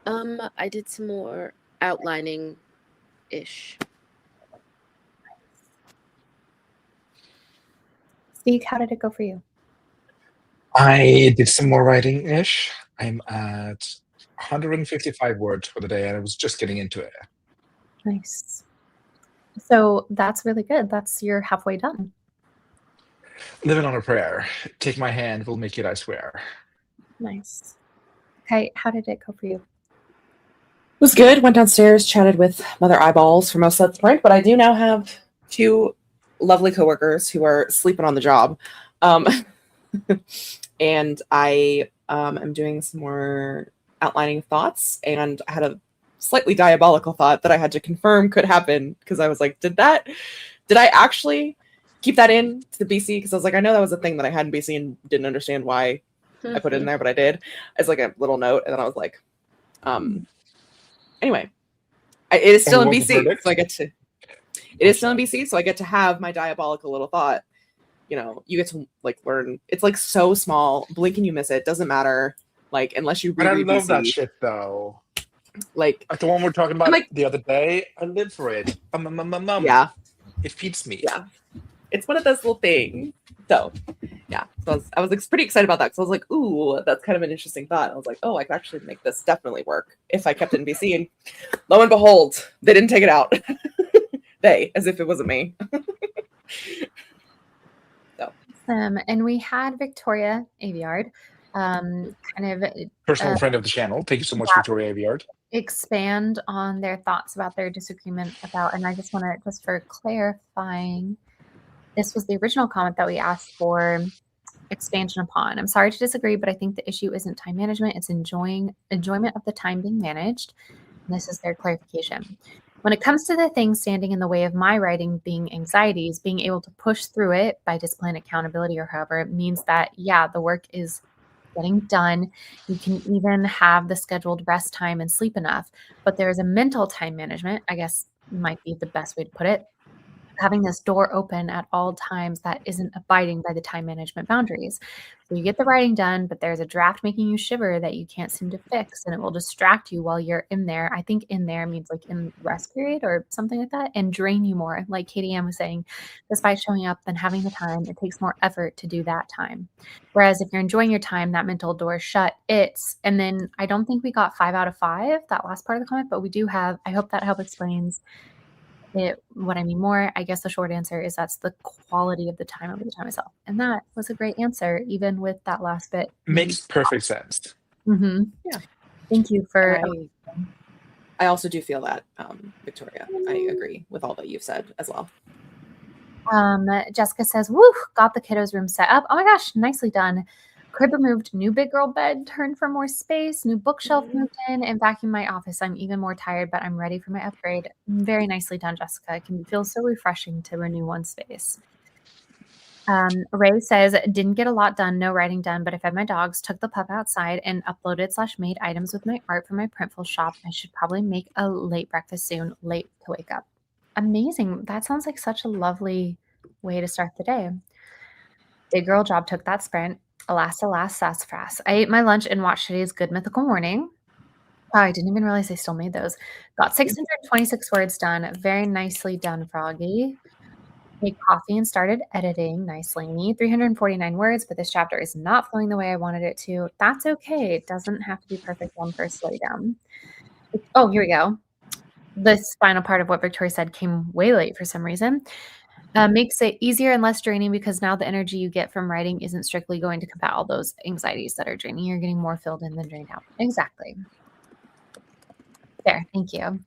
I did some more outlining ish. Steve, how did it go for you? I did some more writing ish. I'm at 155 words for the day, and I was just getting into it. Nice. So that's really good. You're halfway done. Living on a prayer. Take my hand, we'll make it, I swear. Nice. Okay, how did it go for you? It was good. Went downstairs, chatted with Mother Eyeballs for most of the sprint, but I do now have 2 lovely coworkers who are sleeping on the job. And I am doing some more outlining thoughts, and I had a slightly diabolical thought that I had to confirm could happen because I was like, did I actually keep that in to the BC? Because I was like, I know that was a thing that I had in BC and didn't understand why I put it in there, but I did as like a little note. And then I was like, anyway, it is still in BC, so I get to. It is still in BC, so I get to have my diabolical little thought. You know, you get to like learn. It's like so small. Blink and you miss it. Doesn't matter. Like unless you. But I love BC, that shit though. Like the one we're talking about like, the other day. I live for it. Yeah, it feeds me. Yeah, it's one of those little things. So yeah, so I was pretty excited about that because I was like, ooh, that's kind of an interesting thought. I was like, oh, I could actually make this definitely work if I kept it in BC. And lo and behold, they didn't take it out. They, as if it wasn't me. So. And we had Victoria Aviard, kind of personal friend of the channel. Thank you so much, Victoria Aviard. Expand on their thoughts about their disagreement about, and I just want to, just for clarifying, this was the original comment that we asked for expansion upon. I'm sorry to disagree, but I think the issue isn't time management. It's enjoyment of the time being managed. And this is their clarification. When it comes to the things standing in the way of my writing being anxieties, being able to push through it by discipline, accountability, or however, it means that, yeah, the work is getting done. You can even have the scheduled rest time and sleep enough, but there's a mental time management, I guess might be the best way to put it. Having this door open at all times that isn't abiding by the time management boundaries. So you get the writing done, but there's a draft making you shiver that you can't seem to fix, and it will distract you while you're in there. I think in there means like in rest period or something like that, and drain you more. Like Katie Ann was saying, despite showing up and having the time, it takes more effort to do that time. Whereas if you're enjoying your time, that mental door is shut. And then I don't think we got 5 out of 5, that last part of the comment, but we do have, I hope that help explains it. What I mean more, I guess the short answer is that's the quality of the time over the time itself. And that was a great answer, even with that last bit. Makes perfect sense. Mm-hmm. Yeah. Thank you for. I also do feel that, Victoria. I agree with all that you've said as well. Jessica says, woo, got the kiddos room set up. Oh my gosh, nicely done. Crib removed, new big girl bed turned for more space, new bookshelf moved in, and vacuumed my office. I'm even more tired, but I'm ready for my upgrade. Very nicely done, Jessica. It can feel so refreshing to renew one's space. Ray says, didn't get a lot done, no writing done, but I fed my dogs, took the pup outside, and uploaded/made items with my art for my printful shop. I should probably make a late breakfast soon, late to wake up. Amazing. That sounds like such a lovely way to start the day. Big girl job took that sprint. Alas, sassafras. I ate my lunch and watched today's Good Mythical Morning. Oh, I didn't even realize they still made those. Got 626 words done. Very nicely done, Froggy. Made coffee and started editing nicely. 349 words, but this chapter is not flowing the way I wanted it to. That's okay. It doesn't have to be perfect on first lay down. Oh, here we go. This final part of what Victoria said came way late for some reason. Makes it easier and less draining because now the energy you get from writing isn't strictly going to combat all those anxieties that are draining. You're getting more filled in than drained out. Exactly. There, thank you.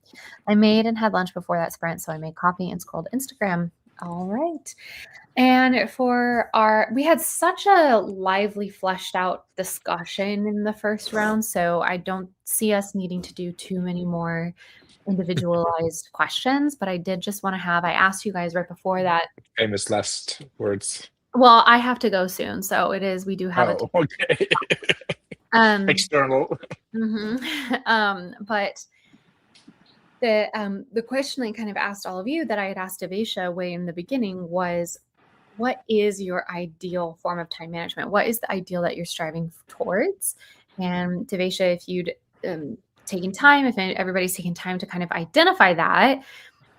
I made and had lunch before that sprint, so I made coffee and scrolled Instagram. All right. And we had such a lively, fleshed out discussion in the first round, so I don't see us needing to do too many more individualized questions, but I did just want to I asked you guys right before that. Famous last words. Well, I have to go soon, so we do have okay. External. But the question I kind of asked all of you that I had asked Devesha way in the beginning was, what is your ideal form of time management? What is the ideal that you're striving towards? And Devesha, if you'd taken time, if everybody's taken time to kind of identify that,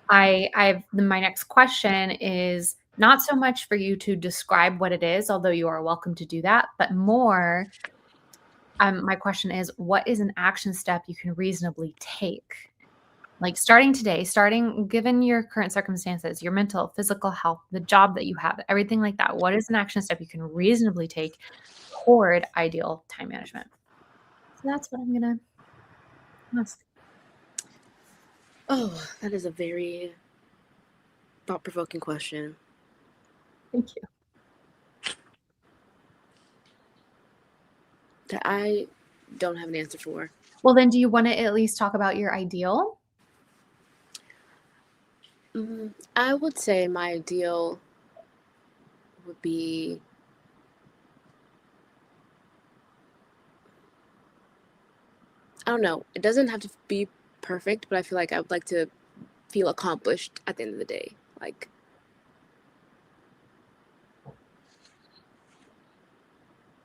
my next question is not so much for you to describe what it is, although you are welcome to do that, but more, my question is, what is an action step you can reasonably take? Like starting today, given your current circumstances, your mental, physical health, the job that you have, everything like that, what is an action step you can reasonably take toward ideal time management? So that's what I'm going to ask. Oh, that is a very thought-provoking question. Thank you. That I don't have an answer for. Well, then do you want to at least talk about your ideal? I would say my ideal would be I don't know. It doesn't have to be perfect, but I feel like I would like to feel accomplished at the end of the day. Like,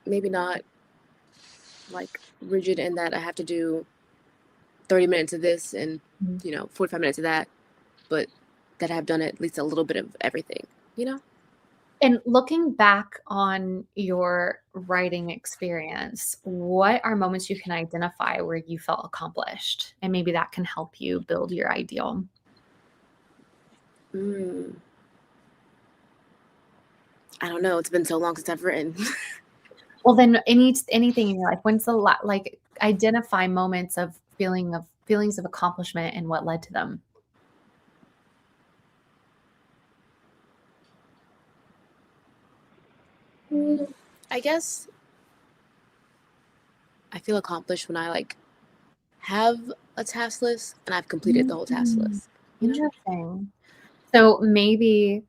maybe not like rigid in that I have to do 30 minutes of this and 45 minutes of that, but that I've done at least a little bit of everything, And looking back on your writing experience, what are moments you can identify where you felt accomplished? And maybe that can help you build your ideal. I don't know. It's been so long since I've written. Well, then anything in your life, when's the like identify moments of feelings of accomplishment and what led to them? I guess I feel accomplished when I have a task list and I've completed the whole task list. Interesting. So maybe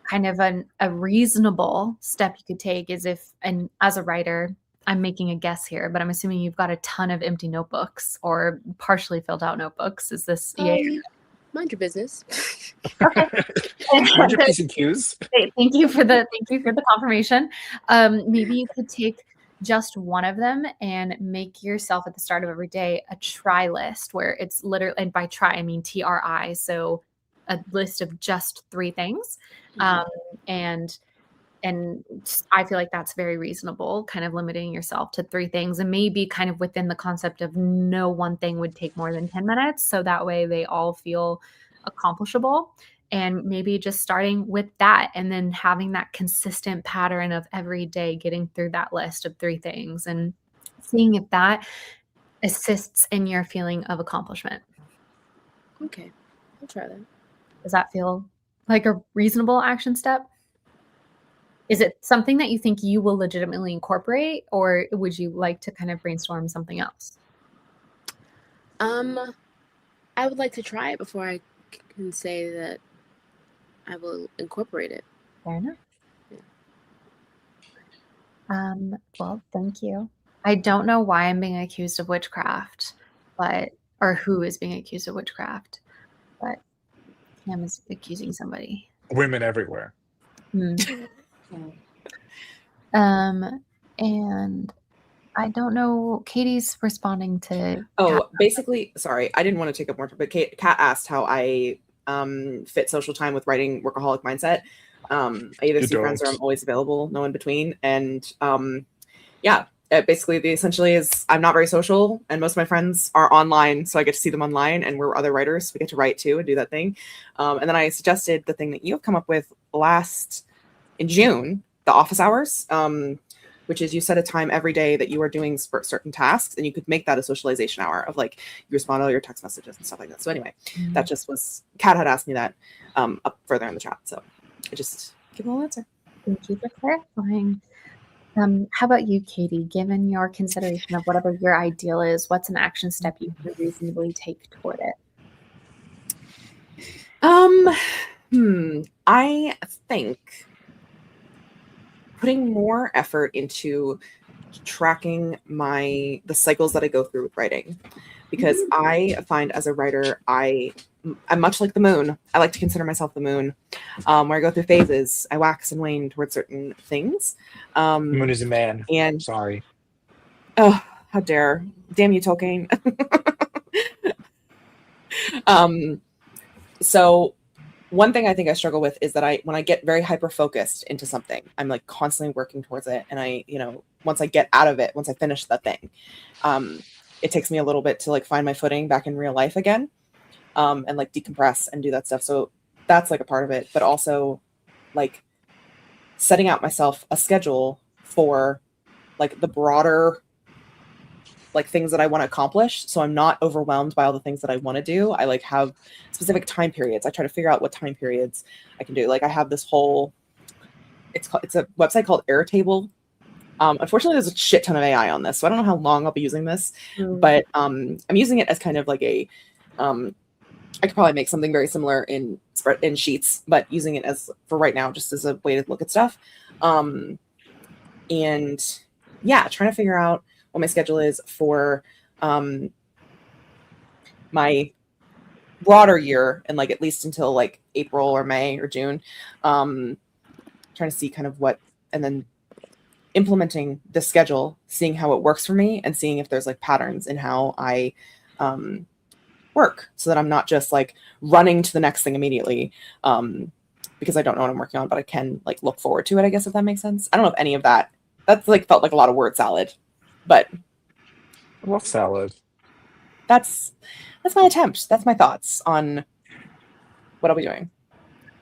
kind of a reasonable step you could take is and as a writer, I'm making a guess here, but I'm assuming you've got a ton of empty notebooks or partially filled out notebooks. Is this Mind your business. Okay. Mind your P's and Q's. Thank you for the confirmation. Maybe you could take just one of them and make yourself at the start of every day a try list where it's literally, and by try I mean TRI, so a list of just 3 things. And I feel like that's very reasonable, kind of limiting yourself to 3 things, and maybe kind of within the concept of no one thing would take more than 10 minutes. So that way they all feel accomplishable, and maybe just starting with that and then having that consistent pattern of every day getting through that list of 3 things and seeing if that assists in your feeling of accomplishment. Okay, I'll try that. Does that feel like a reasonable action step? Is it something that you think you will legitimately incorporate, or would you like to kind of brainstorm something else? I would like to try it before I can say that I will incorporate it. Fair enough. Well, thank you. I don't know why I'm being accused of witchcraft, or who is being accused of witchcraft, but Cam is accusing somebody. Women everywhere. And I don't know. Katie's responding to. Basically, sorry, I didn't want to take up more time, but Kat asked how I fit social time with writing workaholic mindset. I either see friends or I'm always available, no in between. And basically, essentially is I'm not very social, and most of my friends are online, so I get to see them online, and we're other writers, so we get to write too and do that thing. And then I suggested the thing that you have come up with in June, the office hours, which is you set a time every day that you are doing certain tasks, and you could make that a socialization hour of you respond to all your text messages and stuff like that. So anyway, that just was, Kat had asked me that up further in the chat. So I just give a little answer. Thank you for clarifying. How about you, Katie? Given your consideration of whatever your ideal is, what's an action step you can reasonably take toward it? I think putting more effort into tracking the cycles that I go through with writing, because I find as a writer, I'm much like the moon. I like to consider myself the moon, where I go through phases. I wax and wane towards certain things. Moon is a man. And Sorry. oh, how dare! Damn you, Tolkien. So one thing I think I struggle with is that when I get very hyper focused into something, I'm like constantly working towards it. And once I get out of it, once I finish that thing, it takes me a little bit to like find my footing back in real life again, and like decompress and do that stuff. So that's like a part of it, but also like setting out myself a schedule for like the broader like things that I want to accomplish. So I'm not overwhelmed by all the things that I want to do. I like have specific time periods. I try to figure out what time periods I can do. Like I have this whole, it's a website called Airtable. Unfortunately, there's a shit ton of AI on this, so I don't know how long I'll be using this, but I'm using it as kind of like I could probably make something very similar in Sheets, but using it as for right now, just as a way to look at stuff. And yeah, trying to figure out what my schedule is for my broader year, and like at least until like April or May or June, trying to see kind of what, and then implementing the schedule, seeing how it works for me, and seeing if there's like patterns in how I work, so that I'm not just like running to the next thing immediately, because I don't know what I'm working on, but I can like look forward to it, I guess, if that makes sense. I don't know if any of that's like felt like a lot of word salad, but I love salad. That's my attempt. That's my thoughts on what I'll be doing.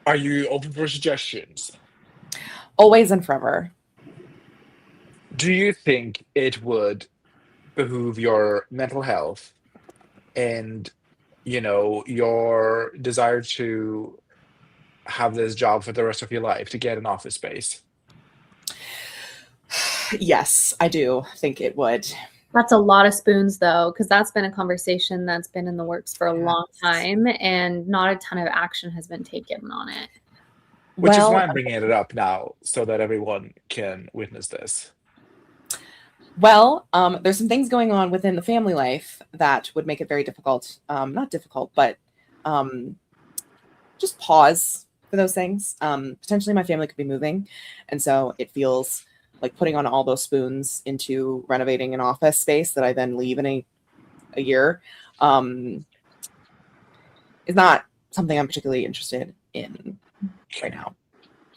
Are you open for suggestions? Always and forever. Do you think it would behoove your mental health and, your desire to have this job for the rest of your life to get an office space? Yes, I do think it would. That's a lot of spoons, though, because that's been a conversation that's been in the works for a long time, and not a ton of action has been taken on it. Which is why I'm bringing it up now, so that everyone can witness this. Well, there's some things going on within the family life that would make it very difficult. Not difficult, but just pause for those things. Potentially my family could be moving, and so it feels like putting on all those spoons into renovating an office space that I then leave in a year is not something I'm particularly interested in right now.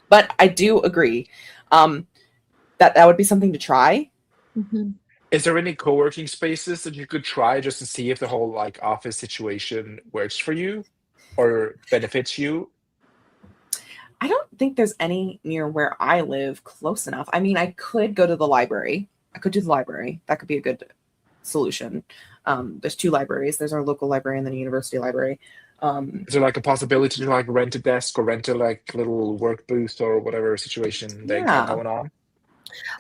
But I do agree that would be something to try. Mm-hmm. Is there any co-working spaces that you could try just to see if the whole like office situation works for you or benefits you? I don't think there's any near where I live close enough. I mean, I could go to the library. I could do the library. That could be a good solution. There's two libraries. There's our local library and then a university library. Is there like a possibility to like rent a desk or rent a like little work booth or whatever situation they got going on?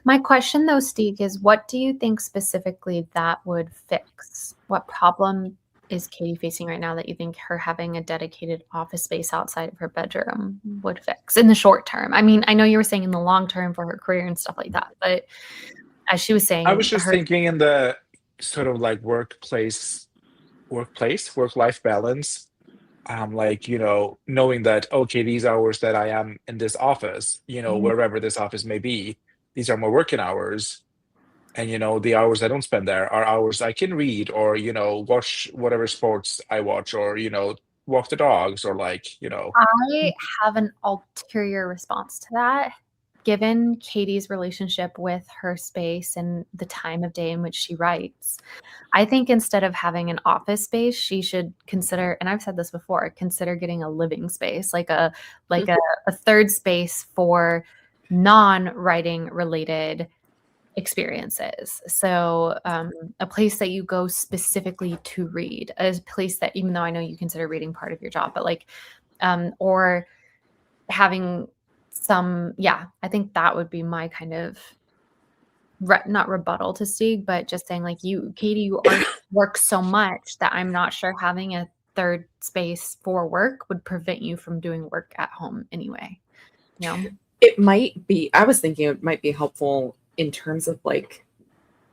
My question though, Stieg, is what do you think specifically that would fix? What problem is Katie facing right now that you think her having a dedicated office space outside of her bedroom would fix in the short term? I mean, I know you were saying in the long term for her career and stuff like that, but as she was saying, I was just thinking in the sort of like work-life balance. Like, knowing that, okay, these hours that I am in this office, wherever this office may be, these are my working hours. And, the hours I don't spend there are hours I can read or, watch whatever sports I watch or, walk the dogs or like, I have an ulterior response to that. Given Katie's relationship with her space and the time of day in which she writes, I think instead of having an office space, she should consider, and I've said this before, consider getting a living space, like a third space for non-writing related experiences. So a place that you go specifically to read, a place that, even though I know you consider reading part of your job, but like, or having I think that would be my kind of not rebuttal to Stieg, but just saying like, Katie, you work so much that I'm not sure having a third space for work would prevent you from doing work at home anyway. It might be, I was thinking it might be helpful in terms of like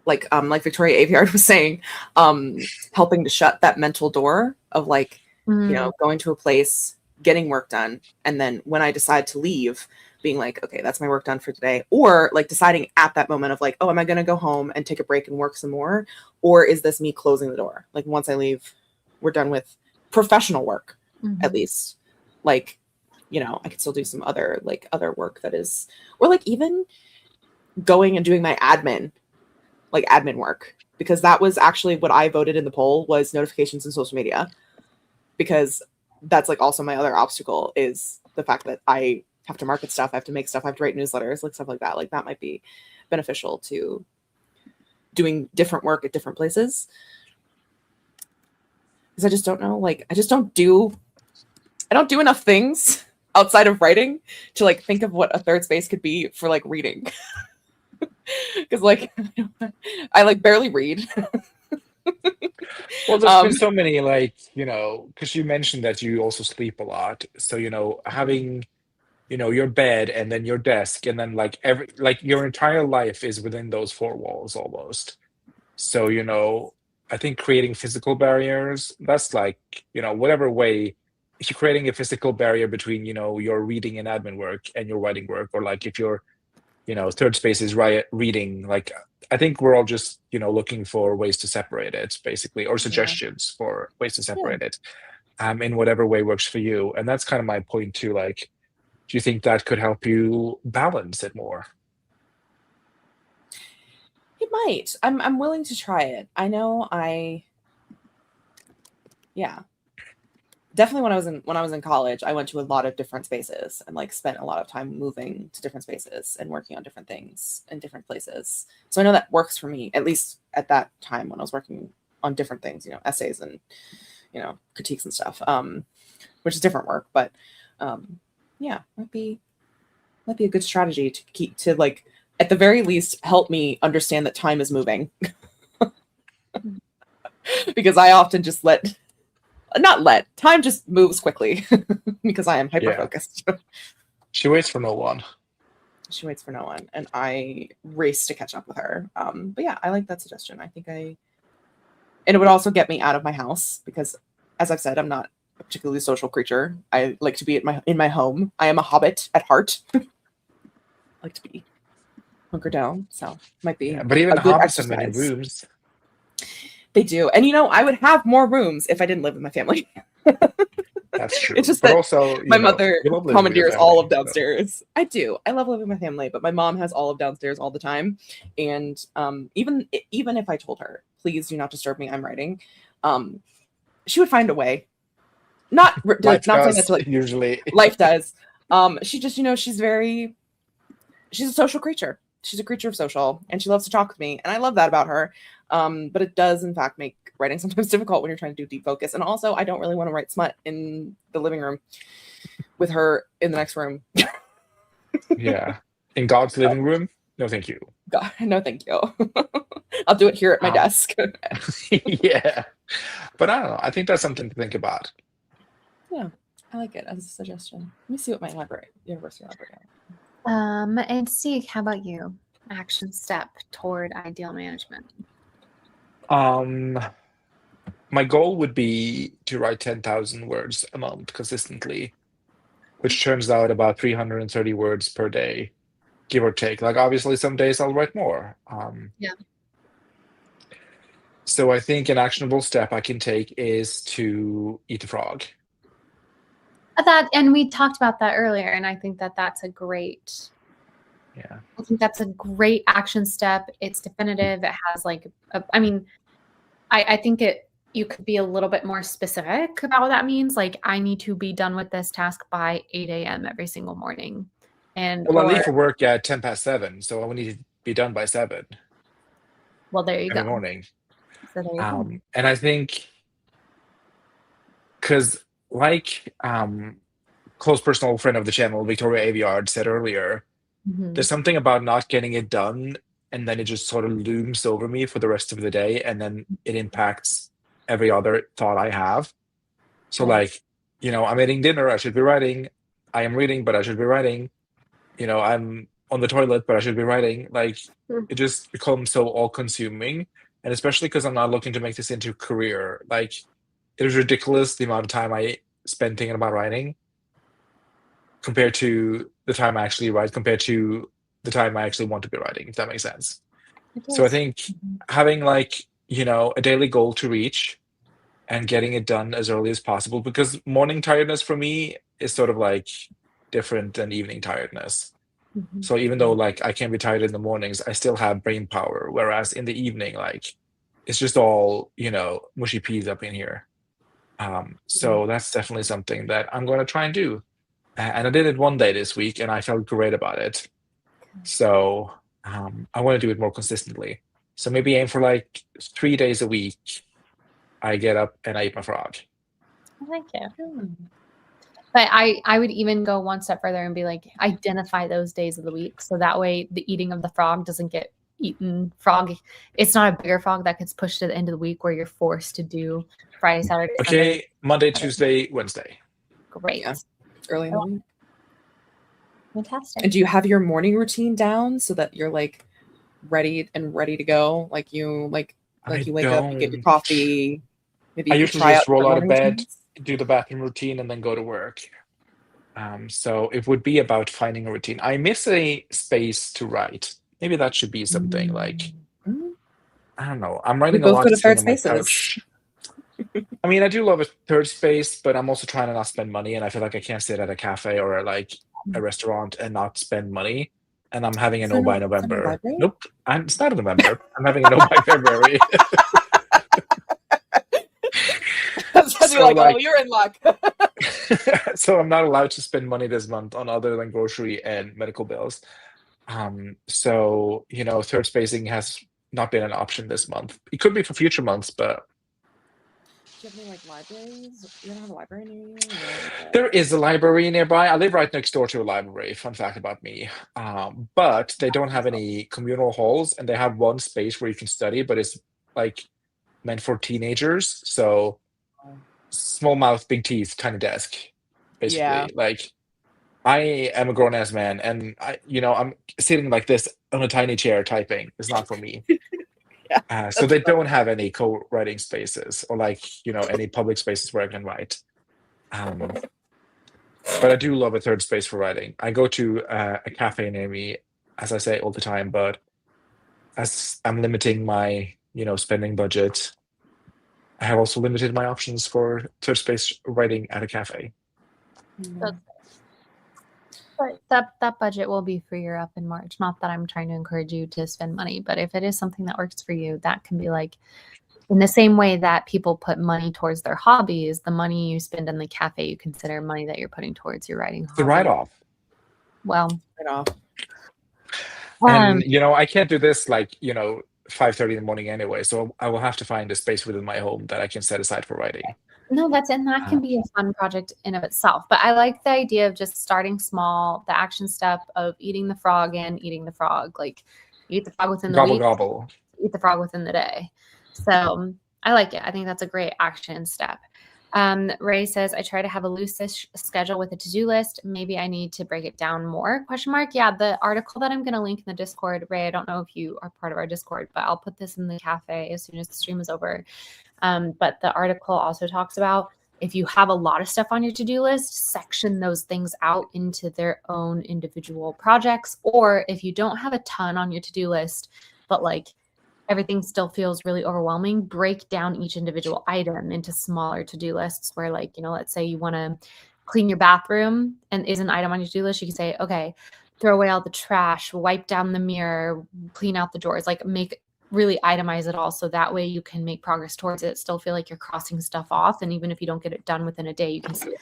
like Victoria Aveyard was saying, helping to shut that mental door of like, you know, going to a place, getting work done, and then when I decide to leave, being like, okay, that's my work done for today, or like deciding at that moment of like, oh, am I going to go home and take a break and work some more, or is this me closing the door? Like once I leave, we're done with professional work, at least. Like, you know, I could still do some other work that is, or like even going and doing my admin work, because that was actually what I voted in the poll was notifications and social media, because that's like also my other obstacle is the fact that I have to market stuff, I have to make stuff, I have to write newsletters, like stuff like that. Like that might be beneficial to doing different work at different places. Because I just don't know, like I don't do enough things outside of writing to like think of what a third space could be for like reading. Because like I like barely read. Well, there's been so many, like, you know, because you mentioned that you also sleep a lot. So, you know, having, you know, your bed and then your desk and then like your entire life is within those four walls almost. So, you know, I think creating physical barriers, that's like, you know, whatever way, if you're creating a physical barrier between, you know, your reading and admin work and your writing work, or like if you're, you know, third space is reading, like I think we're all just, you know, looking for ways to separate it basically, or suggestions for ways to separate it in whatever way works for you. And that's kind of my point too. Like, do you think that could help you balance it more? It might. I'm willing to try it. I know definitely when I was in college, I went to a lot of different spaces and like spent a lot of time moving to different spaces and working on different things in different places. So I know that works for me, at least at that time when I was working on different things, you know, essays and, you know, critiques and stuff, which is different work. But yeah, might be a good strategy to keep to like at the very least help me understand that time is moving. Because I often just time just moves quickly because I am hyper focused. She waits for no one. She waits for no one, and I race to catch up with her. But yeah, I like that suggestion. I think and it would also get me out of my house because, as I've said, I'm not a particularly social creature. I like to be in my home. I am a hobbit at heart. I like to be hunkered down, so might be. But even a good hobbits have many exercise. rooms. They do, and you know, I would have more rooms if I didn't live with my family. That's true. It's just but that also, my mother you love living with your commandeers all family, of downstairs. So. I do. I love living with my family, but my mom has all of downstairs all the time. And even if I told her, please do not disturb me, I'm writing, she would find a way. Not saying that to like usually life does. She just, you know, she's a social creature. She's a creature of social, and she loves to talk with me, and I love that about her. But it does, in fact, make writing sometimes difficult when you're trying to do deep focus. And also, I don't really want to write smut in the living room with her in the next room. Yeah. In God's living room? No, thank you. God, no, thank you. I'll do it here at my desk. Yeah. But I don't know. I think that's something to think about. Yeah, I like it as a suggestion. Let me see what my university library has. And Steve, how about you? Action step toward ideal management. My goal would be to write 10,000 words a month consistently, which turns out about 330 words per day, give or take. Like, obviously, some days I'll write more. Yeah. So I think an actionable step I can take is to eat a frog. And we talked about that earlier, and I think that that's a great. Yeah. I think that's a great action step. It's definitive. It has like, I think you could be a little bit more specific about what that means. Like, I need to be done with this task by 8 a.m. every single morning. I leave for work at 7:10, so I will need to be done by 7. Well, there you go. Every morning. So there you go. And I think, because like close personal friend of the channel, Victoria Aveyard, said earlier, there's something about not getting it done, and then it just sort of looms over me for the rest of the day, and then it impacts every other thought I have. So like, you know, I'm eating dinner, I should be writing. I am reading, but I should be writing. You know, I'm on the toilet, but I should be writing. Like, Hmm. it just becomes so all-consuming, and especially because I'm not looking to make this into a career. Like, it is ridiculous the amount of time I spend thinking about writing compared to the time I actually write, compared to the time I actually want to be writing, if that makes sense. So I think having like, a daily goal to reach and getting it done as early as possible, because morning tiredness for me is sort of like different than evening tiredness. Mhm. So even though like I can be tired in the mornings, I still have brain power. Whereas in the evening, like it's just all, mushy peas up in here. So that's definitely something that I'm going to try and do. And I did it one day this week and I felt great about it. So I want to do it more consistently. So maybe aim for like 3 days a week. I get up and I eat my frog. I like it. But I would even go one step further and be like, identify those days of the week. So that way the eating of the frog doesn't get eaten. Frog, it's not a bigger frog that gets pushed to the end of the week where you're forced to do Friday, Saturday, Okay, Sunday. Monday, Tuesday, Wednesday. Great. Yeah. Early in the week. Fantastic. And do you have your morning routine down so that you're like ready to go? Like you you wake up, you get your don't. coffee. Maybe I you could usually try just out roll different out of morning bed, routines. do the bathroom routine, and then go to work. So it would be about finding a routine. I miss a space to write. Maybe that should be something like, Mm. I don't know. I'm We writing a both lot go to sitting third on my spaces. couch. I mean, I do love a third space, but I'm also trying to not spend money, and I feel like I can't sit at a cafe or like a restaurant and not spend money. And I'm having a Is there no by no November. library? Nope, it's not in November. I'm having a no by February. That's what you're So like, oh, like, you're in luck. so I'm not allowed to spend money this month on other than grocery and medical bills. So third spacing has not been an option this month. It could be for future months, but Do you have any like libraries? You don't have a library near you? Or, there is a library nearby. I live right next door to a library. Fun fact about me. But they don't have any communal halls, and they have one space where you can study, but it's like meant for teenagers. So small mouth, big teeth kind of desk, basically. Yeah. Like I am a grown ass man, and I'm sitting like this on a tiny chair typing. It's not for me. Yeah. So they don't have any co-writing spaces or like any public spaces where I can write. But I do love a third space for writing. I go to a cafe near me, as I say all the time, but as I'm limiting my spending budget, I have also limited my options for third space writing at a cafe. But that budget will be freer up in March. Not that I'm trying to encourage you to spend money, but if it is something that works for you, that can be like in the same way that people put money towards their hobbies, the money you spend in the cafe, you consider money that you're putting towards your writing hobby. The write-off. Well, Right off. And I can't do this like 5:30 in the morning anyway, so I will have to find a space within my home that I can set aside for writing. no, that can be a fun project in of itself. But I like the idea of just starting small, the action step of eating the frog and eating the frog. Like you eat the frog within the Gobble week, gobble. eat the frog within the day. So I like it. I think that's a great action step. Ray says, I try to have a loose schedule with a to-do list. Maybe I need to break it down more, ? Yeah, the article that I'm going to link in the Discord, Ray, I don't know if you are part of our Discord, but I'll put this in the cafe as soon as the stream is over. But the article also talks about if you have a lot of stuff on your to-do list, section those things out into their own individual projects. Or if you don't have a ton on your to-do list, but like everything still feels really overwhelming, break down each individual item into smaller to-do lists where like, let's say you want to clean your bathroom and is an item on your to-do list. You can say, okay, throw away all the trash, wipe down the mirror, clean out the drawers, like really itemize it all. So that way you can make progress towards it. Still feel like you're crossing stuff off. And even if you don't get it done within a day, you can see it.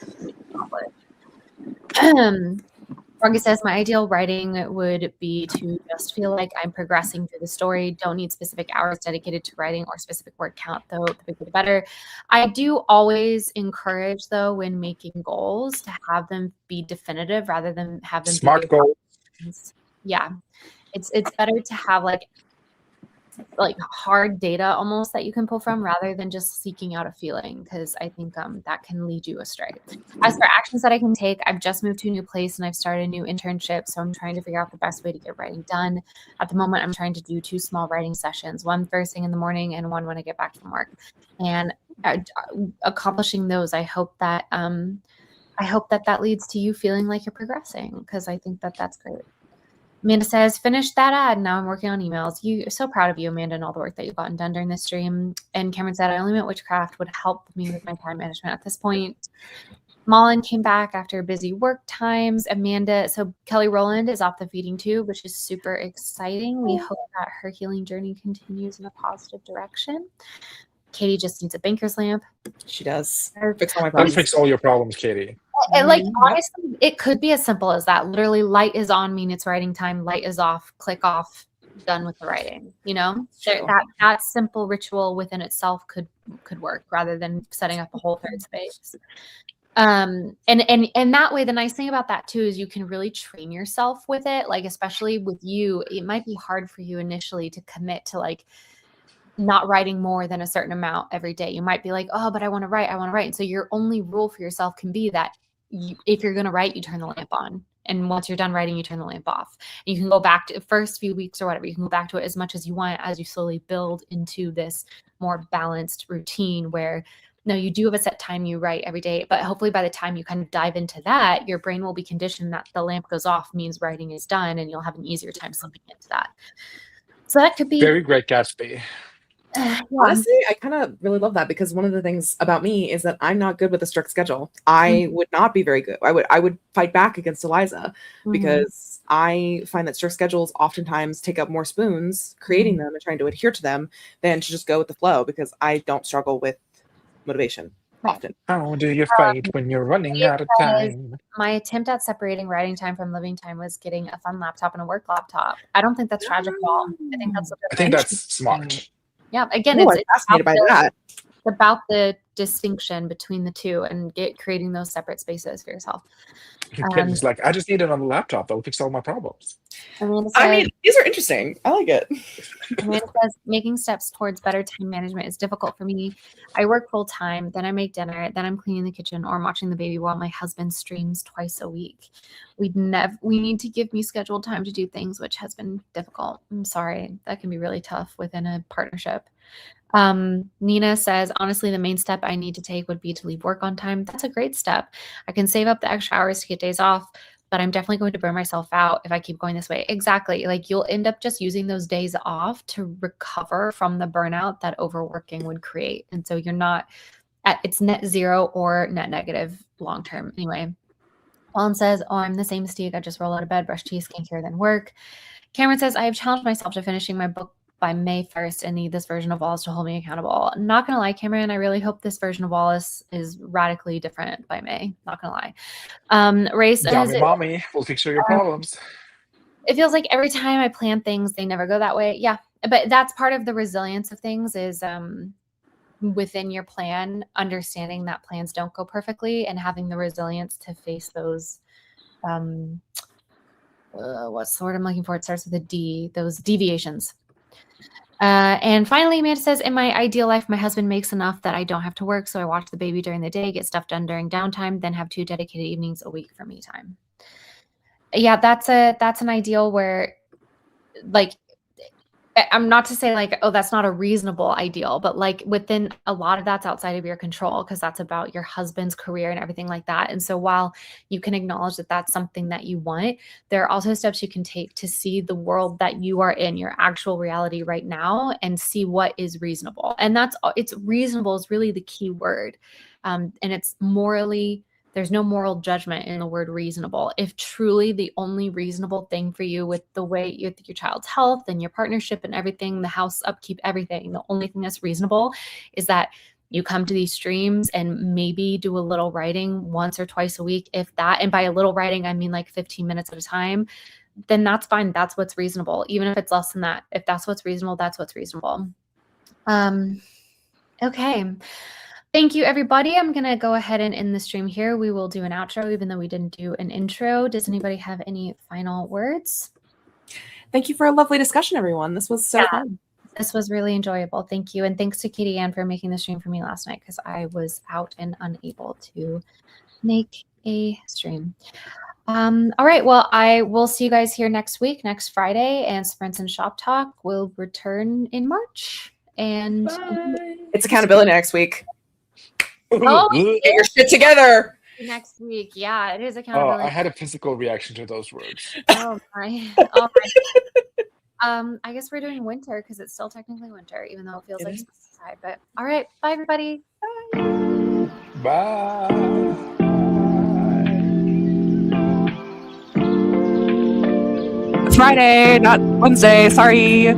Froggy says, my ideal writing would be to just feel like I'm progressing through the story. Don't need specific hours dedicated to writing or specific word count, though. The bigger the better. I do always encourage, though, when making goals, to have them be definitive rather than have them Smart be goal. Yeah, it's better to have like like hard data almost that you can pull from rather than just seeking out a feeling, because I think that can lead you astray. As for actions that I can take, I've just moved to a new place and I've started a new internship, so I'm trying to figure out the best way to get writing done. At the moment, I'm trying to do 2 small writing sessions, one first thing in the morning and one when I get back from work. And accomplishing those, I hope that that leads to you feeling like you're progressing, because I think that that's great. Amanda says, finish that ad. Now I'm working on emails. You're so proud of you, Amanda, and all the work that you've gotten done during this stream. And Cameron said, I only meant witchcraft would help me with my time management at this point. Mullen came back after busy work times. Amanda, so Kelly Rowland is off the feeding tube, which is super exciting. We hope that her healing journey continues in a positive direction. Katie just needs a banker's lamp. She does. Fix all my That'll problems. fix all your problems, Katie. And like, honestly, it could be as simple as that. Literally, light is on, mean it's writing time. Light is off, click off, done with the writing. You know, Sure. that simple ritual within itself could work rather than setting up a whole third space. And that way, the nice thing about that too is you can really train yourself with it. Like, especially with you, it might be hard for you initially to commit to like not writing more than a certain amount every day. You might be like, oh, but I want to write. And so your only rule for yourself can be that if you're going to write, you turn the lamp on. And once you're done writing, you turn the lamp off. And you can go back to the first few weeks or whatever. You can go back to it as much as you want as you slowly build into this more balanced routine where no, you do have a set time you write every day, but hopefully by the time you kind of dive into that, your brain will be conditioned that the lamp goes off means writing is done, and you'll have an easier time slipping into that. So that could be Very Great Gatsby. Honestly, I kind of really love that, because one of the things about me is that I'm not good with a strict schedule. I would not be very good. I would fight back against Eliza because I find that strict schedules oftentimes take up more spoons creating them and trying to adhere to them than to just go with the flow, because I don't struggle with motivation often. How do you fight when you're running out of time? My attempt at separating writing time from living time was getting a fun laptop and a work laptop. I don't think that's tragic at all. I think that's smart. Yeah, again, I'm it's fascinated by that. about the distinction between the two and creating those separate spaces for yourself. It's like, I just need it on the laptop. That'll fix all my problems. I mean, these are interesting. I like it. Amanda says, making steps towards better time management is difficult for me. I work full time, then I make dinner, then I'm cleaning the kitchen or I'm watching the baby while my husband streams twice a week. We need to give me scheduled time to do things, which has been difficult. I'm sorry. That can be really tough within a partnership. Nina says, honestly, the main step I need to take would be to leave work on time. That's a great step. I can save up the extra hours to get days off, but I'm definitely going to burn myself out if I keep going this way. Exactly. Like, you'll end up just using those days off to recover from the burnout that overworking would create. And so you're not it's net zero or net negative long term. Anyway, Colin says, oh, I'm the same Mystique. I just roll out of bed, brush teeth, skincare, then work. Cameron says, I have challenged myself to finishing my book by May 1st and need this version of Wallace to hold me accountable. Not going to lie, Cameron, I really hope this version of Wallace is radically different by May. Not going to lie. Ray says, mommy, we'll fix all your problems. It feels like every time I plan things, they never go that way. Yeah, but that's part of the resilience of things is within your plan, understanding that plans don't go perfectly and having the resilience to face those what's the word I'm looking for? It starts with a D, those deviations. And finally, Amanda says, in my ideal life, my husband makes enough that I don't have to work. So I watch the baby during the day, get stuff done during downtime, then have 2 dedicated evenings a week for me time. Yeah, that's an ideal where, like, I'm not to say like, oh, that's not a reasonable ideal, but like within a lot of that's outside of your control because that's about your husband's career and everything like that. And so while you can acknowledge that that's something that you want, there are also steps you can take to see the world that you are in, your actual reality right now, and see what is reasonable. And it's reasonable is really the key word. And it's morally, there's no moral judgment in the word reasonable. If truly the only reasonable thing for you with the way your child's health and your partnership and everything, the house upkeep, everything, the only thing that's reasonable is that you come to these streams and maybe do a little writing once or twice a week, if that. And by a little writing, I mean like 15 minutes at a time. Then that's fine. That's what's reasonable. Even if it's less than that, if that's what's reasonable, that's what's reasonable. Okay. Thank you, everybody. I'm going to go ahead and end the stream here. We will do an outro, even though we didn't do an intro. Does anybody have any final words? Thank you for a lovely discussion, everyone. This was so fun. This was really enjoyable. Thank you. And thanks to Katie Ann for making the stream for me last night because I was out and unable to make a stream. All right. Well, I will see you guys here next week, next Friday, and Sprints and Shoptalk will return in March. And It's accountability next week. Oh, Get your shit together. next week. Yeah, it is Oh, accountability. I had a physical reaction to those words. Oh my. All right. I guess we're doing winter because it's still technically winter, even though it feels like springtime. But all right. Bye, everybody. Bye. It's Friday, not Wednesday. Sorry.